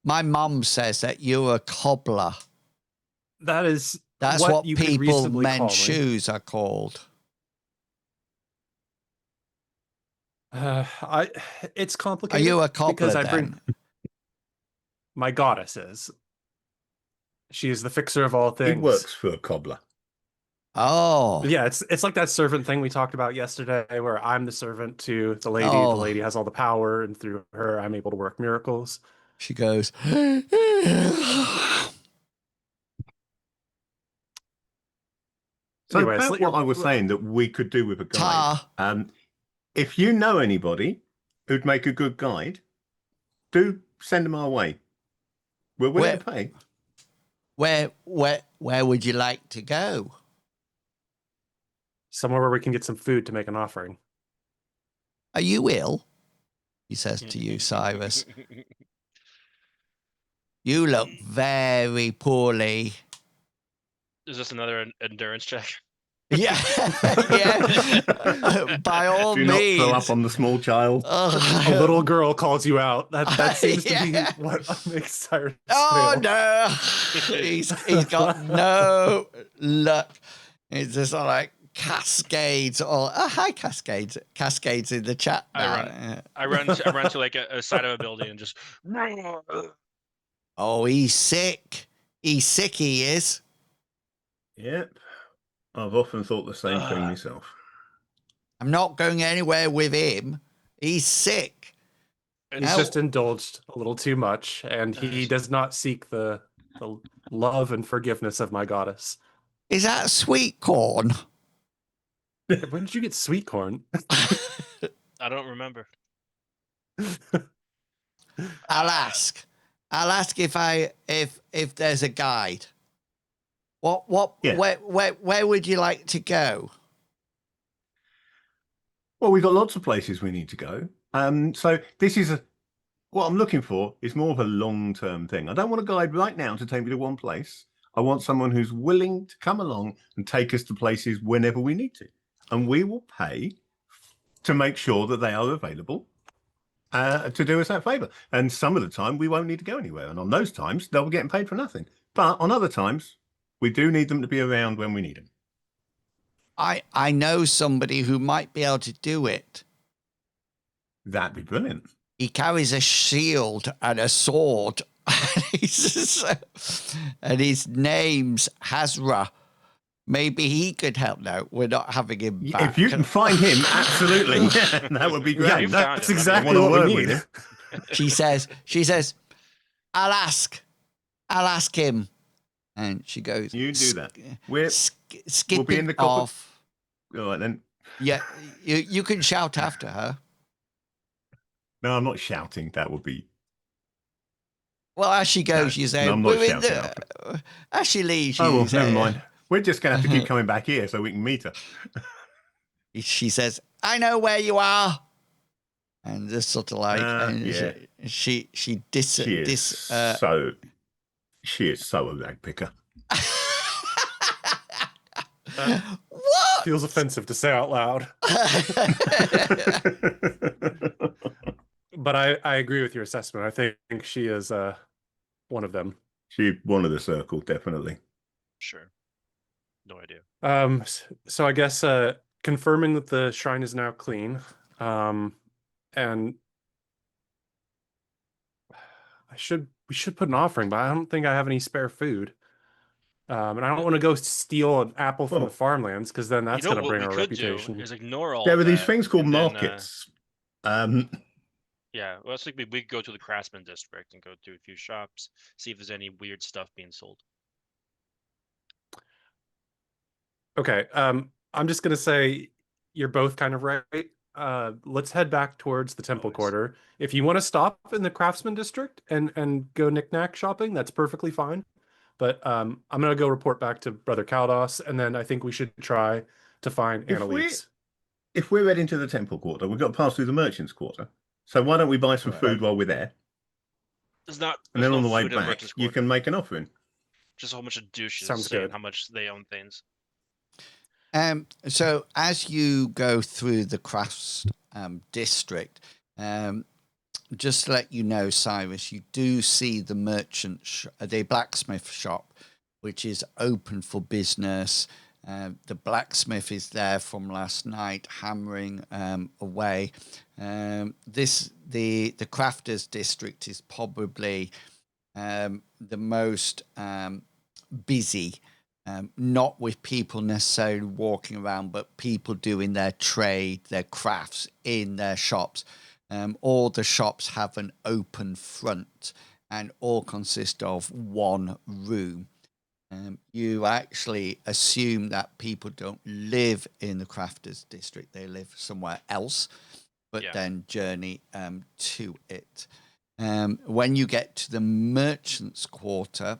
[SPEAKER 1] My mum says that you're a cobbler.
[SPEAKER 2] that's
[SPEAKER 1] what
[SPEAKER 2] you could
[SPEAKER 1] people
[SPEAKER 2] reasonably call
[SPEAKER 1] mend
[SPEAKER 2] me.
[SPEAKER 1] shoes are called.
[SPEAKER 2] It's
[SPEAKER 1] Are
[SPEAKER 2] complicated.
[SPEAKER 1] you a cobbler
[SPEAKER 2] because I
[SPEAKER 1] then?
[SPEAKER 2] bring my goddess is. She is the fixer of all
[SPEAKER 4] He
[SPEAKER 2] things.
[SPEAKER 4] works for a cobbler.
[SPEAKER 1] Oh,
[SPEAKER 2] Yeah, it's like that servant thing we talked about yesterday, where I'm the servant to the lady.
[SPEAKER 1] Oh.
[SPEAKER 2] The lady has all the power, and through her, I'm able to work miracles.
[SPEAKER 1] she goes.
[SPEAKER 4] So
[SPEAKER 2] Anyway,
[SPEAKER 4] about
[SPEAKER 2] slit
[SPEAKER 4] what
[SPEAKER 2] your-
[SPEAKER 4] I was saying that we could do with a guide.
[SPEAKER 1] Ta.
[SPEAKER 4] If you know anybody who'd make a good guide, do send them our way. We're willing to pay.
[SPEAKER 1] Where would you like to go?
[SPEAKER 2] Somewhere where we can get some food to make an offering.
[SPEAKER 1] Are you ill? He says to you, Cyrus. You look very poorly.
[SPEAKER 5] Is this another endurance check?
[SPEAKER 1] Yeah, yeah. By all
[SPEAKER 4] Do not
[SPEAKER 1] means.
[SPEAKER 4] throw up on the small child.
[SPEAKER 2] A little girl calls you out. That seems
[SPEAKER 1] Yeah.
[SPEAKER 2] to be what makes Cyrus
[SPEAKER 1] Oh
[SPEAKER 2] fail.
[SPEAKER 1] no, he's got no luck. It's just like cascades. Hi, cascades in the chat.
[SPEAKER 5] I run to like a side of a building and just.
[SPEAKER 1] Oh, he's sick. He's sick. He is.
[SPEAKER 4] Yep. I've often thought the same thing myself.
[SPEAKER 1] I'm not going anywhere with him. He's sick.
[SPEAKER 2] He's just indulged a little too much, and he does not seek the love and forgiveness of my goddess.
[SPEAKER 1] Is that sweet corn?
[SPEAKER 2] When did you get sweet corn?
[SPEAKER 5] I don't remember.
[SPEAKER 1] I'll ask if there's a guide.
[SPEAKER 4] Yeah.
[SPEAKER 1] Where would you like to go?
[SPEAKER 4] Well, we've got lots of places we need to go. So this is what I'm looking for is more of a long-term thing. I don't want a guide right now to take me to one place. I want someone who's willing to come along and take us to places whenever we need to. And we will pay to make sure that they are available to do us that favor. And some of the time we won't need to go anywhere. And on those times, they'll be getting paid for nothing. But on other times, we do need them to be around when we need them.
[SPEAKER 1] I know somebody who might be able to do it.
[SPEAKER 4] That'd be brilliant.
[SPEAKER 1] He carries a shield and a sword. And his name's Hazra. Maybe he could help. No, we're not having him back.
[SPEAKER 4] If you can find him, absolutely. Yeah, that would be great.
[SPEAKER 5] Yeah, you found
[SPEAKER 2] That's
[SPEAKER 5] him.
[SPEAKER 2] exactly
[SPEAKER 4] I wanna
[SPEAKER 2] what
[SPEAKER 4] work
[SPEAKER 2] we
[SPEAKER 4] with
[SPEAKER 2] need.
[SPEAKER 4] him.
[SPEAKER 1] She says, I'll ask him. And she goes,
[SPEAKER 4] You do that. We'll be
[SPEAKER 1] skipping
[SPEAKER 4] in the copper-
[SPEAKER 1] off.
[SPEAKER 4] All right, then.
[SPEAKER 1] Yeah, you can shout after her.
[SPEAKER 4] No, I'm not shouting. That would be...
[SPEAKER 1] Well, as she goes,
[SPEAKER 4] No,
[SPEAKER 1] you say,
[SPEAKER 4] no, I'm not
[SPEAKER 1] we're in
[SPEAKER 4] shouting
[SPEAKER 1] the... As she leaves,
[SPEAKER 4] Oh,
[SPEAKER 1] you
[SPEAKER 4] well,
[SPEAKER 1] say,
[SPEAKER 4] never mind. We're just going to have to keep coming back here so we can meet her.
[SPEAKER 1] She says, I know where you are. And just sort of like, and
[SPEAKER 4] yeah.
[SPEAKER 1] she
[SPEAKER 4] She is so a rag picker.
[SPEAKER 1] What?
[SPEAKER 2] Feels offensive to say out loud. But I agree with your assessment. I think she is one of them.
[SPEAKER 4] She one of the circle, definitely.
[SPEAKER 5] Sure. No idea.
[SPEAKER 2] So I guess confirming that the shrine is now clean, and we should put an offering, but I don't think I have any spare food. And I don't want to go steal an apple from
[SPEAKER 4] Well,
[SPEAKER 2] the farmlands because then that's
[SPEAKER 5] you know
[SPEAKER 2] going to
[SPEAKER 5] what
[SPEAKER 2] bring
[SPEAKER 5] we
[SPEAKER 2] our
[SPEAKER 5] could
[SPEAKER 2] reputation.
[SPEAKER 5] do is ignore all
[SPEAKER 4] There
[SPEAKER 5] of
[SPEAKER 4] are these
[SPEAKER 5] that,
[SPEAKER 4] things called
[SPEAKER 5] and then,
[SPEAKER 4] markets.
[SPEAKER 5] yeah, well, I think we go to the Craftsman district and go to a few shops, see if there's any weird stuff being sold.
[SPEAKER 2] Okay, I'm just gonna say you're both kind of right. Let's head back towards the Temple
[SPEAKER 5] Always.
[SPEAKER 2] Quarter. If you want to stop in the Craftsman District and go knickknack shopping, that's perfectly fine. But I'm gonna go report back to Brother Caldos, and then I think we should try to find Annalise.
[SPEAKER 4] If we're heading to the Temple Quarter, we've got to pass through the Merchants Quarter. So why don't we buy some food while we're there?
[SPEAKER 5] There's not.
[SPEAKER 4] And
[SPEAKER 5] There's
[SPEAKER 4] then
[SPEAKER 5] no
[SPEAKER 4] on the way
[SPEAKER 5] food in
[SPEAKER 4] back,
[SPEAKER 5] Merchant's
[SPEAKER 4] you
[SPEAKER 5] Quarter.
[SPEAKER 4] can make an offering.
[SPEAKER 5] Just a whole bunch of douches
[SPEAKER 2] Sounds
[SPEAKER 5] saying
[SPEAKER 2] good.
[SPEAKER 5] how much they own things.
[SPEAKER 1] So as you go through the crafts district, just to let you know, Cyrus, you do see the blacksmith shop, which is open for business. The blacksmith is there from last night, hammering away. The crafters district is probably the most busy. Not with people necessarily walking around, but people doing their trade, their crafts in their shops. All the shops have an open front and all consist of one room. You actually assume that people don't live in the crafters district. They live somewhere else, but then journey to it. When you get to the merchants' quarter,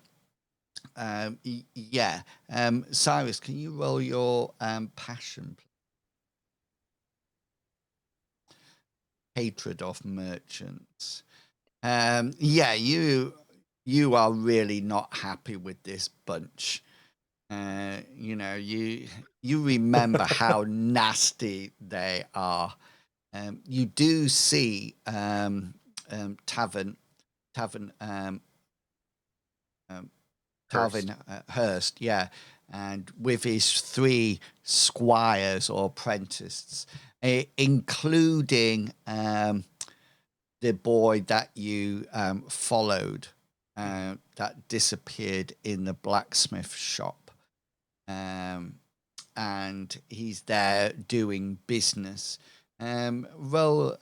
[SPEAKER 1] Cyrus, can you roll your passion, please? Hatred of merchants. You are really not happy with this bunch. You remember how nasty they are. You do see Tavern Hurst, and with his 3 squires or apprentices, including the boy that you followed, that disappeared in the blacksmith shop, and he's there doing business. Roll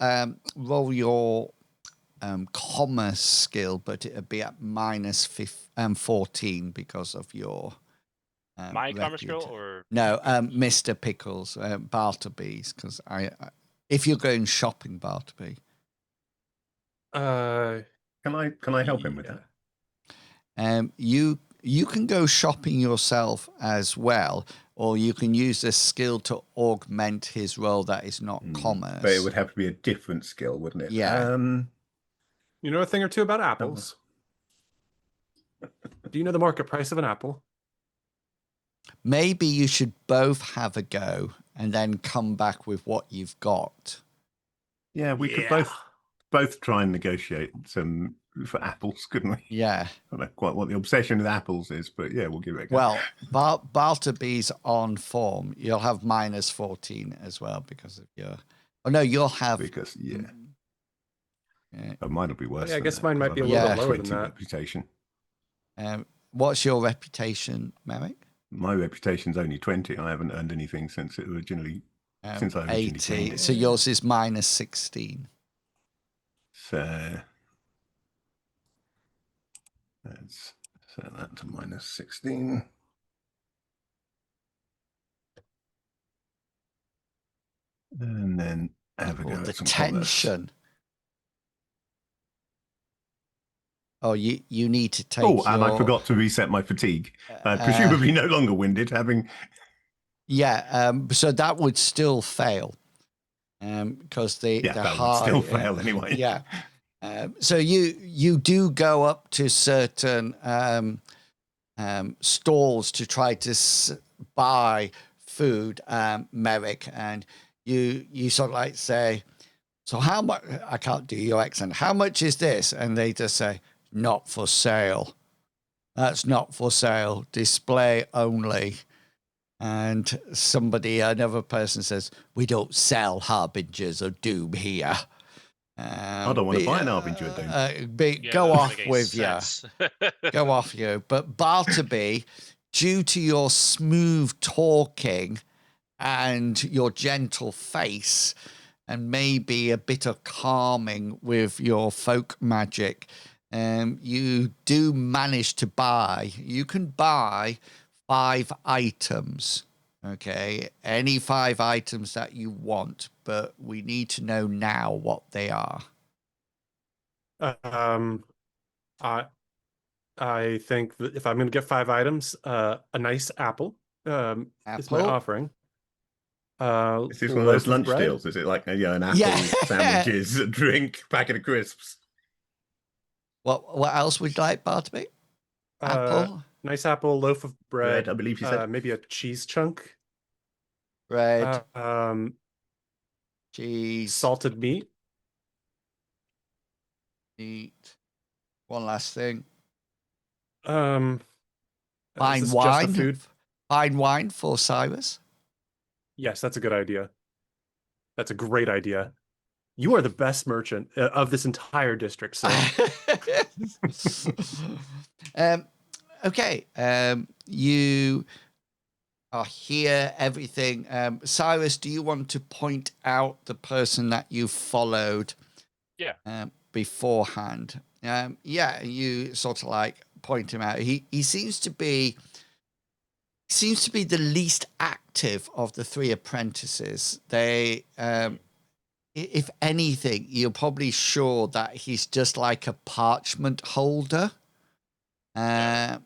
[SPEAKER 1] your commerce skill, but it'll be at minus 14 because of your
[SPEAKER 5] My commerce skill, or
[SPEAKER 1] no, Mr. Pickles, Bartleby's, because if you're going shopping, Bartleby.
[SPEAKER 4] Can I help him with that?
[SPEAKER 1] You can go shopping yourself as well, or you can use this skill to augment his role that is not commerce.
[SPEAKER 4] But it would have to be a different skill, wouldn't it?
[SPEAKER 1] Yeah.
[SPEAKER 2] You know a thing or two about apples? Do you know the market price of an apple?
[SPEAKER 1] Maybe you should both have a go and then come back with what you've got.
[SPEAKER 4] Yeah, we could both try and negotiate some for apples, couldn't we?
[SPEAKER 1] Yeah.
[SPEAKER 4] I don't know quite what the obsession with apples is, but yeah, we'll give it a go.
[SPEAKER 1] Well, Bartleby's on form. You'll have minus 14 as well because of your... Oh, no, you'll have...
[SPEAKER 4] Because, yeah.
[SPEAKER 1] Yeah.
[SPEAKER 4] But mine will be worse.
[SPEAKER 2] Yeah, I
[SPEAKER 4] than
[SPEAKER 2] guess
[SPEAKER 4] that,
[SPEAKER 2] mine
[SPEAKER 4] 'cause
[SPEAKER 2] might be a
[SPEAKER 4] I've
[SPEAKER 2] little
[SPEAKER 1] Yeah.
[SPEAKER 2] bit lower than
[SPEAKER 4] 20
[SPEAKER 2] that.
[SPEAKER 4] reputation.
[SPEAKER 1] What's your reputation, Merrick?
[SPEAKER 4] My reputation's only 20. I haven't earned anything since I originally gained
[SPEAKER 1] 80.
[SPEAKER 4] it.
[SPEAKER 1] So yours is minus 16.
[SPEAKER 4] So let's set that to minus 16. And then have a go
[SPEAKER 1] The
[SPEAKER 4] at some commerce.
[SPEAKER 1] tension. Oh, you need to take
[SPEAKER 4] and I forgot to reset my fatigue. Presumably no longer winded, having...
[SPEAKER 1] Yeah, so that would still fail. Because the
[SPEAKER 4] that
[SPEAKER 1] high...
[SPEAKER 4] would still fail anyway.
[SPEAKER 1] Yeah. So you do go up to certain stalls to try to buy food, Merrick, and you sort of like say, so how much... I can't do your accent. How much is this? And they just say, not for sale. That's not for sale. Display only. And another person says, we don't sell Harbingers of Doom here.
[SPEAKER 4] I don't want to buy an Harbinger of Doom.
[SPEAKER 1] Go off with you. Go off you. But Bartleby, due to your smooth talking and your gentle face and maybe a bit of calming with your folk magic, you do manage to buy. You can buy 5 items. Okay, any 5 items that you want, but we need to know now what they are.
[SPEAKER 2] I think that if I'm going to get 5 items, a nice apple, is my offering.
[SPEAKER 4] Is this one of those lunch deals? Is it like an apple, sandwiches, a drink, packet of crisps?
[SPEAKER 1] What else would you like, Bartleby? Apple?
[SPEAKER 2] Nice apple, loaf of bread.
[SPEAKER 4] I believe you said.
[SPEAKER 2] Maybe a cheese chunk.
[SPEAKER 1] Bread.
[SPEAKER 2] Cheese. Salted meat.
[SPEAKER 1] Meat. One last thing.
[SPEAKER 2] Fine
[SPEAKER 1] wine. Food? Fine wine for Cyrus.
[SPEAKER 2] Yes, that's a good idea. That's a great idea. You are the best merchant of this entire district, sir.
[SPEAKER 1] Okay. You are here, everything. Cyrus, do you want to point out the person that you followed beforehand? You sort of like point him out. He seems to be the least active of the 3 apprentices. They if anything, you're probably sure that he's just like a parchment holder. And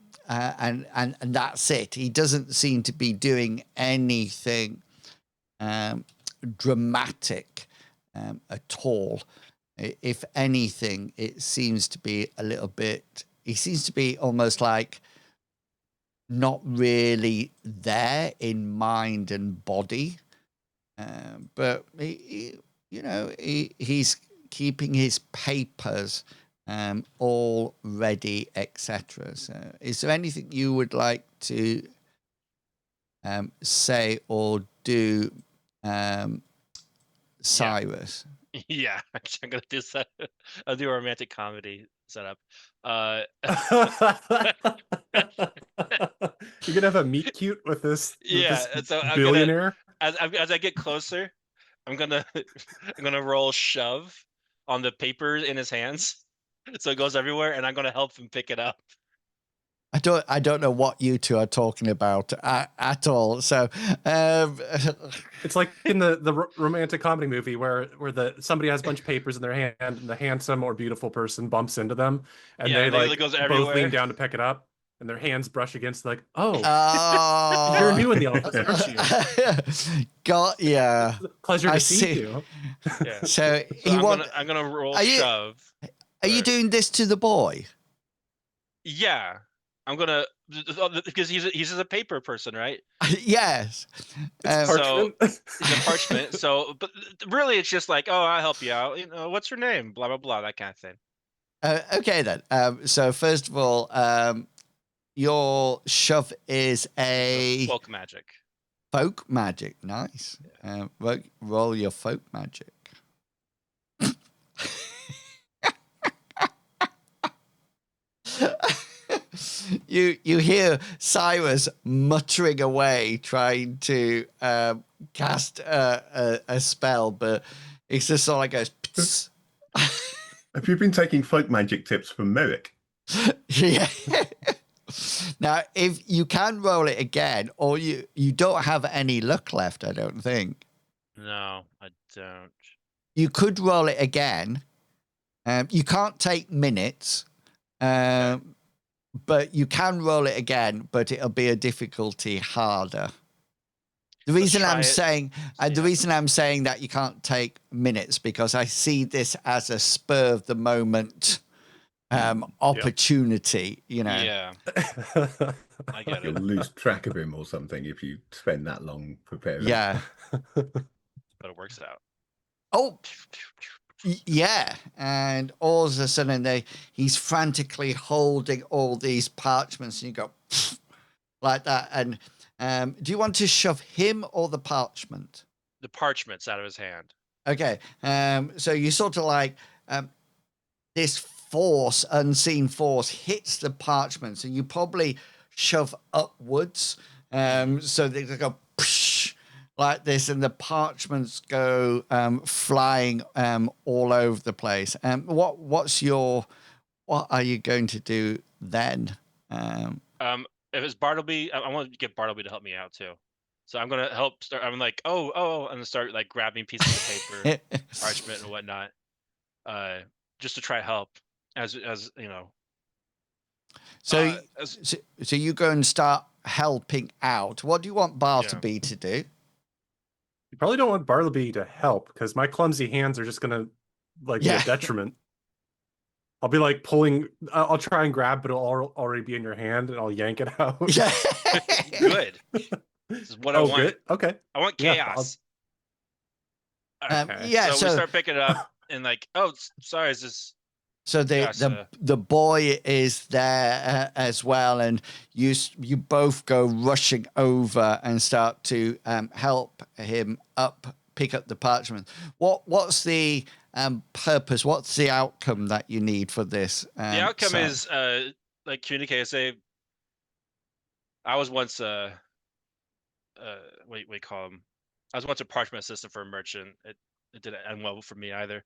[SPEAKER 1] that's it. He doesn't seem to be doing anything dramatic at all. If anything, it seems to be a little bit... He seems to be almost like not really there in mind and body. But, he's keeping his papers all ready, etc. So is there anything you would like to say or do, Cyrus?
[SPEAKER 5] Yeah, I'm gonna do that. I'll do a romantic comedy setup.
[SPEAKER 2] You're gonna have a meet cute with this
[SPEAKER 5] so
[SPEAKER 2] billionaire.
[SPEAKER 5] As I get closer, I'm gonna roll shove on the papers in his hands, so it goes everywhere, and I'm gonna help him pick it up.
[SPEAKER 1] I don't know what you two are talking about at all. So
[SPEAKER 2] it's like in the romantic comedy movie where somebody has a bunch of papers in their hand, and the handsome or beautiful person bumps into them, and they like
[SPEAKER 5] goes
[SPEAKER 2] both lean down to pick it up, and their hands brush against you're new in the office, aren't you?
[SPEAKER 1] Yeah.
[SPEAKER 2] Pleasure to see you.
[SPEAKER 5] Yeah.
[SPEAKER 1] So
[SPEAKER 5] I'm gonna roll shove.
[SPEAKER 1] Are you
[SPEAKER 5] Right.
[SPEAKER 1] doing this to the boy?
[SPEAKER 5] Yeah, I'm gonna because he's just a paper person, right?
[SPEAKER 1] Yes.
[SPEAKER 2] It's
[SPEAKER 5] So-
[SPEAKER 2] parchment.
[SPEAKER 5] He's a parchment. So, but really, it's just like, oh, I'll help you out. What's your name? Blah blah blah, that kind of thing.
[SPEAKER 1] Okay then. So first of all, your shove is a
[SPEAKER 5] Folk magic.
[SPEAKER 1] folk magic. Nice. Roll your folk magic. You hear Cyrus muttering away, trying to cast a spell, but it's just all like goes. Pts.
[SPEAKER 4] Have you been taking folk magic tips from Merrick?
[SPEAKER 1] Yeah. Now, if you can roll it again, or you don't have any luck left, I don't think.
[SPEAKER 5] No, I don't.
[SPEAKER 1] You could roll it again. You can't take minutes, but you can roll it again, but it'll be a difficulty harder. The reason
[SPEAKER 5] try
[SPEAKER 1] I'm
[SPEAKER 5] it.
[SPEAKER 1] saying the
[SPEAKER 5] Yeah.
[SPEAKER 1] reason I'm saying that you can't take minutes because I see this as a spur of the moment opportunity. You know.
[SPEAKER 5] Yeah, I get
[SPEAKER 4] You'll
[SPEAKER 5] it.
[SPEAKER 4] lose track of him or something if you spend that long preparing.
[SPEAKER 1] Yeah.
[SPEAKER 5] But it works out.
[SPEAKER 1] Oh. Yeah, and all of a sudden he's frantically holding all these parchments, and you go like that. And do you want to shove him or the parchment?
[SPEAKER 5] The parchment's out of his hand.
[SPEAKER 1] Okay, so you sort of like this unseen force hits the parchments, and you probably shove upwards, so they go like this, and the parchments go flying all over the place. What are you going to do then?
[SPEAKER 5] If it's Bartleby, I want to get Bartleby to help me out too. So I'm gonna help start. I'm like, oh, and start like grabbing pieces of paper, parchment, and whatnot, just to try help. As you know.
[SPEAKER 1] So,
[SPEAKER 5] as-
[SPEAKER 1] so you go and start helping out. What do you want Bartleby to do?
[SPEAKER 2] You probably don't want Bartleby to help because my clumsy hands are just gonna be a detriment. I'll be like pulling. I'll try and grab, but it'll already be in your hand, and I'll yank it out.
[SPEAKER 1] Yeah.
[SPEAKER 5] Good. This is what I want.
[SPEAKER 2] Good. Okay.
[SPEAKER 5] I want
[SPEAKER 2] Yeah,
[SPEAKER 5] chaos.
[SPEAKER 1] Yeah.
[SPEAKER 5] So we start picking it up and like, oh, sorry, is this?
[SPEAKER 1] So the boy is there as well, and you both go rushing over and start to help him pick up the parchment. What's the purpose? What's the outcome that you need for this?
[SPEAKER 5] The outcome is like communicate. Say, I was once what do you call him? I was once a parchment assistant for a merchant. It didn't end well for me either.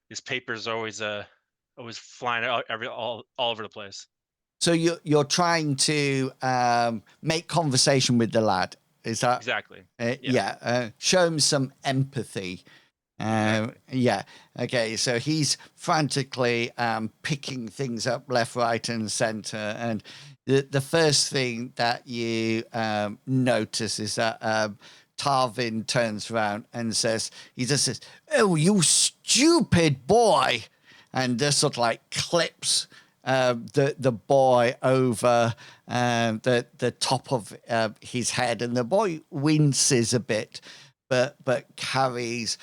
[SPEAKER 5] These papers are always flying out all over the place.
[SPEAKER 1] So you're trying to make conversation with the lad. Is that
[SPEAKER 5] exactly?
[SPEAKER 1] Yeah. Show him some empathy.
[SPEAKER 5] Exactly.
[SPEAKER 1] Yeah. Okay. So he's frantically picking things up left, right, and center. And the first thing that you notice is that Tarvin turns around and he just says, "Oh, you stupid boy," and just sort of like clips the boy over the top of his head, and the boy winces a bit, but carries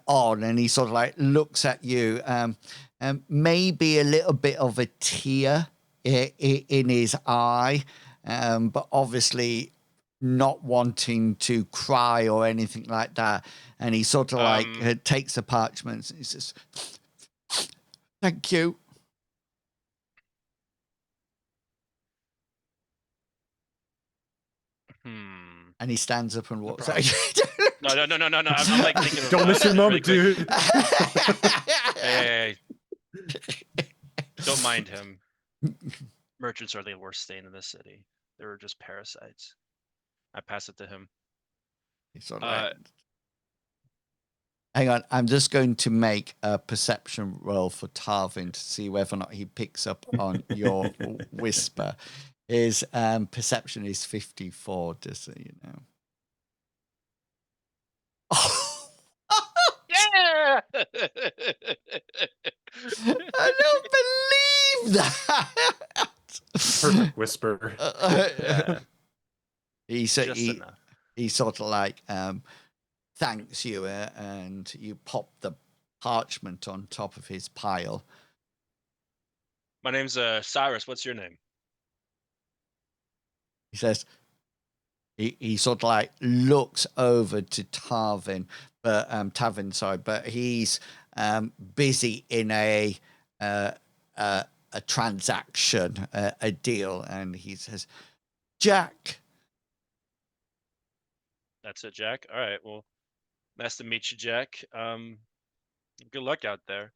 [SPEAKER 1] on, and he sort of like looks at you, maybe a little bit of a tear in his eye, but obviously not wanting to cry or anything like that, and he sort of like takes the parchments and he says, "Thank you." And he stands up and walks out.
[SPEAKER 5] No. I'm like thinking.
[SPEAKER 2] Don't miss your moment,
[SPEAKER 5] really
[SPEAKER 2] dude.
[SPEAKER 5] Hey. Don't mind him. Merchants are the worst stain in this city. They were just parasites. I pass it to him.
[SPEAKER 1] Sort of like, hang on, I'm just going to make a perception roll for Tarvin to see whether or not he picks up on your whisper. His perception is 54, just so you know.
[SPEAKER 5] Yeah!
[SPEAKER 1] I love
[SPEAKER 2] Perfect whisper.
[SPEAKER 5] Yeah,
[SPEAKER 1] he
[SPEAKER 5] just enough.
[SPEAKER 1] he sort of like thanks you, and you pop the parchment on top of his pile.
[SPEAKER 5] My name's Cyrus. What's your name?
[SPEAKER 1] He says, he sort of like looks over to Tavin, sorry, but he's busy in a transaction, a deal, and he says, Jack.
[SPEAKER 5] That's it, Jack. All right. Well, nice to meet you, Jack. Good luck out there.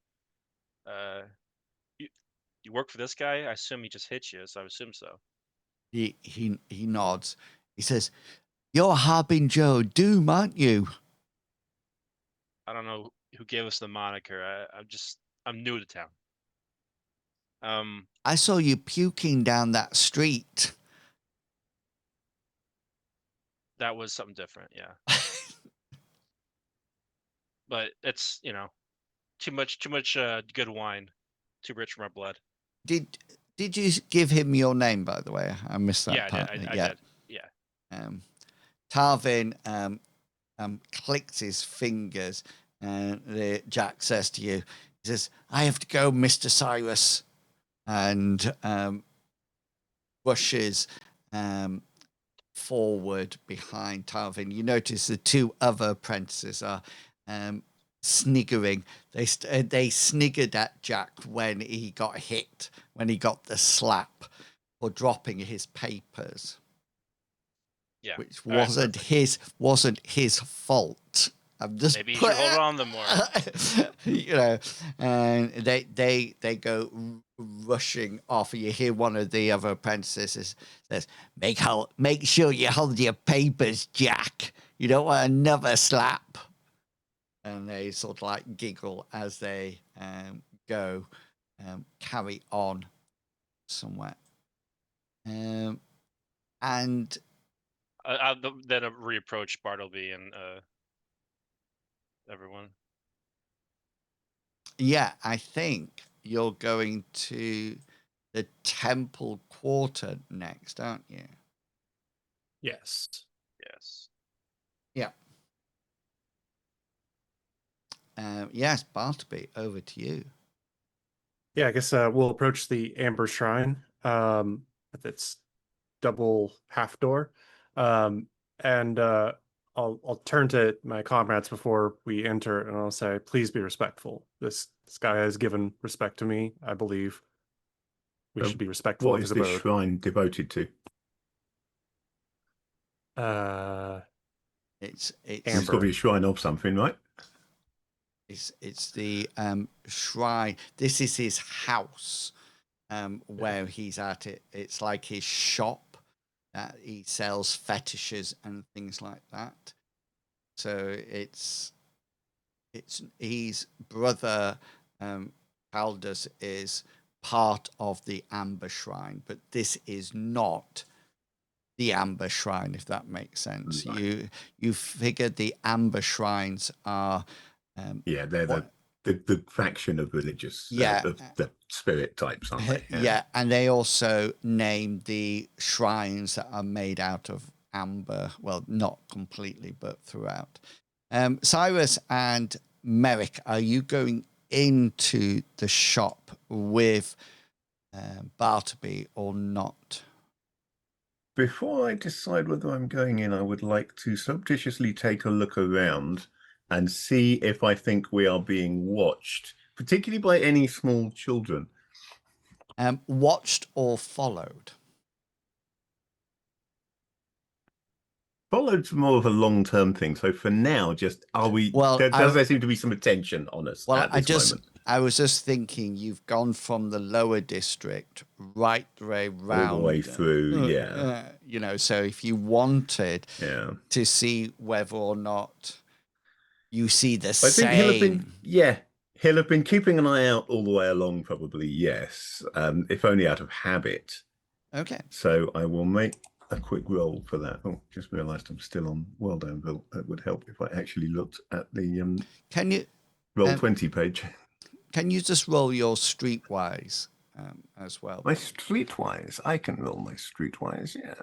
[SPEAKER 5] You work for this guy? I assume he just hit you, so I assume so.
[SPEAKER 1] He nods. He says, "You're Harbinger Doom, aren't you?"
[SPEAKER 5] I don't know who gave us the moniker. I'm new to town.
[SPEAKER 1] I saw you puking down that street.
[SPEAKER 5] That was something different, yeah. But it's, too much good wine, too rich for my blood.
[SPEAKER 1] Did you give him your name, by the way? I missed that
[SPEAKER 5] Yeah,
[SPEAKER 1] part.
[SPEAKER 5] I did. Yeah.
[SPEAKER 1] Tarvin clicks his fingers, and Jack says to you, he says, "I have to go, Mr. Cyrus," and rushes forward behind Tarvin. You notice the two other apprentices are sniggering. They sniggered at Jack when he got hit, when he got the slap for dropping his papers.
[SPEAKER 5] Yeah.
[SPEAKER 1] Which
[SPEAKER 5] All right,
[SPEAKER 1] wasn't his fault. I'm just
[SPEAKER 5] maybe you should hold on to them more.
[SPEAKER 1] And they go rushing off. You hear one of the other apprentices says, "Make sure you hold your papers, Jack. You don't want another slap." And they sort of like giggle as they go carry on somewhere. And
[SPEAKER 5] I'll then reapproach Bartleby and everyone.
[SPEAKER 1] yeah, I think you're going to the Temple Quarter next, aren't you?
[SPEAKER 2] Yes.
[SPEAKER 5] Yes.
[SPEAKER 1] Yeah. Yes, Bartleby, over to you.
[SPEAKER 2] Yeah, I guess we'll approach the Amber Shrine with its double half door. And I'll turn to my comrades before we enter, and I'll say, please be respectful. This guy has given respect to me. I believe we should be respectful
[SPEAKER 4] What
[SPEAKER 2] of
[SPEAKER 4] is
[SPEAKER 2] his
[SPEAKER 4] this
[SPEAKER 2] abode.
[SPEAKER 4] shrine devoted to?
[SPEAKER 1] It's
[SPEAKER 4] It's got to be a shrine of something, right?
[SPEAKER 1] it's the shrine. This is his house, where he's at it. It's like his shop. He sells fetishes and things like that. So it's his brother Aldous is part of the Amber Shrine, but this is not the Amber Shrine, if that makes sense.
[SPEAKER 4] Right.
[SPEAKER 1] You figure the Amber Shrines are
[SPEAKER 4] they're the faction of religious, the spirit types, aren't they?
[SPEAKER 1] Yeah, and they also name the shrines that are made out of amber. Well, not completely, but throughout. Cyrus and Merrick, are you going into the shop with Bartleby or not?
[SPEAKER 4] Before I decide whether I'm going in, I would like to surreptitiously take a look around and see if I think we are being watched, particularly by any small children.
[SPEAKER 1] Watched or followed?
[SPEAKER 4] Followed's more of a long-term thing. So for now, just are we?
[SPEAKER 1] Well,
[SPEAKER 4] there seem to be some attention on us at this moment?
[SPEAKER 1] I was just thinking, you've gone from the lower district right the way round,
[SPEAKER 4] all the way through.
[SPEAKER 1] So if you wanted
[SPEAKER 4] Yeah.
[SPEAKER 1] to see whether or not you see the
[SPEAKER 4] I
[SPEAKER 1] same.
[SPEAKER 4] think he'll have been keeping an eye out all the way along, probably, yes. If only out of habit.
[SPEAKER 1] Okay.
[SPEAKER 4] So I will make a quick roll for that. Oh, just realised I'm still on World Anvil. That would help if I actually looked at the
[SPEAKER 1] Can you
[SPEAKER 4] Roll20 page.
[SPEAKER 1] Can you just roll your streetwise as well.
[SPEAKER 4] My streetwise. I can roll my streetwise, yes.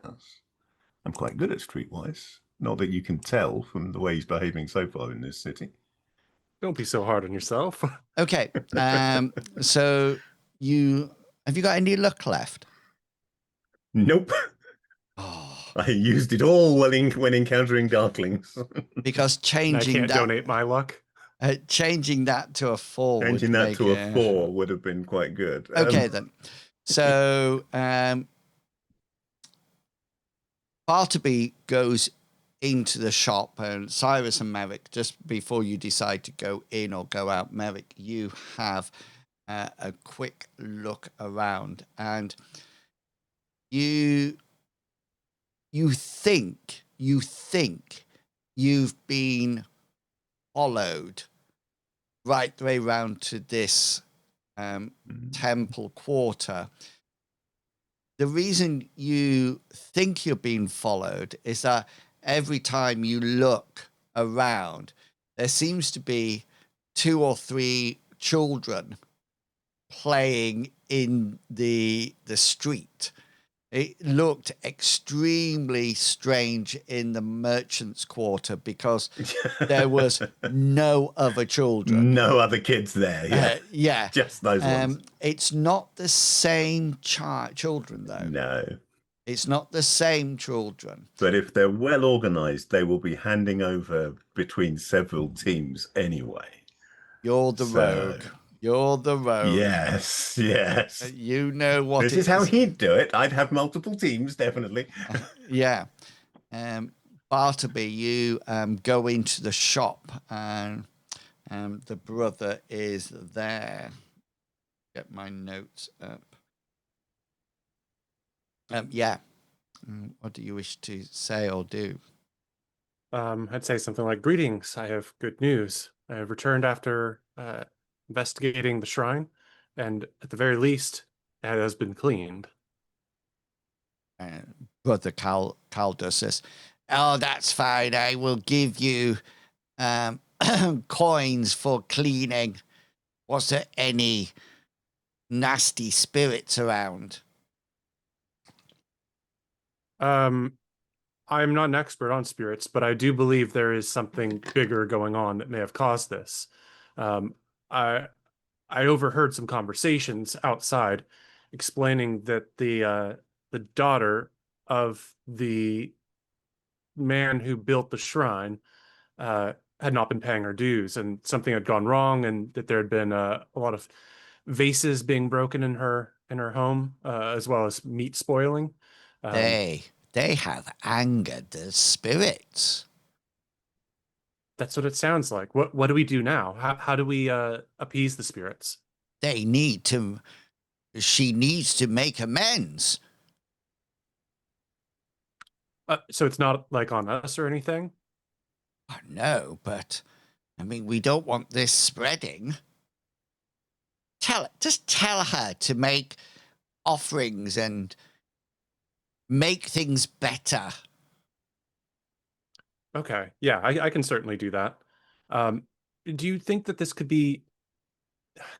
[SPEAKER 4] I'm quite good at streetwise. Not that you can tell from the way he's behaving so far in this city.
[SPEAKER 2] Don't be so hard on yourself.
[SPEAKER 1] Okay. So have you got any luck left?
[SPEAKER 4] Nope.
[SPEAKER 1] Oh,
[SPEAKER 4] I used it all when encountering darklings.
[SPEAKER 1] because
[SPEAKER 2] And I
[SPEAKER 1] changing
[SPEAKER 2] can't
[SPEAKER 1] that
[SPEAKER 2] donate my luck.
[SPEAKER 1] changing that to a 4
[SPEAKER 4] Changing
[SPEAKER 1] would
[SPEAKER 4] that
[SPEAKER 1] make
[SPEAKER 4] to a
[SPEAKER 1] it,
[SPEAKER 4] 4 would have been quite good.
[SPEAKER 1] Okay then. So Bartleby goes into the shop, and Cyrus and Merrick, just before you decide to go in or go out, Merrick, you have a quick look around, and you think you've been followed right the way round to this temple quarter. The reason you think you're being followed is that every time you look around, there seems to be 2 or 3 children playing in the street. It looked extremely strange in the merchants' quarter because there was no other children.
[SPEAKER 4] No other kids there. Yeah,
[SPEAKER 1] Yeah.
[SPEAKER 4] just those ones.
[SPEAKER 1] It's not the same children, though.
[SPEAKER 4] No.
[SPEAKER 1] It's not the same children.
[SPEAKER 4] But if they're well organized, they will be handing over between several teams anyway.
[SPEAKER 1] You're the
[SPEAKER 4] So-
[SPEAKER 1] rogue. You're the rogue.
[SPEAKER 4] Yes, yes.
[SPEAKER 1] You know what
[SPEAKER 4] This
[SPEAKER 1] it
[SPEAKER 4] is how he'd do it. I'd have multiple teams, definitely.
[SPEAKER 1] Yeah. Bartleby, you go into the shop, and the brother is there. Get my notes up. Yeah. What do you wish to say or do?
[SPEAKER 2] I'd say something like, "Greetings, I have good news. I have returned after investigating the shrine, and at the very least, it has been cleaned."
[SPEAKER 1] Brother Calder says, "Oh, that's fine. I will give you coins for cleaning. Was there any nasty spirits around?"
[SPEAKER 2] I'm not an expert on spirits, but I do believe there is something bigger going on that may have caused this. I overheard some conversations outside explaining that the daughter of the man who built the shrine had not been paying her dues, and something had gone wrong, and that there had been a lot of vases being broken in her home, as well as meat spoiling.
[SPEAKER 1] They have angered the spirits.
[SPEAKER 2] That's what it sounds like. What do we do now? How do we appease the spirits?
[SPEAKER 1] She needs to make amends.
[SPEAKER 2] So it's not like on us or anything?
[SPEAKER 1] No, but I mean, we don't want this spreading. Just tell her to make offerings and make things better.
[SPEAKER 2] Okay, yeah, I can certainly do that. Do you think that this could be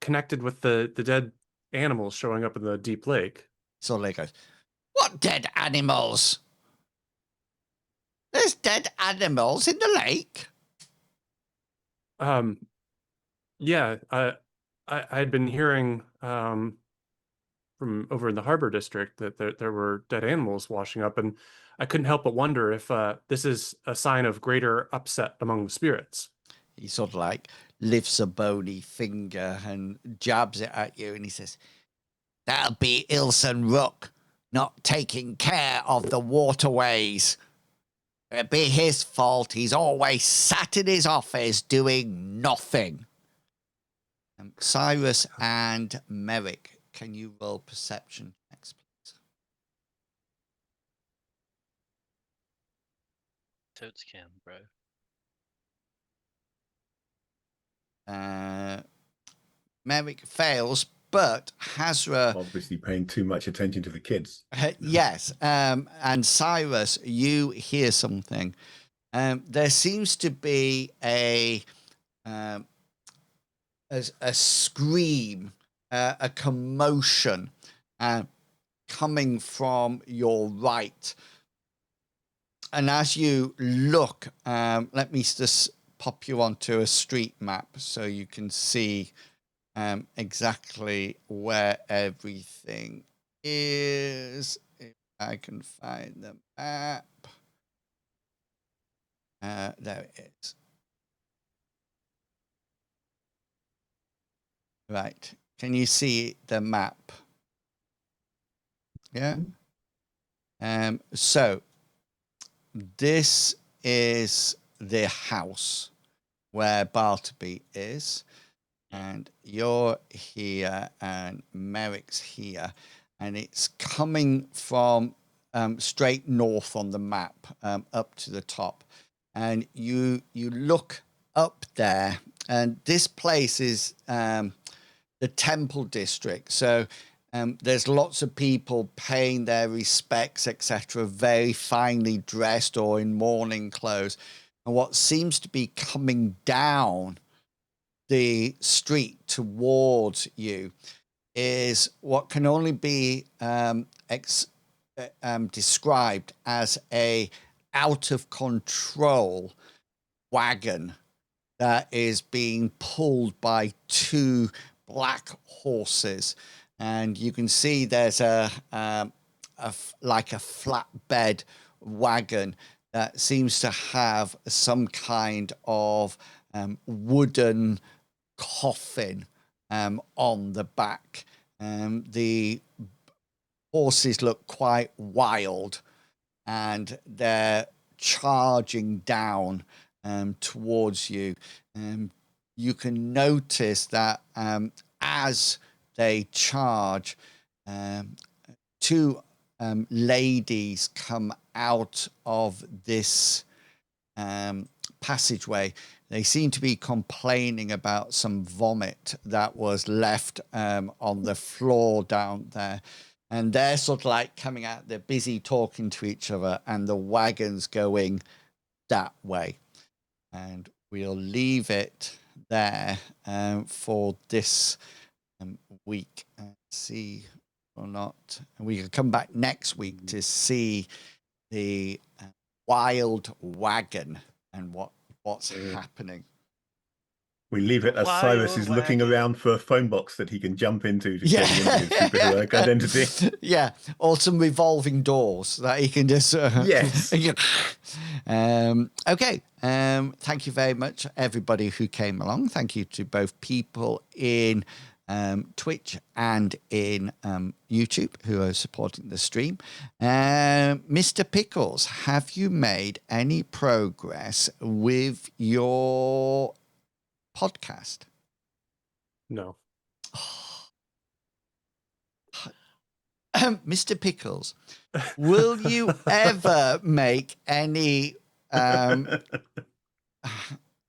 [SPEAKER 2] connected with the dead animals showing up in the deep lake?
[SPEAKER 1] So they goes, "What dead animals? There's dead animals in the lake."
[SPEAKER 2] Yeah, I'd been hearing from over in the harbor district that there were dead animals washing up, and I couldn't help but wonder if this is a sign of greater upset among the spirits.
[SPEAKER 1] He sort of like lifts a bony finger and jabs it at you, and he says, "That'll be Ilson Rook not taking care of the waterways. It'd be his fault. He's always sat in his office doing nothing." Cyrus and Merrick, can you roll perception checks, please?
[SPEAKER 5] Totes can, bro.
[SPEAKER 1] Merrick fails, but Hazra,
[SPEAKER 4] Obviously paying too much attention to the kids.
[SPEAKER 1] yes. And Cyrus, you hear something. There seems to be a scream a commotion coming from your right. And as you look, let me just pop you onto a street map so you can see exactly where everything is. If I can find the map. There it is. Right. Can you see the map? Yeah. So this is the house where Bartleby is, and you're here and Merrick's here, and it's coming from straight north on the map up to the top. And you look up there, and this place is the Temple District. So there's lots of people paying their respects, etc., very finely dressed or in mourning clothes. And what seems to be coming down the street towards you is what can only be described as a out of control wagon that is being pulled by two black horses. And you can see there's like a flatbed wagon that seems to have some kind of wooden coffin on the back. The horses look quite wild, and they're charging down towards you. You can notice that as they charge, two ladies come out of this passageway. They seem to be complaining about some vomit that was left on the floor down there. And they're sort of like coming out, they're busy talking to each other, and the wagon's going that way. And we'll leave it there for this week. See or not. And we can come back next week to see the wild wagon and what's happening.
[SPEAKER 4] We leave it as Cyrus is looking around for a phone box that he can jump into to change into his superheroic identity.
[SPEAKER 1] Yeah, or some revolving doors that he can just...
[SPEAKER 4] Yes.
[SPEAKER 1] Okay. Thank you very much, everybody who came along. Thank you to both people in Twitch and in YouTube who are supporting the stream. Mr. Pickles, have you made any progress with your podcast?
[SPEAKER 2] No.
[SPEAKER 1] Mr. Pickles, will you ever make any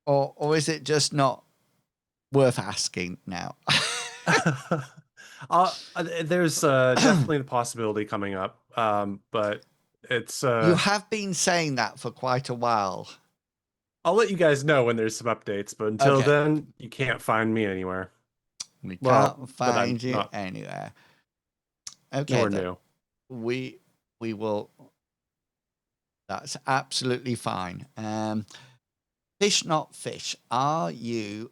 [SPEAKER 1] or is it just not worth asking now?
[SPEAKER 2] There's definitely the possibility coming up, but it's
[SPEAKER 1] you have been saying that for quite a while.
[SPEAKER 2] I'll let you guys know when there's some updates, but until then, you can't find me anywhere.
[SPEAKER 1] We can't find you anywhere. Okay,
[SPEAKER 2] nor new.
[SPEAKER 1] We will. That's absolutely fine. Fish Not Fish, are you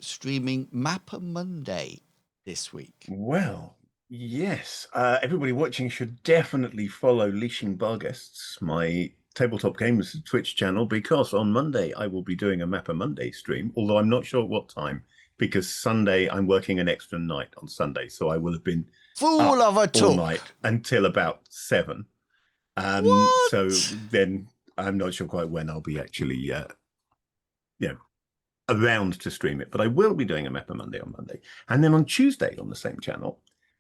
[SPEAKER 1] streaming Mapper Monday this week?
[SPEAKER 4] Well, yes. Everybody watching should definitely follow Leashing Barguests, my Tabletop Games Twitch channel, because on Monday I will be doing a Mapper Monday stream, although I'm not sure what time, because Sunday I'm working an extra night on Sunday, so I will have been
[SPEAKER 1] full of a talk
[SPEAKER 4] all night until about 7. So then I'm not sure quite when I'll be actually around to stream it, but I will be doing a Mapper Monday on Monday. And then on Tuesday on the same channel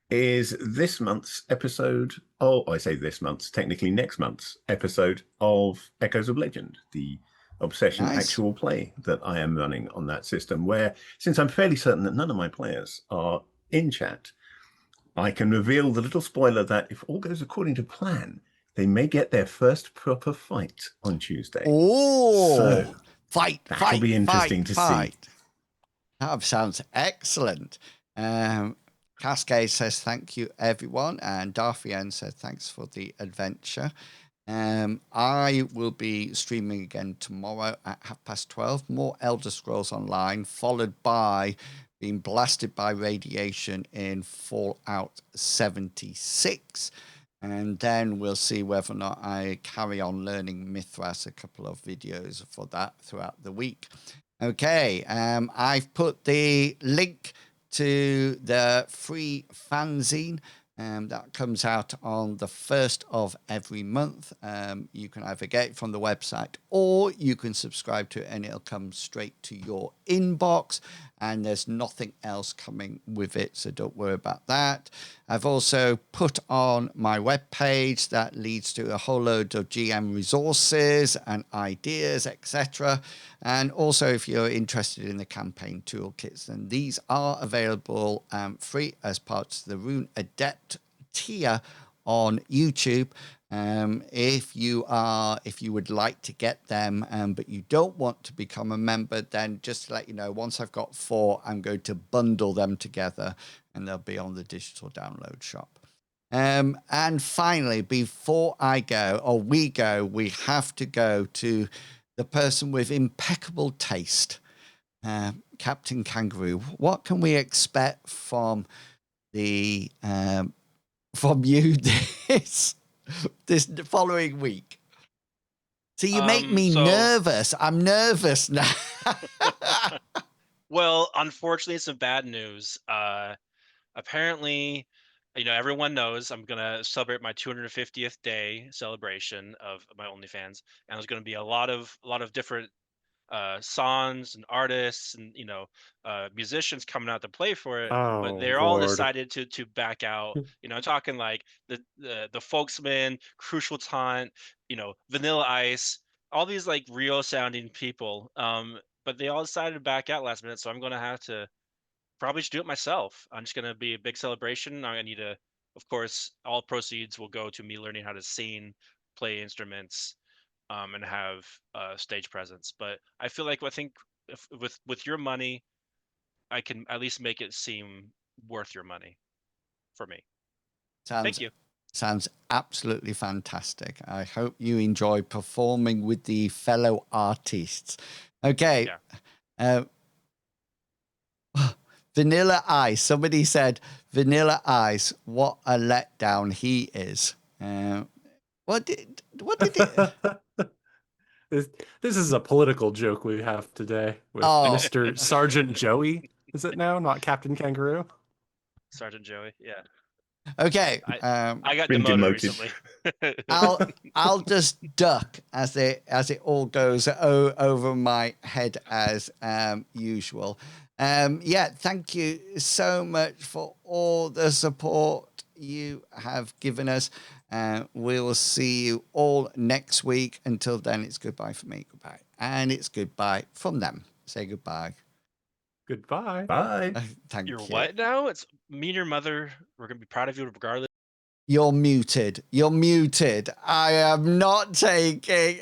[SPEAKER 4] is this month's episode, I say this month's, technically next month's episode of Echoes of Legend, the Obsession actual play that I am running on that system, where, since I'm fairly certain that none of my players are in chat, I can reveal the little spoiler that if all goes according to plan, they may get their first proper fight on Tuesday.
[SPEAKER 1] Oh,
[SPEAKER 4] so
[SPEAKER 1] that'll
[SPEAKER 4] be interesting to see.
[SPEAKER 1] That sounds excellent. Cascade says thank you, everyone. And Darthian says thanks for the adventure. I will be streaming again tomorrow at 12:30. More Elder Scrolls Online, followed by being blasted by radiation in Fallout 76. And then we'll see whether or not I carry on learning Mythras, a couple of videos for that throughout the week. Okay, I've put the link to the free fanzine that comes out on the 1st of every month. You can either get it from the website or you can subscribe to it and it'll come straight to your inbox, and there's nothing else coming with it, so don't worry about that. I've also put on my webpage that leads to a whole load of GM resources and ideas, etc. And also, if you're interested in the campaign toolkits, then these are available free as parts of the Rune Adept tier on YouTube. If you would like to get them, but you don't want to become a member, then just to let you know, once I've got 4, I'm going to bundle them together and they'll be on the digital download shop. And finally, before I go, or we go, we have to go to the person with impeccable taste, Captain Kangaroo. What can we expect from the from you this following week? So you make me nervous. I'm nervous now.
[SPEAKER 5] Well, unfortunately, some bad news. Apparently, everyone knows I'm gonna celebrate my 250th day celebration of my OnlyFans, and there's gonna be a lot of different songs and artists and musicians coming out to play for it, but
[SPEAKER 2] Oh,
[SPEAKER 5] they're all
[SPEAKER 2] Lord.
[SPEAKER 5] decided to back out. I'm talking like the Folksman, Crucial Taunt, Vanilla Ice, all these like real sounding people, but they all decided to back out last minute, so I'm gonna have to probably just do it myself. I'm just gonna be a big celebration. I need to, of course, all proceeds will go to me learning how to sing, play instruments, and have stage presence. But I feel like I think if, with your money, I can at least make it seem worth your money for me. Thank you.
[SPEAKER 1] Sounds absolutely fantastic. I hope you enjoy performing with the fellow artists. Okay.
[SPEAKER 5] Yeah.
[SPEAKER 1] Vanilla Ice. Somebody said, Vanilla Ice, what a letdown he is. What did it?
[SPEAKER 2] This is a political joke we have today with Mr. Sergeant Joey. Is it now, not Captain Kangaroo?
[SPEAKER 5] Sergeant Joey, yeah.
[SPEAKER 1] Okay.
[SPEAKER 5] I got
[SPEAKER 4] been
[SPEAKER 5] demoted
[SPEAKER 4] demoted.
[SPEAKER 5] recently.
[SPEAKER 1] I'll just duck as it all goes over my head as usual. Yeah, thank you so much for all the support you have given us. We'll see you all next week. Until then, it's goodbye from me. Goodbye. And it's goodbye from them. Say goodbye.
[SPEAKER 2] Goodbye.
[SPEAKER 4] Bye.
[SPEAKER 1] Thank
[SPEAKER 5] You're
[SPEAKER 1] you.
[SPEAKER 5] what now? It's me and your mother. We're gonna be proud of you regardless.
[SPEAKER 1] You're muted. You're muted. I am not taking